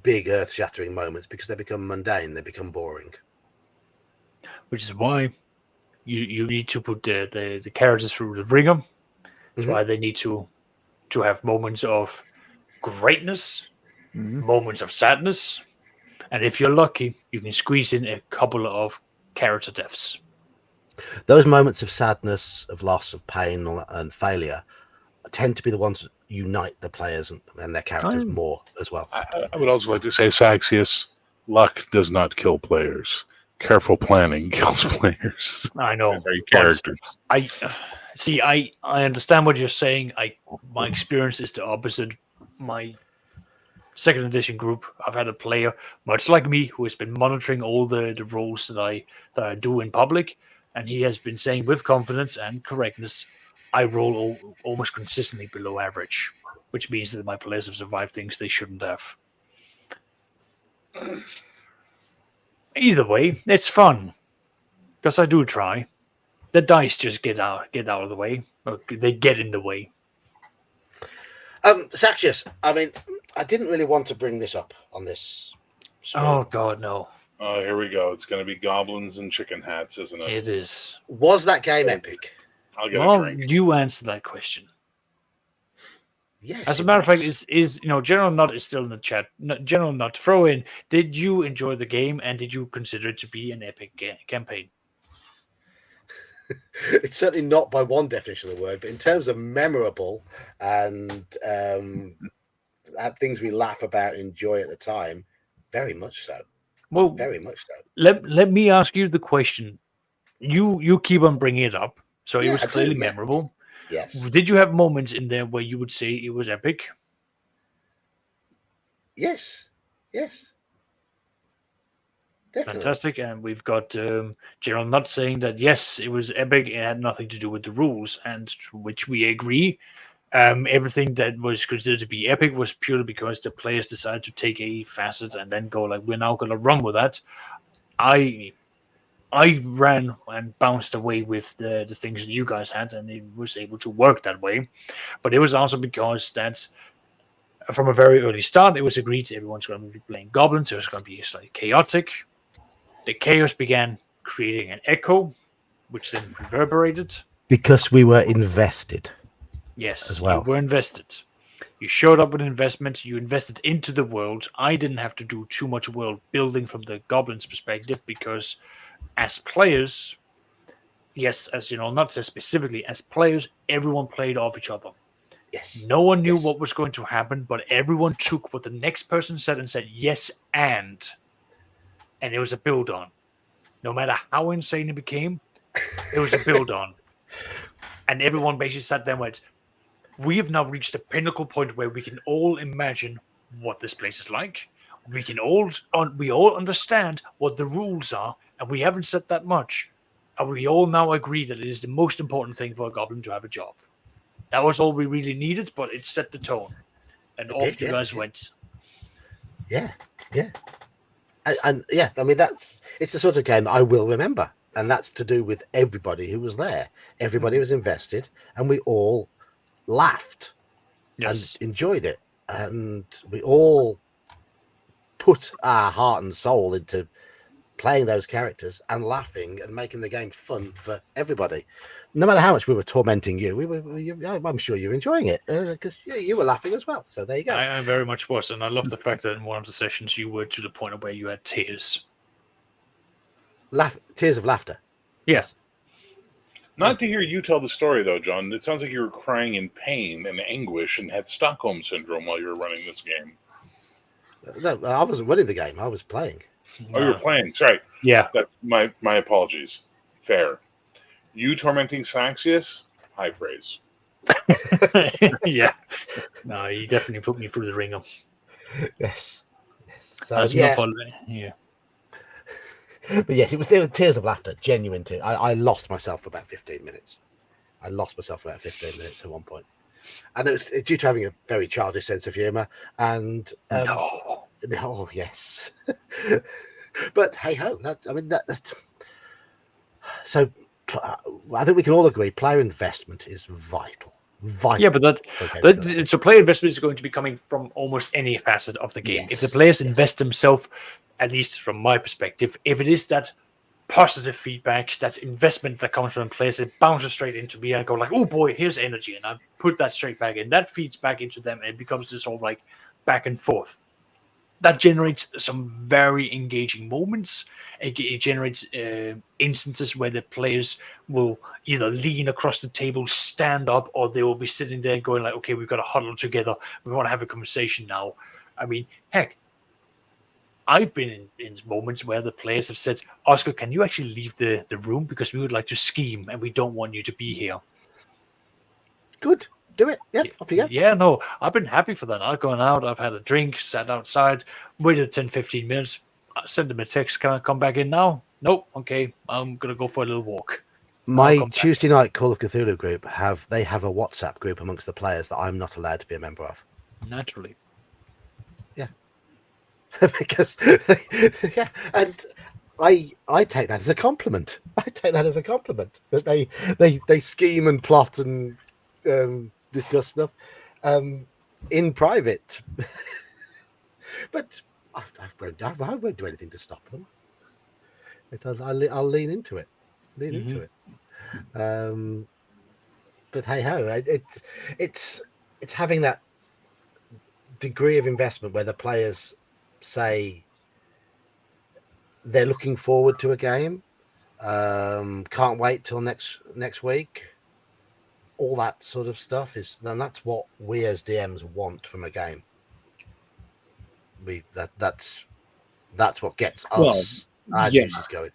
big earth-shattering moments because they become mundane, they become boring. Which is why you need to put the characters through the ringer. That's Mhm. why they need to have moments of greatness, Mhm. moments of sadness, and if you're lucky, you can squeeze in a couple of character deaths. Those moments of sadness, of loss, of pain, and failure tend to be the ones that unite the players and their characters more as well. I would also like to say, Saxius, luck does not kill players. Careful planning kills players. I know, Sorry, but characters. I see. I understand what you're saying. My experience is the opposite. My second edition group, I've had a player much like me who has been monitoring all the roles that I do in public, and he has been saying with confidence and correctness, I roll almost consistently below average, which means that my players have survived things they shouldn't have. Either way, it's fun because I do try. The dice just get out of the way. Or they get in the way. Saxius, I mean, I didn't really want to bring this up on this stream. Oh God, no! Oh, here we go. It's going to be goblins and chicken hats, isn't it? It is. Was that game epic? I'll get a Well, drink. you answer that question. Yes. As a it matter of fact, was. is General Nut is still in the chat. General Nut, throw in. Did you enjoy the game, and did you consider it to be an epic campaign? It's certainly not by one definition of the word, but in terms of memorable and things we laugh about, enjoy at the time, very much so. Well, Very much so. let me ask you the question. You keep on bringing it up, so it Yeah, was I do, clearly yeah. memorable. Yes. Did you have moments in there where you would say it was epic? Yes. Yes. Definitely. Fantastic, and we've got General Nut saying that yes, it was epic. It had nothing to do with the rules, and to which we agree. Everything that was considered to be epic was purely because the players decided to take a facet and then go like, "We're now going to run with that." I ran and bounced away with the things that you guys had, and it was able to work that way. But it was also because that's from a very early start. It was agreed everyone's going to be playing goblins. It was going to be slightly chaotic. The chaos began creating an echo, which then reverberated. Because we were invested. Yes, as well. you were invested. You showed up with investments. You invested into the world. I didn't have to do too much world building from the goblins' perspective because, as players, yes, as you know, not just specifically as players, everyone played off each other. Yes. No one knew Yes. what was going to happen, but everyone took what the next person said and said yes, and it was a build on. No matter how insane it became, it was a build on, and everyone basically sat there and went, "We have now reached a pinnacle point where we can all imagine what this place is like. We all understand what the rules are, and we haven't said that much, and we all now agree that it is the most important thing for a goblin to have a job." That was all we really needed, but it set the tone, and It off did, you yeah. guys went. Yeah. Yeah. And yeah, I mean, it's the sort of game I will remember. And that's to do with everybody who was there. Everybody was invested, and we all laughed and Yes. enjoyed it. And we all put our heart and soul into playing those characters and laughing and making the game fun for everybody. No matter how much we were tormenting you, I'm sure you're enjoying it because you were laughing as well. So there you go. I very much was, and I love the fact that in one of the sessions you were to the point of where you had tears. Tears of laughter. Yes. Not to hear you tell the story, though, John. It sounds like you were crying in pain and anguish and had Stockholm Syndrome while you were running this game. No, I wasn't running the game. I was playing. Oh, you were playing. Sorry. Yeah. That's my apologies. Fair. You tormenting Saxius? High praise. Yeah. No, you definitely put me through the ringer. Yes. So That's yeah. not fun. Yeah. But yes, there were tears of laughter, genuine tears. I lost myself for about 15 minutes. I lost myself for about 15 minutes at one point. And it's due to having a very childish sense of humour. And No. oh yes. But hey ho, that's so. I think we can all agree player investment is vital. Yeah, but for so player investment is going to be coming from almost any facet of the game. If the Yes, players yes. invest themselves, at least from my perspective, if it is that positive feedback, that investment that comes from players, it bounces straight into me and I go like, oh boy, here's energy, and I put that straight back in. That feeds back into them, and it becomes this whole like back and forth. That generates some very engaging moments. It generates instances where the players will either lean across the table, stand up, or they will be sitting there going like, okay, we've got to huddle together. We want to have a conversation now. I mean, heck, I've been in moments where the players have said, Oscar, can you actually leave the room because we would like to scheme and we don't want you to be here. Good. Do it. Yep. Off you go. Yeah, no, I've been happy for that. I've gone out, I've had a drink, sat outside, waited 10, 15 minutes, I sent them a text, can I come back in now? Nope, okay, I'm going to go for a little walk. My Tuesday night Call of Cthulhu group have a WhatsApp group amongst the players that I'm not allowed to be a member of. Naturally. Yeah. Because, yeah, and I take that as a compliment. I take that as a compliment that they scheme and plot and discuss stuff in private. But I won't do anything to stop them. I'll lean into it. Into it. But hey ho, it's having that degree of investment where the players say they're looking forward to a game, can't wait till next week. All that sort of stuff that's what we as DMs want from a game. That's what gets us our juices going.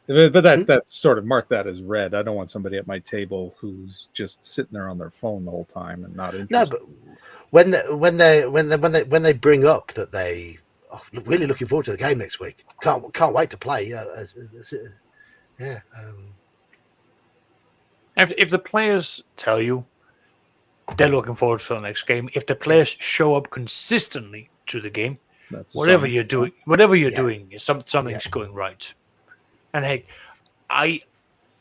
But that's sort of mark that as red. I don't want somebody at my table who's just sitting there on their phone the whole time and not interested. No, but when they bring up that they really looking forward to the game next week, can't wait to play. Yeah. If the players tell you they're looking forward to the next game, if the players show up consistently to the game, whatever you're doing, something's going right. And hey, I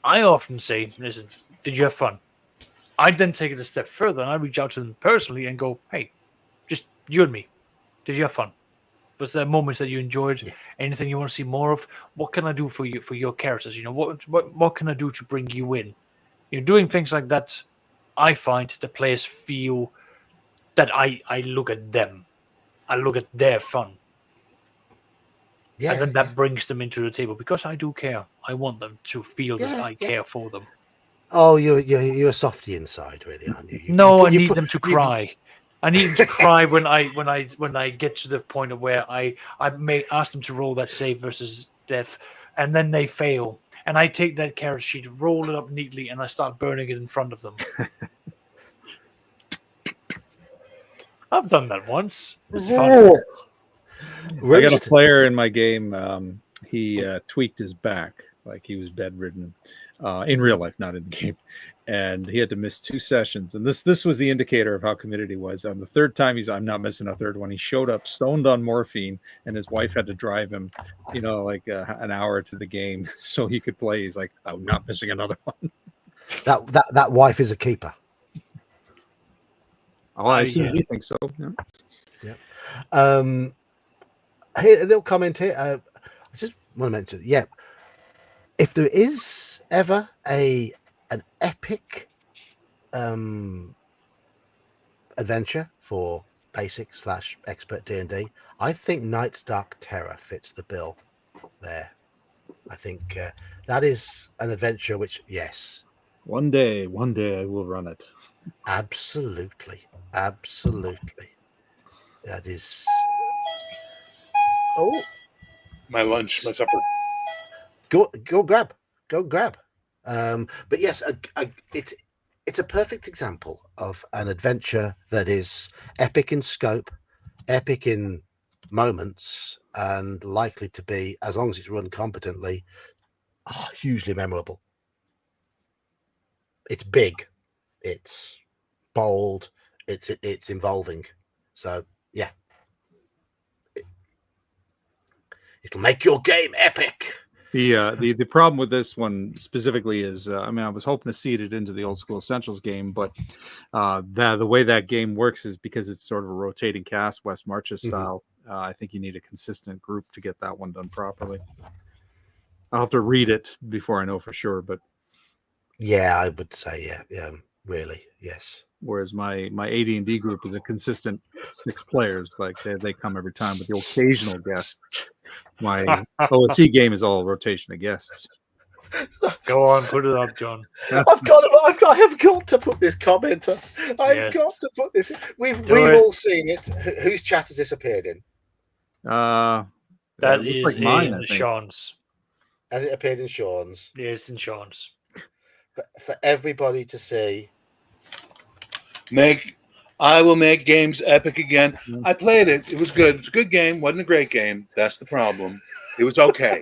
often say, listen, did you have fun? I then take it a step further and I reach out to them personally and go, hey, just you and me, did you have fun? Was there moments that you enjoyed? Yeah. Anything you want to see more of? What can I do for you, for your characters? You know, what can I do to bring you in? Doing things like that I find the players feel that I look at them. I look at their fun. Yeah, And then that brings them into the table because I do care. I want them to feel that I care for them. Oh, you're a softy inside, really, aren't you? I need them to cry. I need them to cry when I get to the point of where I may ask them to roll that save versus death, and then they fail. And I take that carrot sheet, roll it up neatly, and I start burning it in front of them. I've done that once. It's fun. I got a player in my game. He tweaked his back, like he was bedridden, in real life, not in the game, and he had to miss 2 sessions. And this was the indicator of how committed he was. On the third time, I'm not missing a third one. He showed up stoned on morphine, and his wife had to drive him, like an hour to the game so he could play. He's like, I'm not missing another one. That wife is a keeper. Oh, I assume you think so. Yeah. Here, a little comment here. I just want to mention, if there is ever an epic adventure for basic / expert D&D, I think Night's Dark Terror fits the bill there. I think that is an adventure which, yes. One day I will run it. Absolutely. That is... Oh, My lunch, my supper. Go grab. But yes, it's a perfect example of an adventure that is epic in scope, epic in moments, and likely to be, as long as it's run competently, hugely memorable. It's big, it's bold, it's involving. So yeah. It'll make your game epic. The problem with this one specifically is, I was hoping to seed it into the old school Essentials game, but the way that game works is because it's sort of a rotating cast, West Marches style. I think you need a consistent group to get that one done properly. I'll have to read it before I know for sure, but yeah, I would say really, yes. Whereas my AD&D group is a consistent 6 players, like they come every time with the occasional guest. My OSC game is all rotation of guests. Go on, put it up, John. I have got to put this comment up. I've got to put this. We've all seen it. Whose chat has this appeared in? That is like mine, in Sean's. Has it appeared in Sean's? Yes, in Sean's. For everybody to see. I will make games epic again. I played it. It was good. It was a good game. Wasn't a great game. That's the problem. It was okay.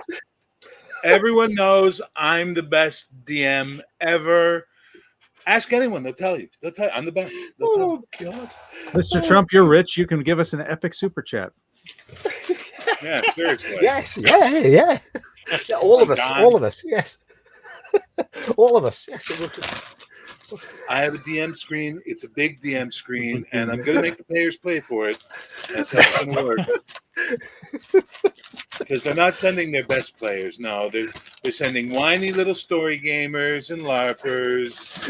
Everyone knows I'm the best DM ever. Ask anyone. They'll tell you. I'm the best. Oh, God. Mr. Trump, you're rich. You can give us an epic super chat. Yeah, seriously. Yes, yeah. All of us, yes. All of us, yes. I have a DM screen. It's a big DM screen, and I'm going to make the players play for it. That's how it's going to work. Because they're not sending their best players. No, they're sending whiny little story gamers and LARPers.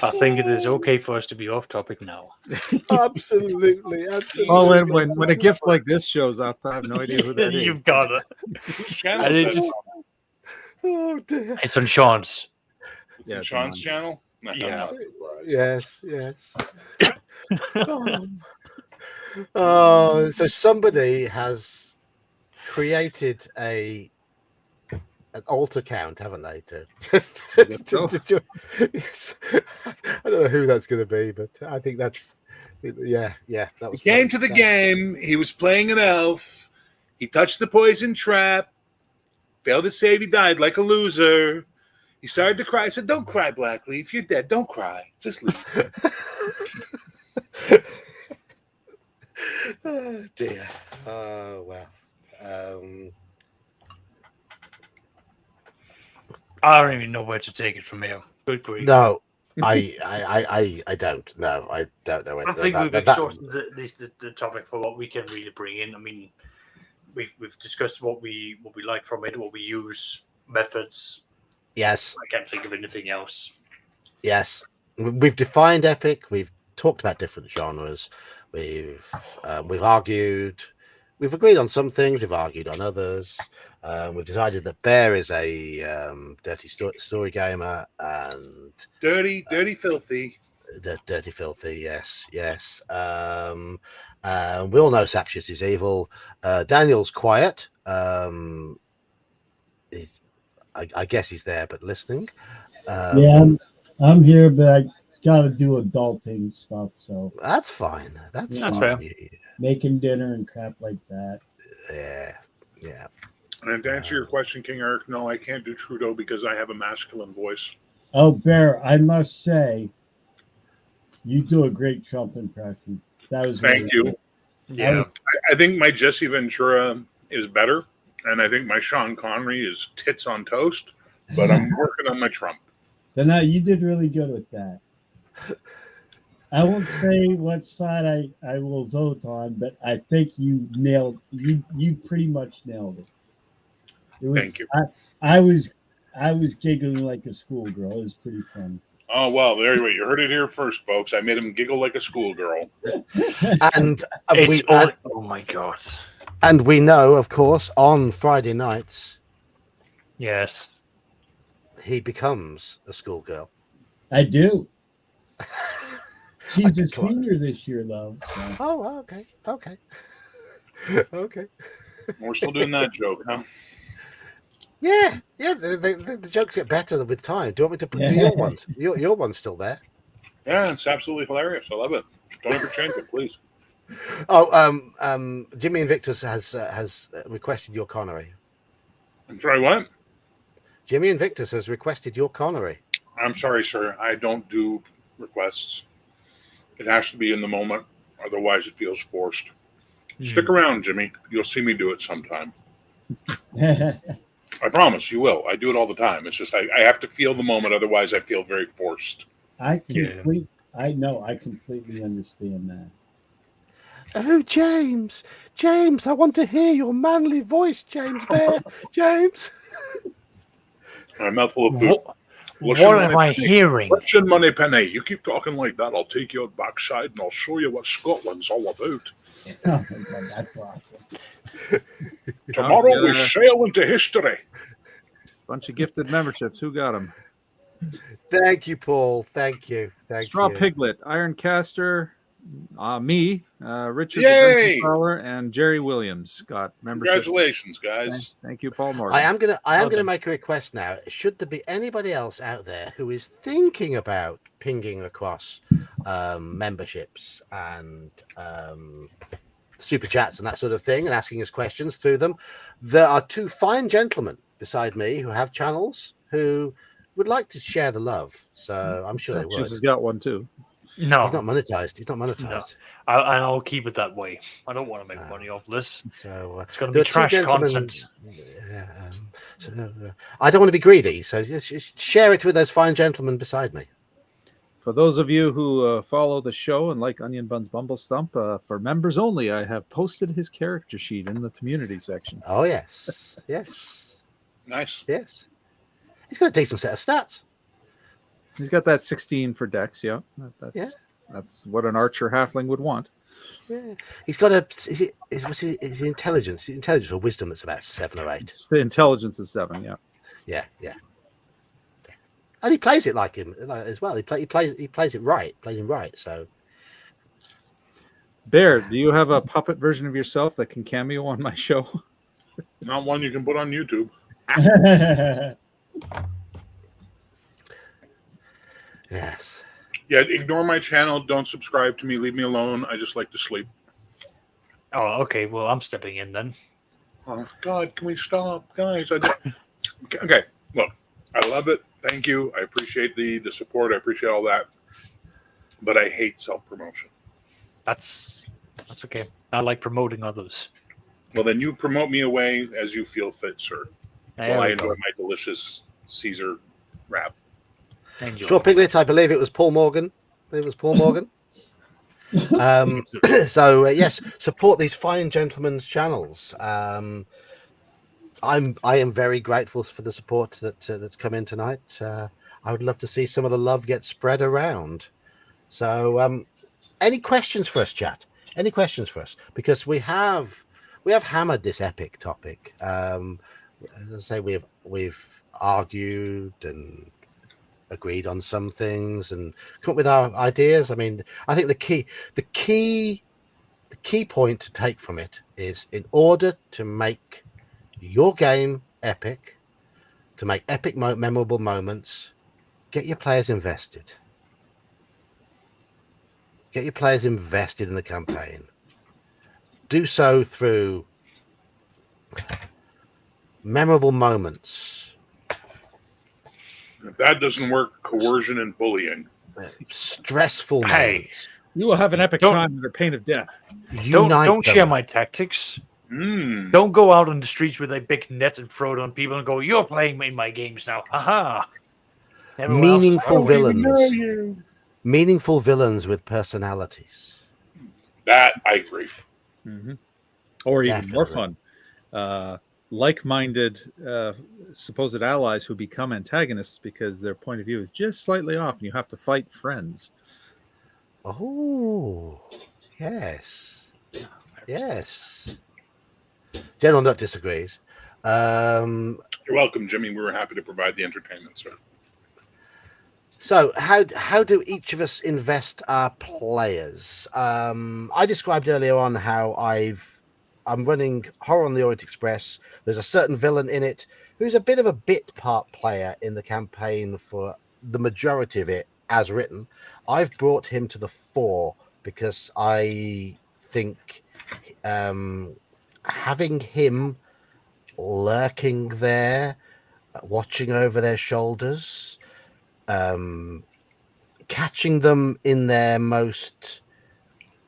I think it is okay for us to be off topic now. Absolutely. Well, when a gift like this shows up, I have no idea who that is. You've got it. Whose channel is it? Oh, dear. It's on Sean's. It's on Sean's channel? No, yeah. Yes. So somebody has created an alt account, haven't they? Yes. I don't know who that's going to be, but I think that's that was. He came to the game. He was playing an elf. He touched the poison trap. Failed to save. He died like a loser. He started to cry. I said, "Don't cry, Blackleaf. You're dead. Don't cry. Just leave." Oh, dear. Oh, wow. I don't even know where to take it from here. Good grief. No, I don't. No, I don't know. I think we've exhausted the topic for what we can really bring in. I mean, we've discussed what we like from it, what we use, methods, Yes. I can't think of anything else. Yes. We've defined epic. We've talked about different genres. We've argued. We've agreed on some things. We've argued on others. We've decided that Bear is a dirty story gamer and Dirty, filthy. dirty, filthy. Yes, yes. We all know Saxius is evil. Daniel's quiet. I guess he's there, but listening. Yeah, I'm here, but I gotta do adulting stuff. So That's fine. That's That's fine. fair. making dinner and crap like that. Yeah, yeah. And to answer your question, King Eric, no, I can't do Trudeau because I have a masculine voice. Oh, Bear, I must say, you do a great Trump impression. That was Thank you. good. Yeah. I think my Jesse Ventura is better, and I think my Sean Connery is tits on toast, but I'm working on my Trump. But no, you did really good with that. I won't say what side I will vote on, but I think you nailed you pretty much nailed it. It was, Thank you. I was giggling like a schoolgirl. It was pretty funny. Oh, well, there you go. You heard it here first, folks. I made him giggle like a schoolgirl. And It's all. Oh my god. and we know, of course, on Friday nights Yes. he becomes a schoolgirl. I do. She's a Come on. senior this year, though. So. Oh, okay, okay, okay. We're still doing that joke, huh? Yeah, yeah. The jokes get better with time. Do you want me to put do your ones? Your one's still there. Yeah, it's absolutely hilarious. I love it. Don't ever change it, please. Oh, Jimmy Invictus has requested your Connery. I'm sorry, what? Jimmy Invictus has requested your Connery. I'm sorry, sir. I don't do requests. It has to be in the moment. Otherwise, it feels forced. Stick around, Jimmy. You'll see me do it sometime. I promise you will. I do it all the time. It's just I have to feel the moment. Otherwise, I feel very forced. I know. I completely understand that. Oh, James, I want to hear your manly voice, James Bear. James. A mouthful of food. What am I hearing? Russian money penny. You keep talking like that, I'll take you out backside and I'll show you what Scotland's all about. Oh my God, that's awesome. Tomorrow we sail into history. Bunch of gifted memberships. Who got them? Thank you, Paul. Thank you. Straw Piglet, Ironcaster, me, Richard Yay! the Caller, and Jerry Williams got membership. Congratulations, guys. Thank you, Paul Morgan. I am gonna done. make a request now. Should there be anybody else out there who is thinking about pinging across memberships and super chats and that sort of thing and asking us questions through them, there are two fine gentlemen beside me who have channels who would like to share the love. So I'm sure they would. She's got one too. No. He's not monetized. I'll keep it that way. I don't want to make money off this. So It's going to there be are two trash gentlemen- content. I don't want to be greedy, so just share it with those fine gentlemen beside me. For those of you who follow the show and like Onion Buns Bumble Stump, for members only, I have posted his character sheet in the community section. Oh yes, yes, Nice. yes. He's got a decent set of stats. He's got that 16 for Dex, yeah. That's what an archer halfling would want. Yeah, he's got a. What's his intelligence? His intelligence or wisdom that's about 7 or 8. The intelligence is 7, yeah. Yeah. And he plays it like him as well. He plays it right. Plays him right. So Bear, do you have a puppet version of yourself that can cameo on my show? Not one you can put on YouTube. yes. Yeah, ignore my channel. Don't subscribe to me. Leave me alone. I just like to sleep. Oh, okay. Well, I'm stepping in then. Oh, God, can we stop? Guys, okay, look, I love it. Thank you. I appreciate the support. I appreciate all that. But I hate self-promotion. That's okay. I like promoting others. Well, then you promote me away as you feel fit, sir. There While I we enjoy go. my delicious Caesar wrap. Enjoy. Straw Piglet, I believe it was Paul Morgan. So yes, support these fine gentlemen's channels. I am very grateful for the support that's come in tonight. I would love to see some of the love get spread around. So, any questions for us, chat? Any questions for us? Because we have hammered this epic topic. As I say, we've argued and agreed on some things and come up with our ideas. I mean, I think the key point to take from it is, in order to make your game epic, to make epic memorable moments, get your players invested. Get your players invested in the campaign. Do so through memorable moments. If that doesn't work, coercion and bullying. Stressful Hey. moments. You will have an epic Don't- time under pain of death. Unite Don't them. share my tactics. Mm. Don't go out on the streets with a big net and throw it on people and go, "You're playing in my games now." Haha. Everyone else is Meaningful playing. villains. Meaningful villains with personalities. That I agree. Mm-hmm. Or even more Definitely. fun, like-minded supposed allies who become antagonists because their point of view is just slightly off, and you have to fight friends. Oh, yes. Yes. General Nut disagrees. You're welcome, Jimmy. We were happy to provide the entertainment, sir. So how do each of us invest our players? I described earlier on how I'm running Horror on the Orient Express. There's a certain villain in it who's a bit of a bit part player in the campaign for the majority of it as written. I've brought him to the fore because I think having him lurking there, watching over their shoulders, catching them in their most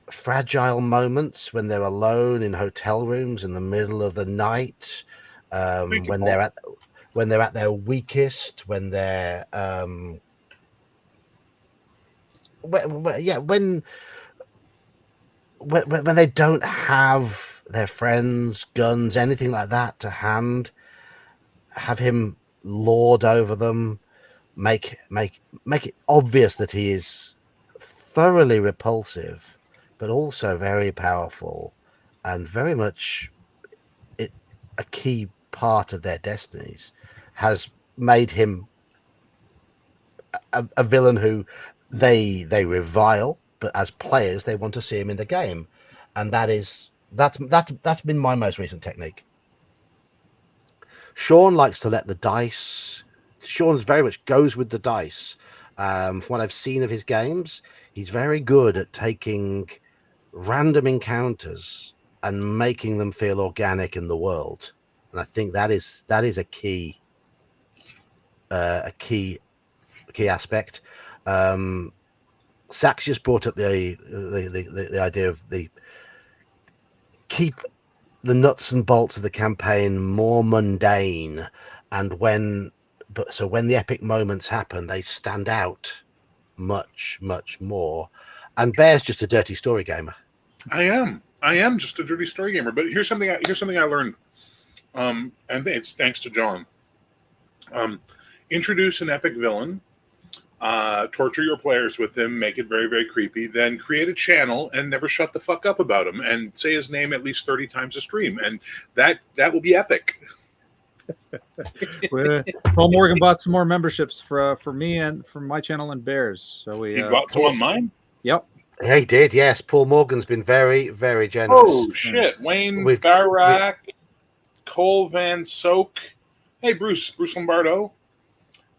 fragile moments when they're alone in hotel rooms in the middle of the night, when they're at their weakest, when they're when they don't have their friends, guns, anything like that to hand, have him lord over them, make it obvious that he is thoroughly repulsive, but also very powerful and very much a key part of their destinies, has made him a villain who they revile, but as players they want to see him in the game, and that's been my most recent technique. Sean likes to let the dice. Sean very much goes with the dice. From what I've seen of his games, he's very good at taking random encounters and making them feel organic in the world, and I think that is a key aspect. Sax just brought up the idea of the keep the nuts and bolts of the campaign more mundane, and when the epic moments happen, they stand out much more. And Bear's just a dirty story gamer. I am just a dirty story gamer. But here's something I learned, and it's thanks to John. Introduce an epic villain, torture your players with him, make it very, very creepy, then create a channel and never shut the fuck up about him, and say his name at least 30 times a stream, and that will be epic. Paul Morgan bought some more memberships for me and for my channel and Bears. So we You got some on mine? Yep. Yeah, he did. Yes, Paul Morgan's been very, very generous. Oh shit! Wayne Barak, Cole Van Soak, hey Bruce Lombardo,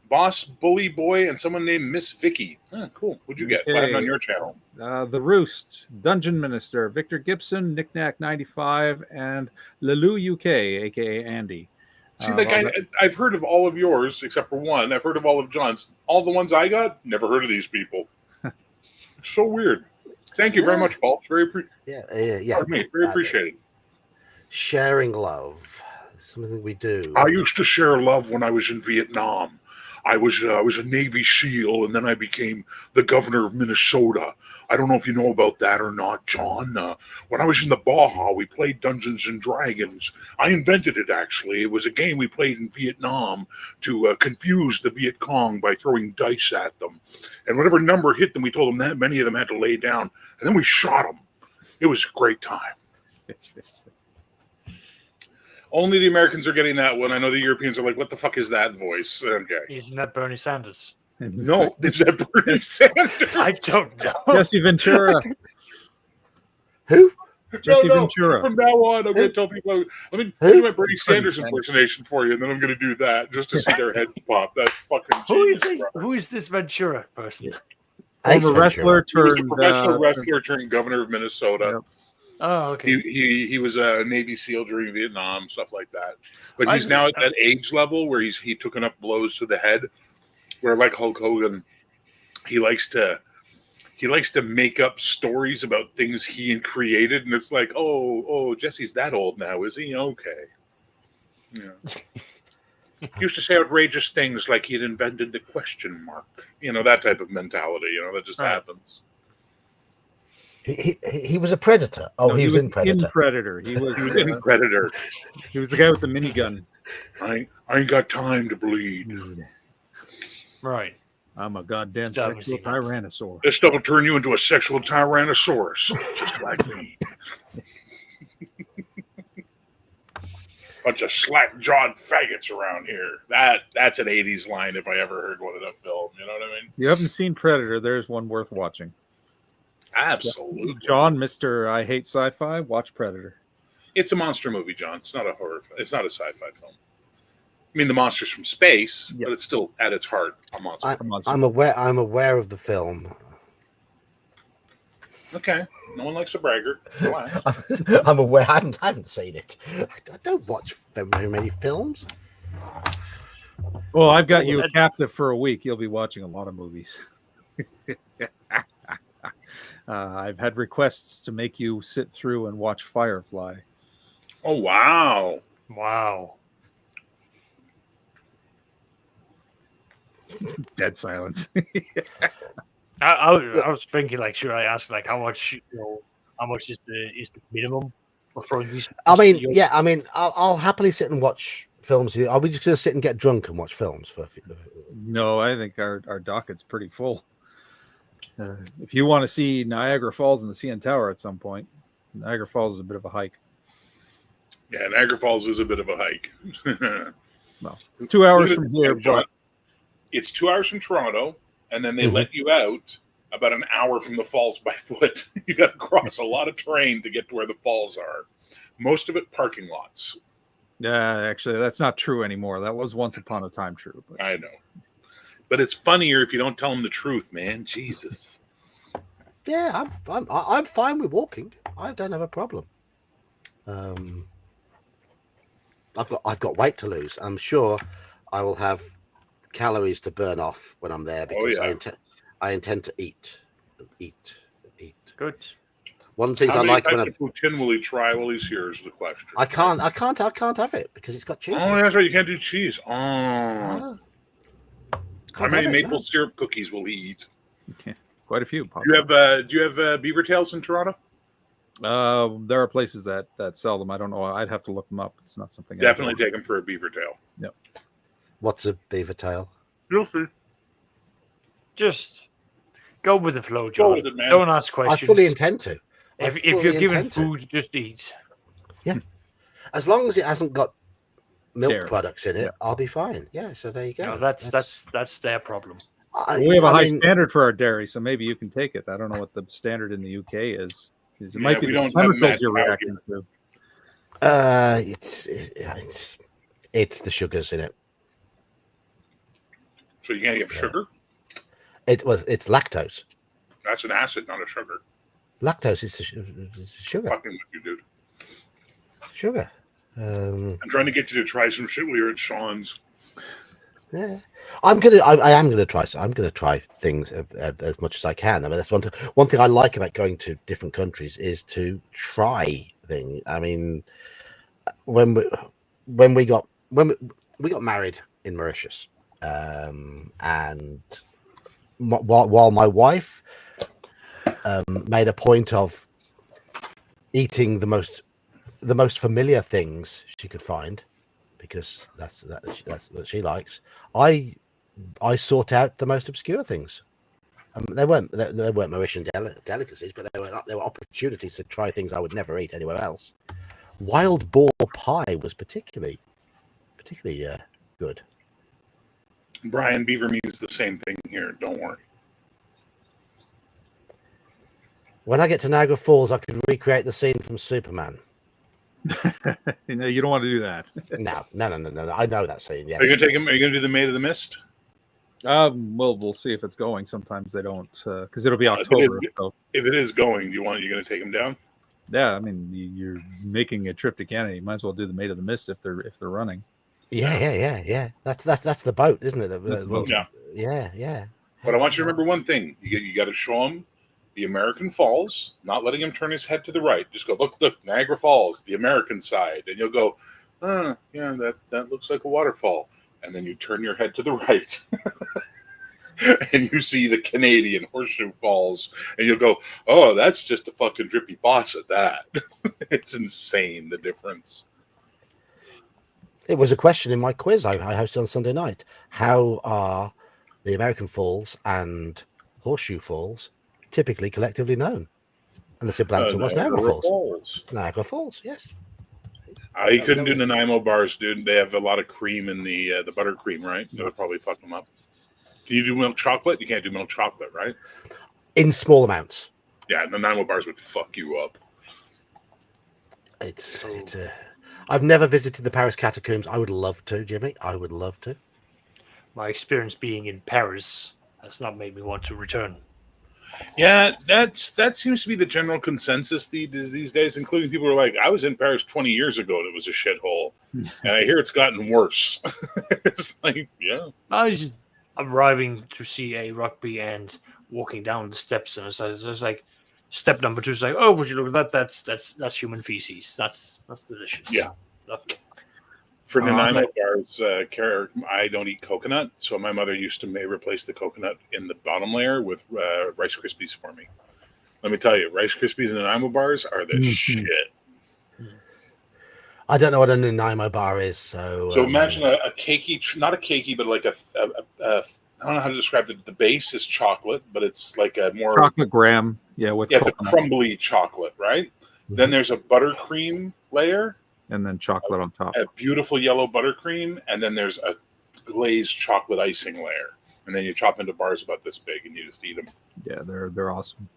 Boss Bully Boy, and someone named Miss Vicky. Oh, cool. What'd you get? What happened on your channel? The Roost, Dungeon Minister, Victor Gibson, Knickknack 95, and Lulu UK, aka Andy. See, I've heard of all of yours except for one. I've heard of all of John's. All the ones I got, never heard of these people. It's so weird. Thank you very much, Paul. It's very very appreciated. Sharing love, something we do. I used to share love when I was in Vietnam. I was a Navy SEAL, and then I became the governor of Minnesota. I don't know if you know about that or not, John. When I was in the Baja, we played Dungeons and Dragons. I invented it, actually. It was a game we played in Vietnam to confuse the Viet Cong by throwing dice at them. And whatever number hit them, we told them that many of them had to lay down, and then we shot them. It was a great time. Only the Americans are getting that one. I know the Europeans are like, what the fuck is that voice? Okay. Isn't that Bernie Sanders? No, is that Bernie Sanders? I don't know. Jesse Ventura. Who? Jesse No. Ventura. From now on, I'm going to tell people, let me do my Bernie Sanders impersonation for you, and then I'm going to do that just to see their heads pop. That's fucking genius. Who is this Ventura person? Former wrestler He was a turned professional wrestler turned governor of Minnesota. Yep. Oh, okay. He was a Navy SEAL during Vietnam, stuff like that. But he's now at that age level where he took enough blows to the head, where like Hulk Hogan, he likes to make up stories about things he created, and it's like, oh, Jesse's that old now, is he? Okay. Yeah. He used to say outrageous things like he'd invented the question mark. That type of mentality. That just happens. He was a Predator. Oh, No, he was in Predator. In Predator. He was in Predator. He was the guy with the minigun. I ain't got time to bleed. Right. I'm a goddamn sexual tyrannosaur. This stuff will turn you into a sexual tyrannosaurus, just like me. Bunch of slack-jawed faggots around here. That's an 80s line if I ever heard one in a film. You know what I mean? You haven't seen Predator, there's one worth watching. Absolutely. John, Mr. I Hate Sci-Fi, watch Predator. It's a monster movie, John. It's not a horror. It's not a sci-fi film. I mean, the monster's from space, but it's still at its heart a monster. I'm aware of the film. Okay, no one likes a braggart. I'm aware. I haven't seen it. I don't watch very many films. Well, I've got you captive for a week. You'll be watching a lot of movies. I've had requests to make you sit through and watch Firefly. Oh, wow. Wow. Dead silence. I was thinking, like, should I ask, like, how much is the minimum for these? I mean, I'll happily sit and watch films. Are we just going to sit and get drunk and watch films for? No, I think our docket's pretty full. If you want to see Niagara Falls and the CN Tower at some point, Niagara Falls is a bit of a hike. Yeah, Niagara Falls is a bit of a hike. Well, 2 hours from here, John, it's 2 hours from Toronto, and then they let you out about an hour from the falls by foot. You got to cross a lot of terrain to get to where the falls are. Most of it parking lots. Yeah, actually, that's not true anymore. That was once upon a time true. But... I know. But it's funnier if you don't tell them the truth, man. Jesus. Yeah, I'm fine with walking. I don't have a problem. I've got weight to lose. I'm sure I will have calories to burn off when I'm there because I intend to eat. Good. One of the things How I many like when types of poutine will he try while he's here is the question. I can't have it because it's got cheese. Oh, that's right. You can't do cheese. Oh. How many maple syrup cookies will he eat? Okay. Quite a few. Do you have beaver tails in Toronto? There are places that sell them. I don't know. I'd have to look them up. It's not something. Definitely take them for a beaver tail. Yep. What's a beaver tail? You'll see. Just go with the flow, John. Go with it, man. Don't ask questions. I fully intend to. If you're given food, just eat. Yeah. As long as it hasn't got milk Dairy. products in it, I'll be fine. Yeah, so there you go. No, that's their problem. We have a high standard for our dairy, so maybe you can take it. I don't know what the standard in the UK is. It might be the chemicals you're reacting to. It's the sugars in it. So you can't get sugar? It's lactose. That's an acid, not a sugar. Lactose is sugar. Fucking with you, dude. Sugar. I'm trying to get you to try some shit while you're at Sean's. Yeah, I am gonna try. So I'm gonna try things as much as I can. I mean, that's one thing I like about going to different countries is to try things. I mean, when we got married in Mauritius, and while my wife made a point of eating the most familiar things she could find, because that's what she likes. I sought out the most obscure things. They weren't Mauritian delicacies, but they were opportunities to try things I would never eat anywhere else. Wild boar pie was particularly good. Brian Beaver means the same thing here. Don't worry. When I get to Niagara Falls, I could recreate the scene from Superman. You don't want to do that. No. I know that scene. Yes. Are you gonna take him? Are you gonna do the Maid of the Mist? Well, we'll see if it's going. Sometimes they don't, because it'll be October. So. If it is going, you gonna take him down? Yeah, I mean, you're making a trip to Canada. You might as well do the Maid of the Mist if they're running. Yeah. That's the boat, isn't it? That's the boat. Yeah. But I want you to remember one thing: you got to show him the American Falls, not letting him turn his head to the right. Just go, look, Niagara Falls, the American side, and you'll go, yeah, that looks like a waterfall. And then you turn your head to the right, and you see the Canadian Horseshoe Falls, and you'll go, oh, that's just a fucking drippy faucet. That it's insane, the difference. It was a question in my quiz I hosted on Sunday night. How are the American Falls and Horseshoe Falls typically collectively known? And the simple answer was Niagara Falls. Niagara Falls, yes. I couldn't do Nanaimo bars, dude. They have a lot of cream in the buttercream, right? That would probably fuck them up. Can you do milk chocolate? You can't do milk chocolate, right? In small amounts. Yeah, Nanaimo bars would fuck you up. I've never visited the Paris catacombs. I would love to, Jimmy. I would love to. My experience being in Paris has not made me want to return. Yeah, that seems to be the general consensus these days, including people who are like, I was in Paris 20 years ago and it was a shithole. And I hear it's gotten worse. It's like, yeah. I was arriving to see a rugby and walking down the steps, and it's like, step number 2 is like, oh, would you look at that? That's human feces. That's delicious. Yeah. Lovely. For Nanaimo bars, I don't eat coconut, so my mother used to replace the coconut in the bottom layer with Rice Krispies for me. Let me tell you, Rice Krispies and Nanaimo bars are the shit. I don't know what a Nanaimo bar is, so imagine a cakey, not a cakey, but like I don't know how to describe it. The base is chocolate, but it's like a more chocolate graham, it's a crumbly chocolate, right? Mm-hmm. Then there's a buttercream layer. And then chocolate on top. A beautiful yellow buttercream, and then there's a glazed chocolate icing layer. And then you chop into bars about this big, and you just eat them. Yeah, they're awesome.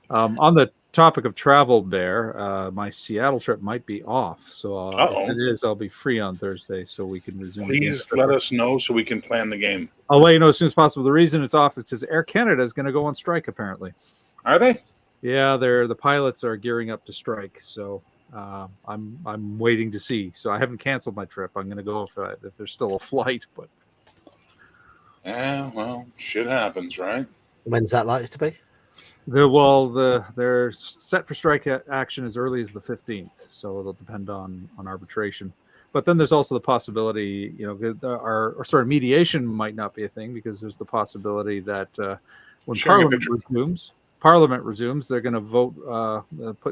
On the topic of travel there, my Seattle trip might be off. So if it is, I'll be free on Thursday, so we can resume. Please let us know so we can plan the game. I'll let you know as soon as possible. The reason it's off is because Air Canada is going to go on strike, apparently. Are they? Yeah, the pilots are gearing up to strike, so... I'm waiting to see. So I haven't canceled my trip. I'm going to go if there's still a flight. But well, shit happens, right? When's that likely to be? They're set for strike action as early as the 15th. So it'll depend on arbitration. But then there's also the possibility, mediation might not be a thing, because there's the possibility that when Parliament resumes, they're going to vote,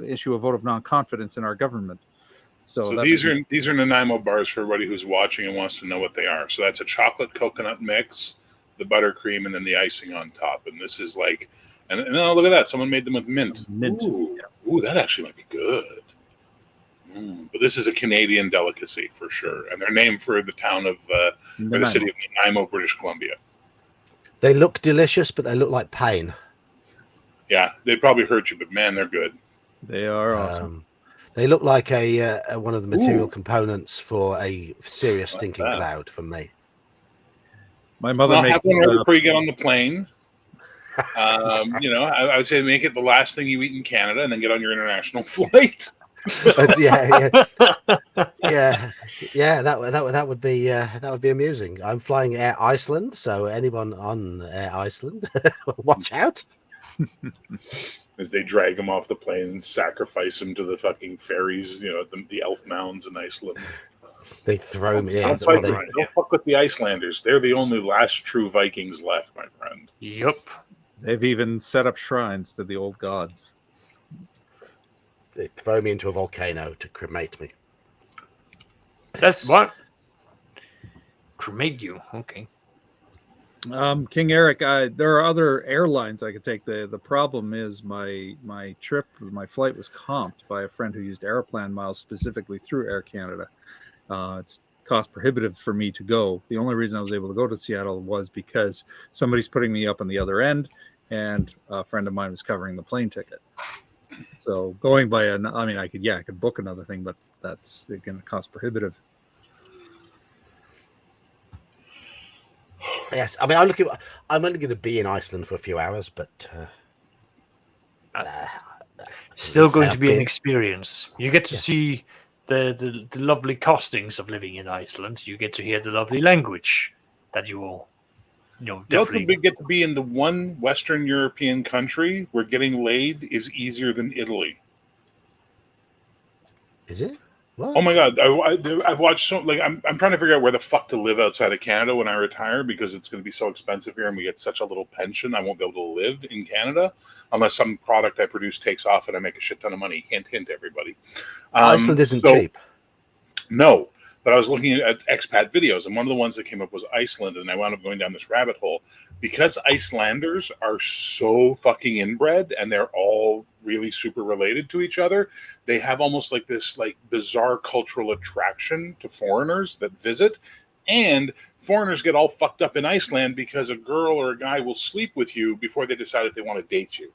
issue a vote of non-confidence in our government. So these are Nanaimo bars for everybody who's watching and wants to know what they are. So that's a chocolate coconut mix, the buttercream, and then the icing on top. And this is like, and oh, look at that! Someone made them with mint. Ooh, that actually might be good. But this is a Canadian delicacy for sure, and they're named for the town of or the city of Nanaimo, British Columbia. They look delicious, but they look like pain. Yeah, they probably hurt you, but man, they're good. They are awesome. They look like a one of the material components for a serious stinking cloud from me. My mother makes have one right before you get on the plane. I would say make it the last thing you eat in Canada, and then get on your international flight. Yeah. That would be amusing. I'm flying Air Iceland, so anyone on Air Iceland, watch out. As they drag him off the plane and sacrifice him to the fucking fairies, the elf mounds in Iceland. They throw me. Yeah, Don't, well, fight, don't fuck with the Icelanders. They're the only last true Vikings left, my friend. Yep. They've even set up shrines to the old gods. they throw me into a volcano to cremate me. That's what? Cremate you. Okay. King Eric, there are other airlines I could take. The problem is my flight was comped by a friend who used Aeroplan miles specifically through Air Canada. It's cost prohibitive for me to go. The only reason I was able to go to Seattle was because somebody's putting me up on the other end, and a friend of mine was covering the plane ticket. So going by I could book another thing, but that's again cost prohibitive. Yes, I mean, I'm only going to be in Iceland for a few hours, but Still going to South be an Bend. experience. You get to Yes. see the lovely costings of living in Iceland. You get to hear the lovely language that you will, You also definitely. get to be in the one Western European country where getting laid is easier than Italy. Is it? What? Oh my god! I've watched I'm trying to figure out where the fuck to live outside of Canada when I retire because it's going to be so expensive here and we get such a little pension. I won't be able to live in Canada unless some product I produce takes off and I make a shit ton of money. Hint, hint, everybody. Iceland isn't cheap. No, but I was looking at expat videos, and one of the ones that came up was Iceland, and I wound up going down this rabbit hole because Icelanders are so fucking inbred, and they're all really super related to each other. They have almost like this bizarre cultural attraction to foreigners that visit, and foreigners get all fucked up in Iceland because a girl or a guy will sleep with you before they decide if they want to date you.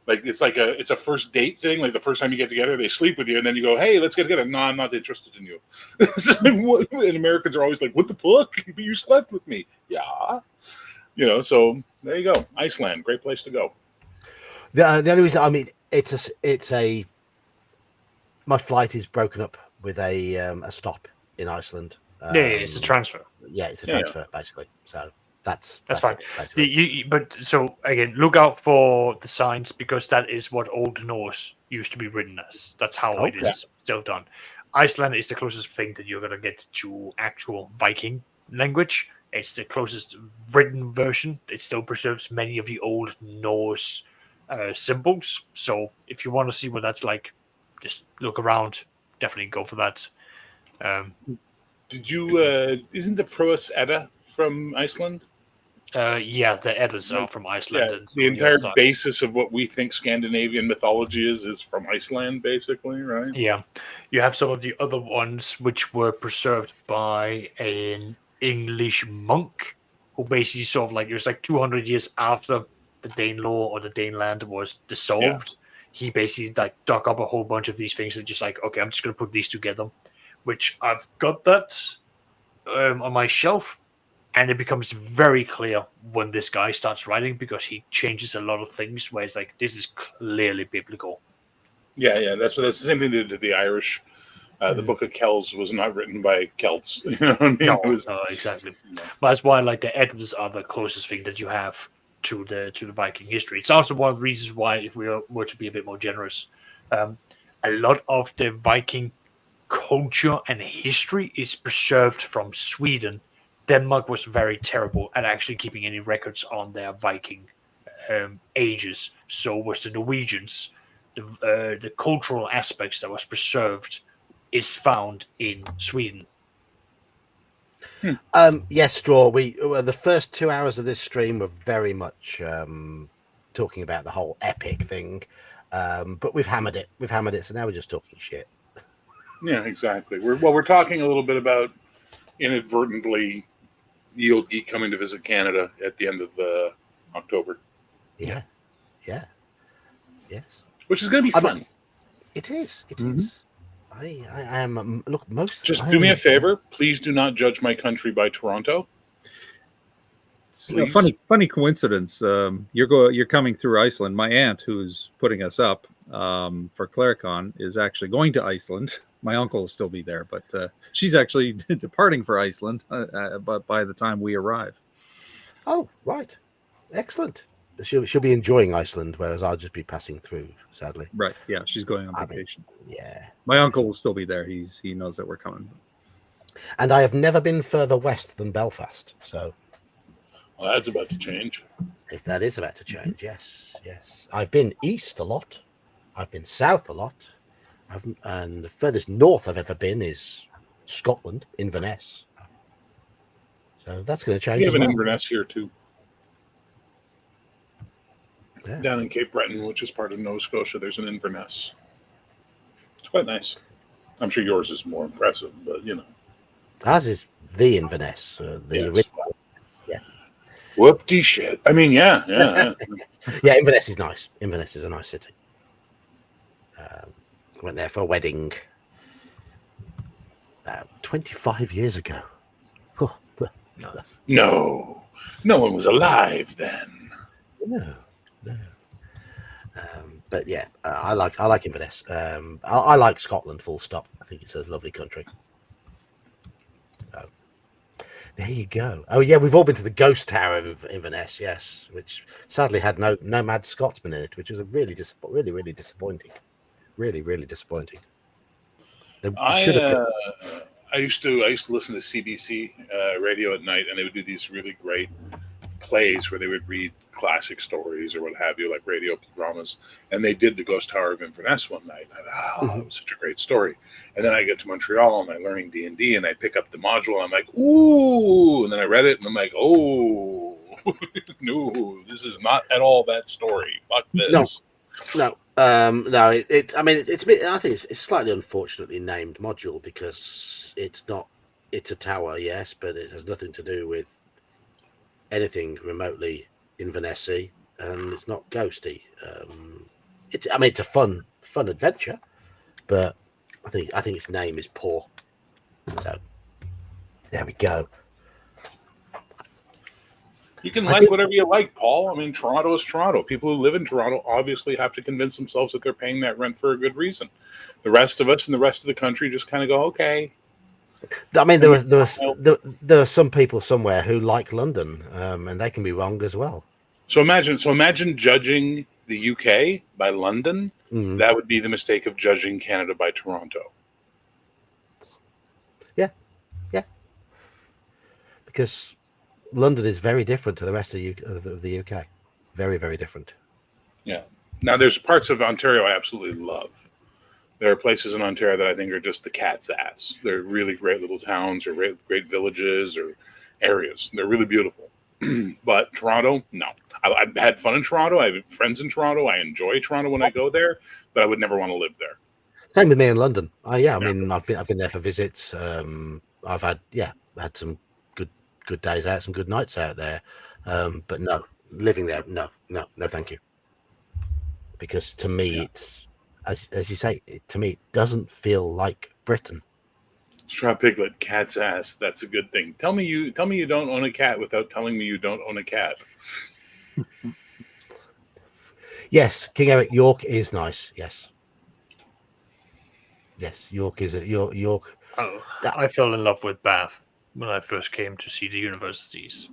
It's a first date thing. Like the first time you get together, they sleep with you, and then you go, "Hey, let's get together." No, I'm not interested in you. And Americans are always like, "What the fuck? You slept with me?" Yeah, So there you go. Iceland, great place to go. The only reason, I mean, my flight is broken up with a stop in Iceland. It's a transfer. Yeah, it's a transfer basically. So that's fine. it, basically. But so again, look out for the signs because that is what Old Norse used to be written as. That's how it is still done. Iceland is the closest thing that you're gonna get to actual Viking language. It's the closest written version. It still preserves many of the Old Norse symbols. So if you want to see what that's like, just look around. Definitely go for that. Did you? Isn't the Proas Edda from Iceland? Yeah, the Eddas are from Iceland. Yeah, and the entire basis of what we think Scandinavian mythology is from Iceland, basically, right? Yeah, you have some of the other ones which were preserved by an English monk who basically sort of it was 200 years after the Danelaw or the Daneland was dissolved. He basically dug up a whole bunch of these things and just okay, I'm just going to put these together, which I've got that on my shelf. And it becomes very clear when this guy starts writing because he changes a lot of things where it's this is clearly biblical. Yeah, that's the same thing they did to the Irish. The Book of Kells was not written by Celts. You know what I mean? No, exactly. No. But that's why the Eddas are the closest thing that you have to the Viking history. It's also one of the reasons why, if we were to be a bit more generous, a lot of the Viking culture and history is preserved from Sweden. Denmark was very terrible at actually keeping any records on their Viking ages. So was the Norwegians. The cultural aspects that was preserved is found in Sweden. Yes, Straw. The first 2 hours of this stream were very much talking about the whole epic thing, but we've hammered it. So now we're just talking shit. Yeah, exactly. We're talking a little bit about inadvertently the old geek coming to visit Canada at the end of October. Yeah. Yes. Which is going to be fun. It is. It is. I am. Look, Just do me a favor. Please do not judge my country by Toronto. Funny coincidence. You're coming through Iceland. My aunt, who's putting us up for Claricon, is actually going to Iceland. My uncle will still be there, but she's actually departing for Iceland. But by the time we arrive. Oh, right. Excellent. She'll be enjoying Iceland, whereas I'll just be passing through. Sadly. Right. Yeah, she's going on vacation. Yeah. My uncle will still be there. He knows that we're coming. And I have never been further west than Belfast. So Well, that's about to change. if that is about to change, yes. I've been east a lot. I've been south a lot. And the furthest north I've ever been is Scotland, Inverness. So that's going to change We have as an well. Inverness here too, Yeah. down in Cape Breton, which is part of Nova Scotia. There's an Inverness. It's quite nice. I'm sure yours is more impressive, but you know. Ours is the Inverness, the Yes. original. Yeah. Whoop-de shit. I mean, yeah. Yeah, Inverness is nice. Inverness is a nice city. Went there for a wedding 25 years ago. Oh, No one was alive then. no. But yeah, I like Inverness. I like Scotland. Full stop. I think it's a lovely country. There you go. Oh yeah, we've all been to the Ghost Tower of Inverness, yes, which sadly had no Mad Scotsman in it, which was a really disappointing. Really disappointing. They should have. I used to listen to CBC radio at night, and they would do these really great plays where they would read classic stories or what have you, like radio dramas. And they did the Ghost Tower of Inverness one night. And I thought, that was such a great story. And then I get to Montreal and I'm learning D&D, and I pick up the module and I'm like, ooh. And then I read it and I'm like, oh, no, this is not at all that story. Fuck this. No. No. I mean, it's a bit. I think it's slightly unfortunately named module because it's not. It's a tower, yes, but it has nothing to do with anything remotely Inverness-y, and it's not ghosty. It's a fun adventure, but I think its name is poor. So there we go. You can like whatever you like, Paul. I mean, Toronto is Toronto. People who live in Toronto obviously have to convince themselves that they're paying that rent for a good reason. The rest of us and the rest of the country just kind of go, okay. I mean, there are some people somewhere who like London, and they can be wrong as well. So imagine judging the UK by London. That would be the mistake of judging Canada by Toronto. Yeah. Because London is very different to the rest of the UK. Very, very different. Yeah. Now, there's parts of Ontario I absolutely love. There are places in Ontario that I think are just the cat's ass. They're really great little towns or great villages or areas. They're really beautiful. But Toronto, no. I've had fun in Toronto. I have friends in Toronto. I enjoy Toronto when I go there, but I would never want to live there. Same with me in London. I mean, I've been there for visits. I've had some good days out, some good nights out there. But no, living there, no, thank you. Because to me, it's as you say, to me, it doesn't feel like Britain. Straw Piglet, cat's ass. That's a good thing. Tell me you don't own a cat without telling me you don't own a cat. Yes, King Eric, York is nice. Yes, York is York. Oh, I fell in love with Bath when I first came to see the universities.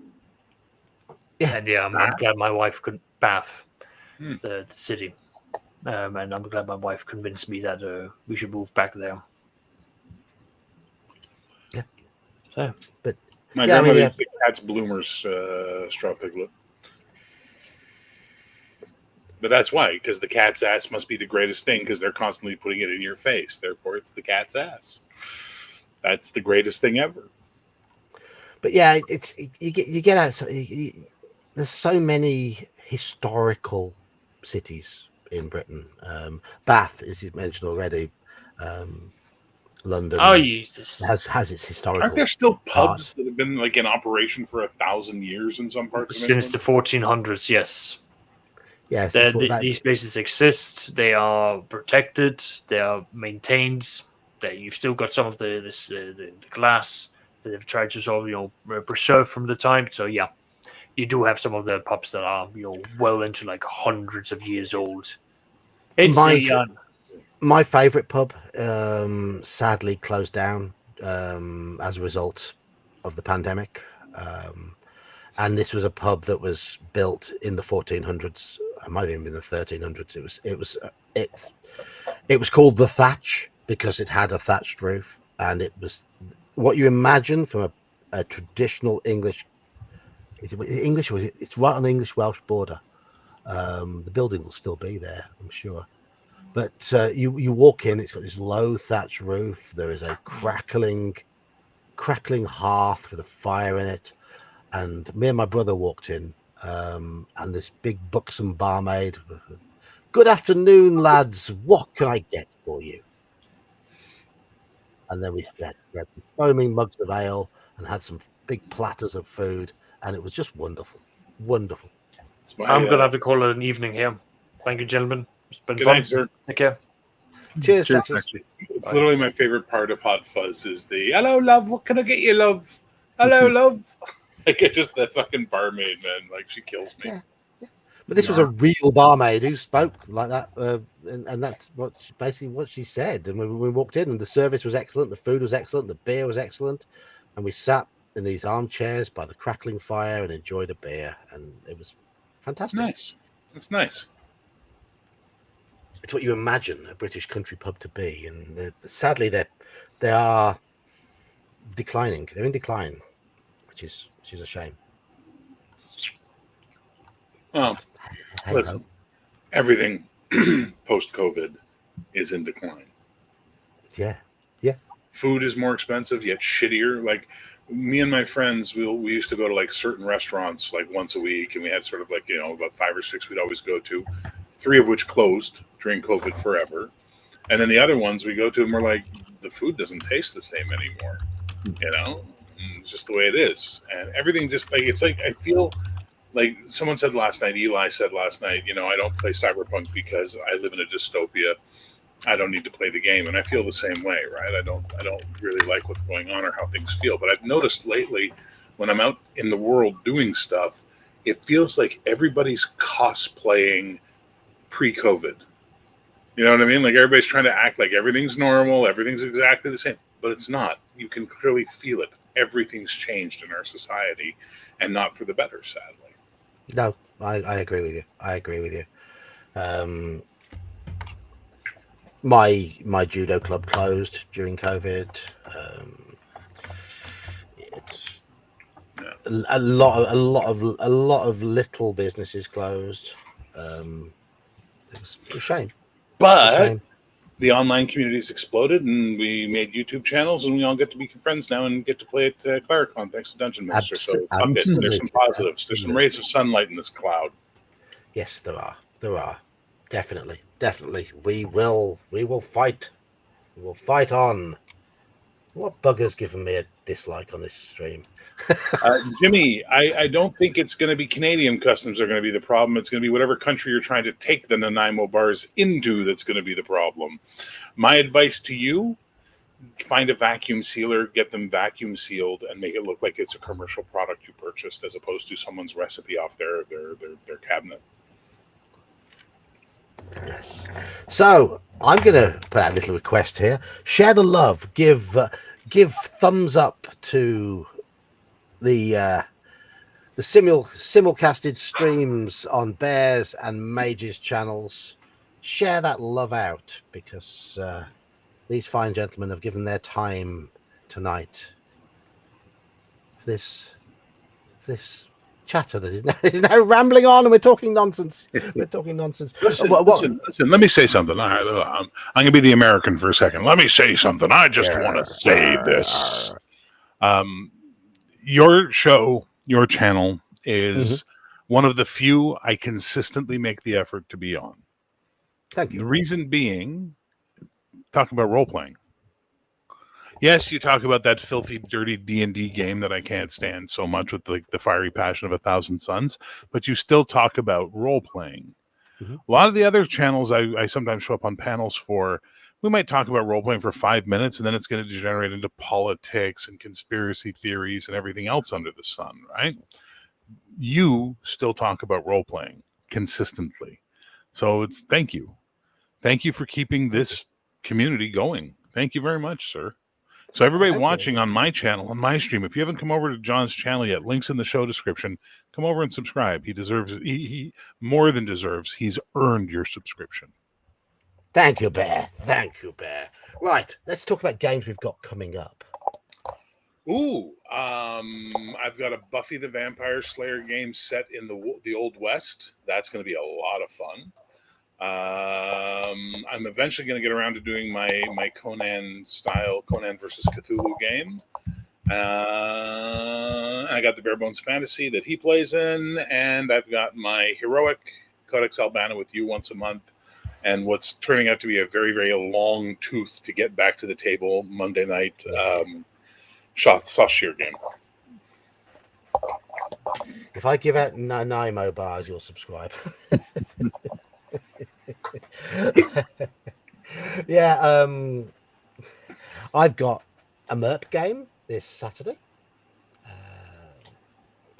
Yeah, and I'm glad my wife could Bath, the city, and I'm glad my wife convinced me that we should move back there. Yeah. So, but my grandmother used to say cat's bloomers, Straw Piglet. But that's why, because the cat's ass must be the greatest thing, because they're constantly putting it in your face. Therefore, it's the cat's ass. That's the greatest thing ever. But yeah, you get out. There's so many historical cities in Britain. Bath, as you mentioned already. London has its historical. Aren't there still pubs that have been like in operation for 1,000 years in some parts of England? Since the 1400s, yes. Yes, these places exist. They are protected. They are maintained. You've still got some of the glass that they've tried to sort of preserve from the time. So yeah, you do have some of the pubs that are well into like hundreds of years old. It's my favourite pub sadly closed down as a result of the pandemic. And this was a pub that was built in the 1400s. It might have even been the 1300s. It was called the Thatch because it had a thatched roof, and it was what you imagine from a traditional English. Is it English or is it? It's right on the English-Welsh border. The building will still be there, I'm sure. But you walk in, it's got this low thatch roof. There is a crackling hearth with a fire in it. And me and my brother walked in, and this big buxom barmaid. Good afternoon, lads. What can I get for you? And then we had foaming mugs of ale and had some big platters of food, and it was just wonderful, wonderful. I'm going to have to call it an evening here. Thank you, gentlemen. It's been Good fun. night, sir. Take care. Cheers, Cheers, Saxon. It's literally my favorite part of Hot Fuzz is the "Hello, love. What can I get you, love? Hello, love." Like it's just that fucking barmaid, man. Like she kills me. Yeah. But this was a real barmaid who spoke like that, and that's basically what she said. And when we walked in, and the service was excellent, the food was excellent, the beer was excellent, and we sat in these armchairs by the crackling fire and enjoyed a beer, and it was fantastic. Nice. That's nice. It's what you imagine a British country pub to be, and sadly they are declining. They're in decline, which is a shame. Well, Hey, listen, everything post-COVID is in decline. yeah. Food is more expensive, yet shittier. Like me and my friends, we used to go to like certain restaurants like once a week, and we had sort of like about 5 or 6 we'd always go to, 3 of which closed during COVID forever, and then the other ones we go to, and we're like, the food doesn't taste the same anymore. It's just the way it is, and everything just like it's like I feel. Like someone said last night, Eli said last night, I don't play Cyberpunk because I live in a dystopia. I don't need to play the game, and I feel the same way, right? I don't really like what's going on or how things feel. But I've noticed lately, when I'm out in the world doing stuff, it feels like everybody's cosplaying pre-COVID. You know what I mean? Like everybody's trying to act like everything's normal, everything's exactly the same, but it's not. You can clearly feel it. Everything's changed in our society, and not for the better, sadly. No, I agree with you. My judo club closed during COVID. It's a lot of little businesses closed. It was a shame. But the online community's exploded, and we made YouTube channels, and we all get to be friends now and get to play at Claricon thanks to Dungeon Master. So fuck it. There's some positives. There's some rays of sunlight in this cloud. Yes, there are. Definitely. We will fight. We will fight on. What bugger's given me a dislike on this stream? Jimmy, I don't think it's going to be Canadian customs are going to be the problem. It's going to be whatever country you're trying to take the Nanaimo bars into that's going to be the problem. My advice to you, find a vacuum sealer, get them vacuum sealed, and make it look like it's a commercial product you purchased as opposed to someone's recipe off their cabinet. Yes. So I'm going to put out a little request here. Share the love. Give thumbs up to the simulcasted streams on Bears and Mages channels. Share that love out, because these fine gentlemen have given their time tonight for this chatter that is now rambling on, and we're talking nonsense. Listen, let me say something. All right, I'm going to be the American for a second. Let me say something. I just want to say this. Your show, your channel is one of the few I consistently make the effort to be on. Thank you. The reason being, talking about role-playing. Yes, you talk about that filthy, dirty D&D game that I can't stand so much with the fiery passion of 1,000 Suns, but you still talk about role-playing. A lot of the other channels I sometimes show up on panels for, we might talk about role-playing for 5 minutes, and then it's going to degenerate into politics and conspiracy theories and everything else under the sun, right? You still talk about role-playing consistently. So it's thank you. Thank you for keeping this community going. Thank you very much, sir. So everybody watching on my channel, on my stream, if you haven't come over to John's channel yet, links in the show description, come over and subscribe. He deserves it. He more than deserves. He's earned your subscription. Thank you, Bear. Right, let's talk about games we've got coming up. Ooh, I've got a Buffy the Vampire Slayer game set in the Old West. That's going to be a lot of fun. I'm eventually going to get around to doing my Conan style Conan versus Cthulhu game. I got the Bare Bones Fantasy that he plays in, and I've got my heroic Codex Albana with you once a month, and what's turning out to be a very, very long tooth to get back to the table Monday night Saussure game. If I give out 9 bars, you'll subscribe. Yeah, I've got a MERP game this Saturday.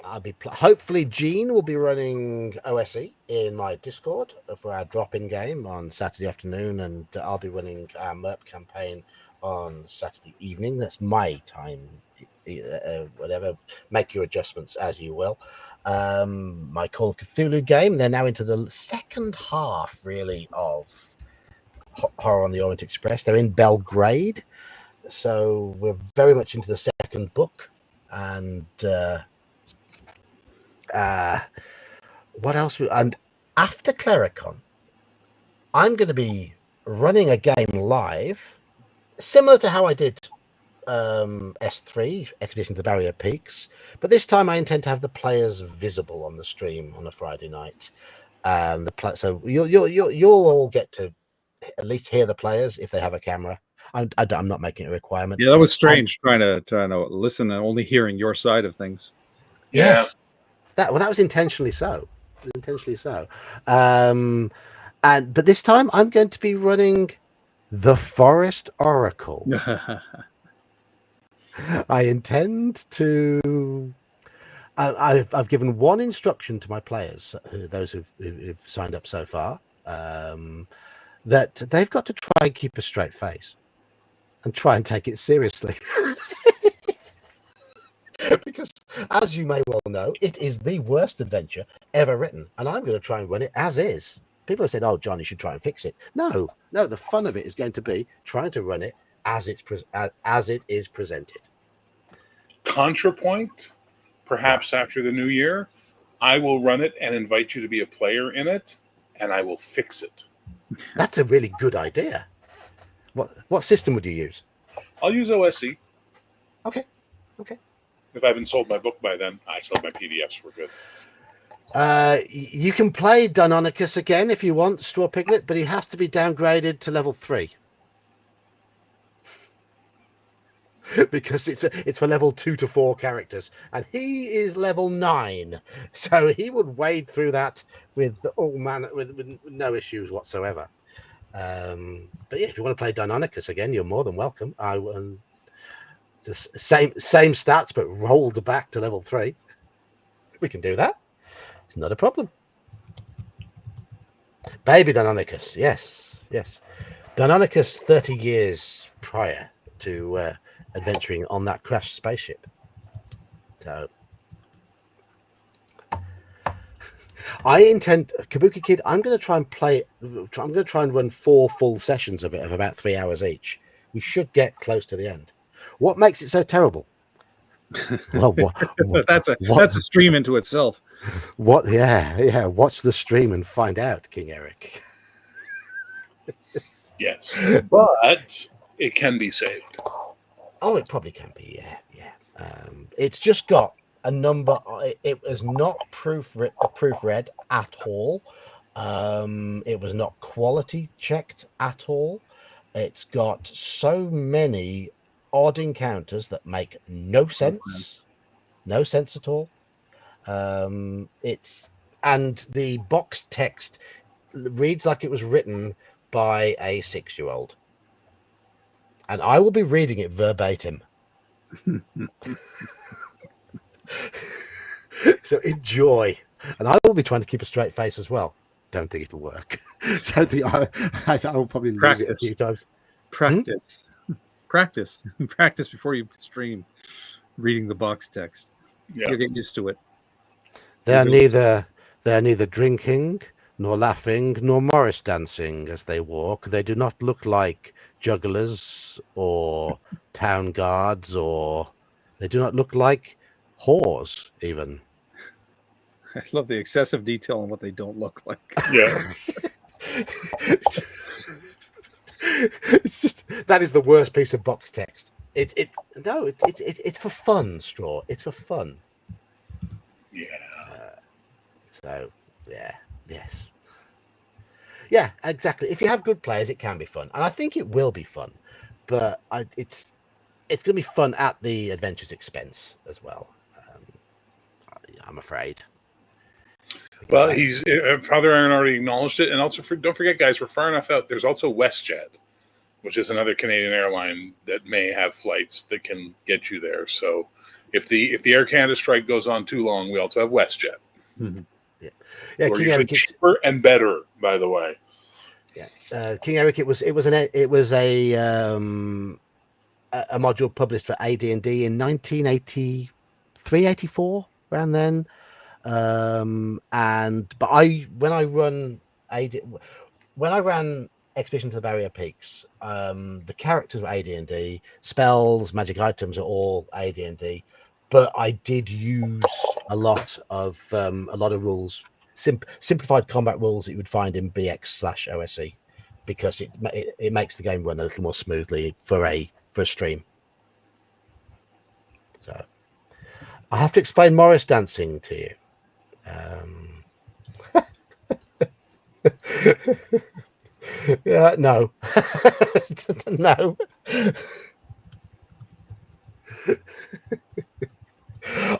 I'll be hopefully Gene will be running OSE in my Discord for our drop-in game on Saturday afternoon, and I'll be running our MERP campaign on Saturday evening. That's my time. Whatever, make your adjustments as you will. My Call of Cthulhu game, they're now into the second half really of Horror on the Orient Express. They're in Belgrade, so we're very much into the second book. And what else? And after Clericon, I'm going to be running a game live, similar to how I did S3 Expedition to the Barrier Peaks, but this time I intend to have the players visible on the stream on a Friday night. So you'll all get to at least hear the players if they have a camera. I'm not making it a requirement. Yeah, that was strange trying to listen and only hearing your side of things. Yes, that was intentionally so. But this time I'm going to be running the Forest Oracle. I intend to. I've given one instruction to my players, those who've signed up so far, that they've got to try and keep a straight face and try and take it seriously. Because, as you may well know, it is the worst adventure ever written, and I'm going to try and run it as is. People have said, "Oh, John, you should try and fix it." No, the fun of it is going to be trying to run it as it is presented. ContraPoint, perhaps after the new year, I will run it and invite you to be a player in it, and I will fix it. That's a really good idea. What system would you use? I'll use OSE. Okay. If I haven't sold my book by then, I sell my PDFs. We're good. You can play Deinonychus again if you want, Straw Piglet, but he has to be downgraded to level 3. Because it's for level 2 to 4 characters, and he is level 9, so he would wade through that with no issues whatsoever. But yeah, if you want to play Deinonychus again, you're more than welcome. I will. Just same stats, but rolled back to level 3. We can do that. It's not a problem. Baby Deinonychus, yes. Deinonychus 30 years prior to adventuring on that crashed spaceship. So I intend, Kabuki Kid, I'm going to try and run 4 full sessions of it of about 3 hours each. We should get close to the end. What makes it so terrible? Well, that's a stream into itself. Yeah. Watch the stream and find out, King Eric. Yes, but it can be saved. Oh, it probably can be. Yeah. It's just got a number. It was not proofread at all. It was not quality checked at all. It's got so many odd encounters that make no sense at all. And the box text reads like it was written by a 6-year-old, and I will be reading it verbatim. So enjoy, and I will be trying to keep a straight face as well. Don't think it'll work. I will probably lose it a few times. Practice before you stream reading the box text. Yeah. You'll get used to it. They are neither drinking nor laughing nor Morris dancing as they walk. They do not look like jugglers or town guards or They do not look like whores, even. I love the excessive detail on what they don't look like. Yeah. It's just that is the worst piece of box text. It's for fun, Straw. It's for fun. Yeah. So yeah, yes, yeah, exactly. If you have good players, it can be fun, and I think it will be fun. But it's going to be fun at the adventure's expense as well. I'm afraid. Well, he's Father Iron already acknowledged it, and also don't forget, guys, we're far enough out. There's also WestJet, which is another Canadian airline that may have flights that can get you there. So, if the Air Canada strike goes on too long, we also have WestJet. Mhm. Yeah, Who are King usually Eric, cheaper and better, by the way. yeah, King Eric. It was a module published for AD&D in 1983, 84, around then. But when I ran Expedition to the Barrier Peaks, the characters were AD&D, spells, magic items are all AD&D, but I did use a lot of rules, simplified combat rules that you would find in BX/OSE, because it makes the game run a little more smoothly for a stream. So I have to explain Morris dancing to you. Yeah, no. No.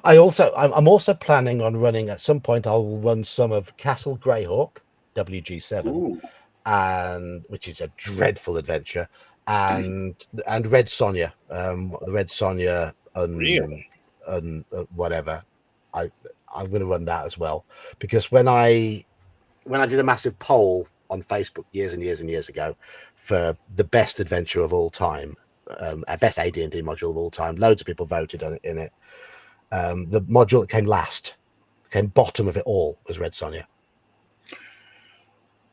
I'm also planning on running at some point. I'll run some of Castle Greyhawk, WG7, Ooh. and which is a dreadful adventure, and Red Sonja, the Red Sonja, Really? whatever. I'm going to run that as well, because when I did a massive poll on Facebook years and years and years ago for the best adventure of all time, best AD&D module of all time, loads of people voted on it. In it, the module that came bottom of it all, was Red Sonja.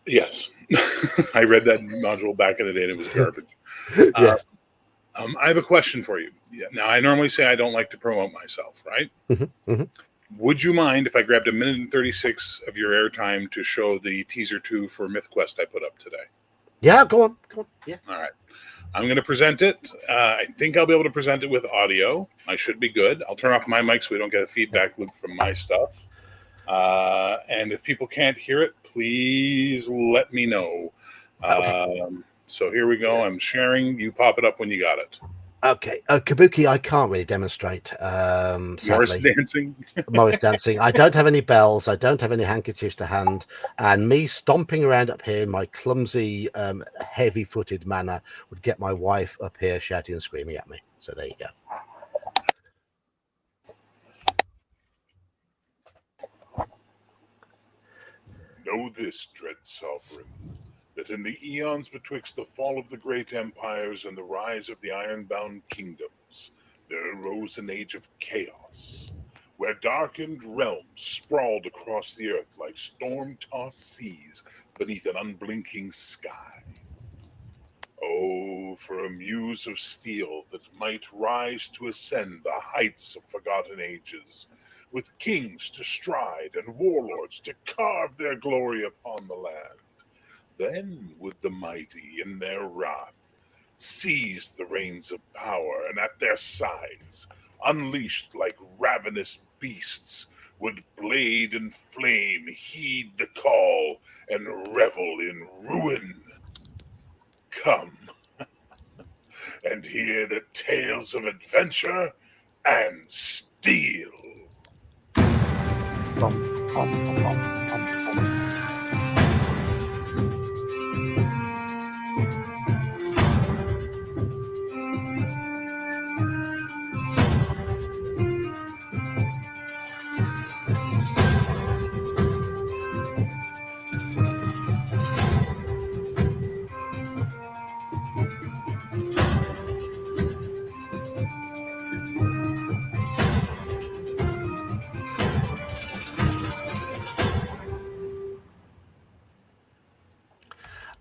Yes. I read that module back in the day, and it was garbage. Yes. I have a question for you. Now, I normally say I don't like to promote myself, right? Would you mind if I grabbed 1:36 of your airtime to show the teaser 2 for MythQuest I put up today? Yeah, go on. Yeah. All right. I'm going to present it. I think I'll be able to present it with audio. I should be good. I'll turn off my mic so we don't get a feedback loop from my stuff. And if people can't hear it, please let me know. So here we go. I'm sharing. You pop it up when you got it. Okay. Kabuki, I can't really demonstrate. Morris Sadly. dancing. Morris dancing. I don't have any bells. I don't have any handkerchiefs to hand. And me stomping around up here in my clumsy, heavy-footed manner would get my wife up here shouting and screaming at me. So there you go. Know this, dread sovereign, that in the eons betwixt the fall of the great empires and the rise of the iron-bound kingdoms, there arose an age of chaos, where darkened realms sprawled across the earth like storm-tossed seas beneath an unblinking sky. Oh, for a muse of steel that might rise to ascend the heights of forgotten ages, with kings to stride and warlords to carve their glory upon the land. Then would the mighty, in their wrath, seize the reins of power, and at their sides, unleashed like ravenous beasts, would blade and flame heed the call and revel in ruin. Come and hear the tales of adventure and steel.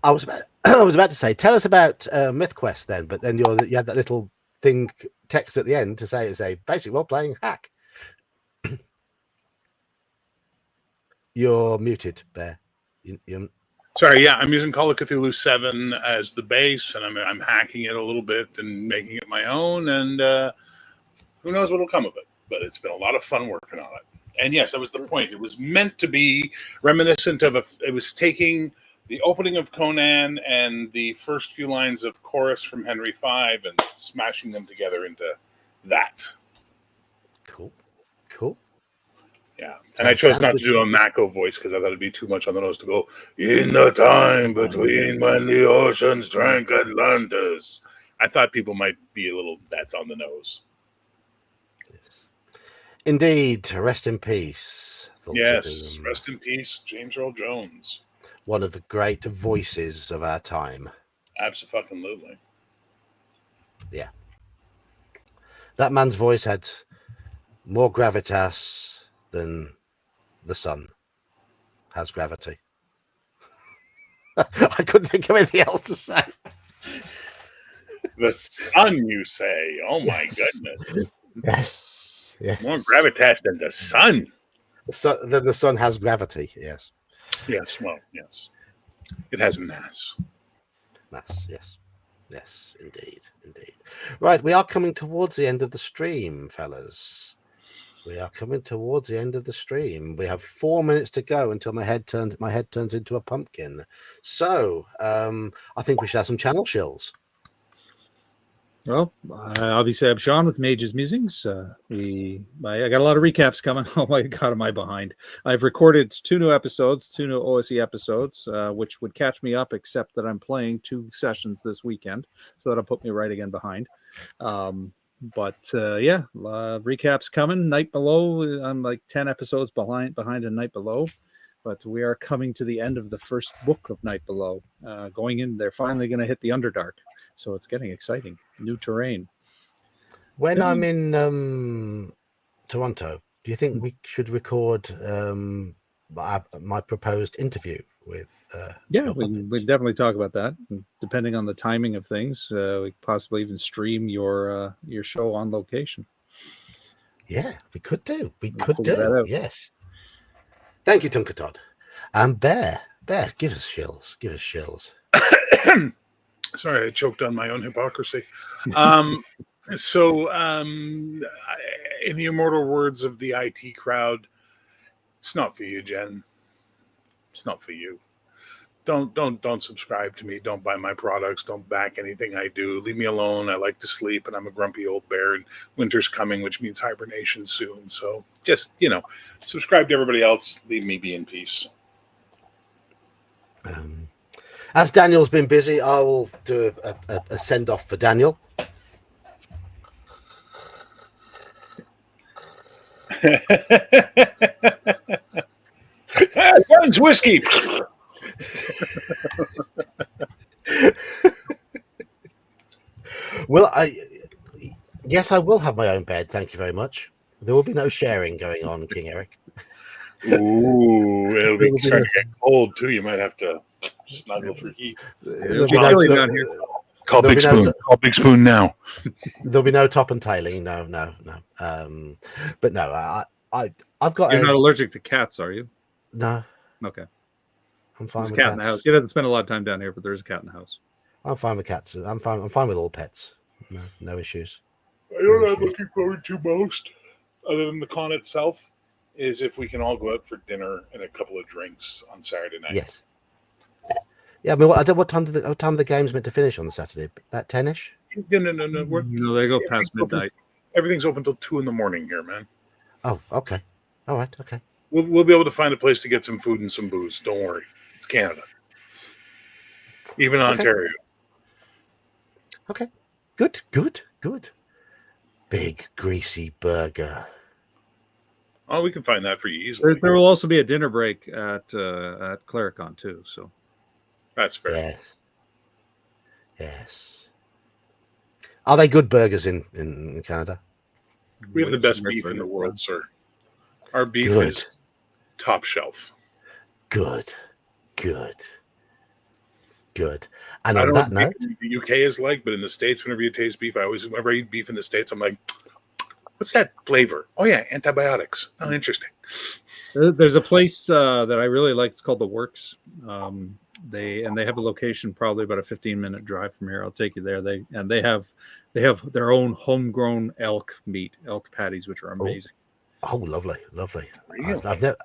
I was about to say, tell us about MythQuest then, but then you had that little thing text at the end to say it's a basic role-playing hack. You're muted, Bear. Sorry, yeah, I'm using Call of Cthulhu 7 as the base, and I'm hacking it a little bit and making it my own, and who knows what'll come of it. But it's been a lot of fun working on it. And yes, that was the point. It was meant to be reminiscent of it was taking the opening of Conan and the first few lines of Chorus from Henry V and smashing them together into that. Cool. Yeah, and I chose not to do a Mako voice because I thought it'd be too much on the nose to go, in the time between when the oceans drank Atlantis. I thought people might be a little, that's on the nose. Yes. Indeed, rest in peace. Yes, rest in peace, James Earl Jones. One of the great voices of our time. Absolutely. Yeah. That man's voice had more gravitas than the sun has gravity. I couldn't think of anything else to say. The sun, you say? Oh my goodness! Yes. More gravitas than the sun. Then the sun has gravity. Yes. Yes. Well, yes. It has mass. Mass. Yes. Indeed. Right, we are coming towards the end of the stream, fellas. We are coming towards the end of the stream. We have 4 minutes to go until my head turns into a pumpkin. So I think we should have some channel shills. Well, obviously I'm Sean with Mage's Musings. I got a lot of recaps coming. Oh my God, am I behind? I've recorded 2 new OSE episodes, which would catch me up, except that I'm playing 2 sessions this weekend, so that'll put me right again behind. Recaps coming. Night Below, I'm like 10 episodes behind a Night Below, but we are coming to the end of the first book of Night Below. Going in, they're finally going to hit the Underdark, so it's getting exciting. New terrain. When I'm in Toronto, do you think we should record my proposed interview with? We definitely talk about that. And depending on the timing of things, we could possibly even stream your show on location. Yeah, we could do. We'll figure that out. Yes. Thank you, Tunka Todd. And Bear, give us shills. Sorry, I choked on my own hypocrisy. In the immortal words of the IT crowd, it's not for you, Jen. It's not for you. Don't subscribe to me. Don't buy my products. Don't back anything I do. Leave me alone. I like to sleep, and I'm a grumpy old bear, and winter's coming, which means hibernation soon. So just, subscribe to everybody else. Leave me be in peace. As Daniel's been busy, I will do a send-off for Daniel. Burns whiskey. Well, yes, I will have my own bed. Thank you very much. There will be no sharing going on, King Eric. Ooh, it'll be starting to get cold too. You might have to snuggle for heat. Call Big Spoon. Call Big Spoon now. There'll be no top and tailing. No. But no, I've got. You're not allergic to cats, are you? No. Okay. I'm fine There's with a cat cats. in the house. He doesn't spend a lot of time down here, but there is a cat in the house. I'm fine with cats. I'm fine with all pets. No issues. I know what I'm looking forward to most, other than the con itself, is if we can all go out for dinner and a couple of drinks on Saturday night. Yes. Yeah, I mean, what time the game's meant to finish on the Saturday? About 10-ish? No. No, they go past midnight. Everything's open till 2 a.m. here, man. Oh, okay. All right, okay. We'll be able to find a place to get some food and some booze. Don't worry. It's Canada. Even Ontario. Okay. Good. Big greasy burger. Oh, we can find that for you easily. There will also be a dinner break at Claricon too. So that's fair. Yes. Are they good burgers in Canada? We have the best beef in the world, sir. Our beef is top shelf. Good. Good. And I on don't know that what note, beef in the UK is like, but in the States, whenever you taste beef, whenever I eat beef in the States, I'm like, what's that flavor? Oh yeah, antibiotics. Oh, interesting. There's a place that I really like. It's called The Works. They have a location probably about a 15-minute drive from here. I'll take you there. They have their own homegrown elk patties, which are amazing. oh, lovely. Really? I've never.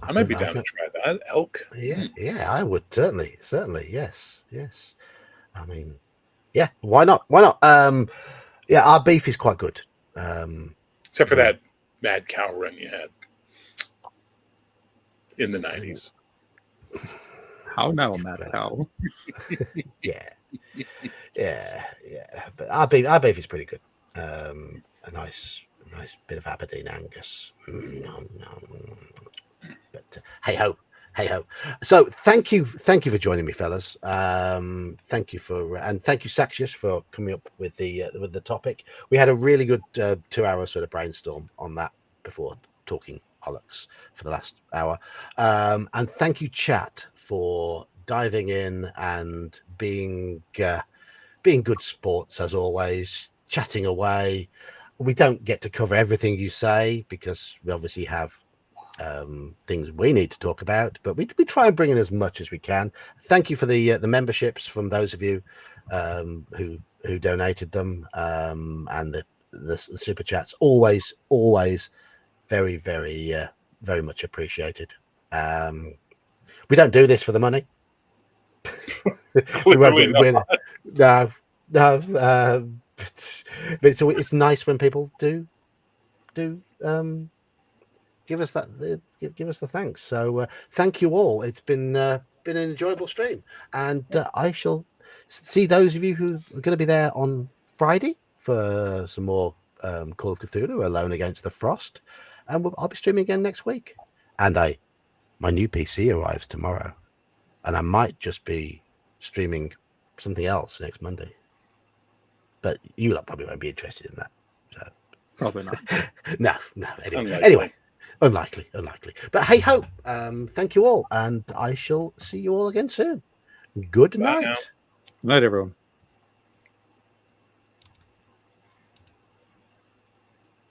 I might be down to try that. Elk. Yeah, I would certainly, yes. I mean, yeah, why not? Yeah, our beef is quite good. Except for that mad cow run you had in the 90s. How now, Matt Cow? Yeah. But our beef is pretty good. A nice bit of Aberdeen Angus. But hey ho. So thank you for joining me, fellas. Thank you Saxius for coming up with the topic. We had a really good 2-hour sort of brainstorm on that before talking bollocks for the last hour. And thank you, chat, for diving in and being good sports as always, chatting away. We don't get to cover everything you say because we obviously have things we need to talk about, but we try and bring in as much as we can. Thank you for the memberships from those of you who donated them, and the super chats. Always very very much appreciated. We don't do this for the money. No, but it's nice when people do give us the thanks. So thank you all. It's been an enjoyable stream, and I shall see those of you who are going to be there on Friday for some more Call of Cthulhu Alone Against the Frost, and I'll be streaming again next week. And my new PC arrives tomorrow, and I might just be streaming something else next Monday, but you lot probably won't be interested in that. So Probably not. no. Anyway, unlikely. But hey ho, thank you all, and I shall see you all again soon. Good night. Good night, everyone.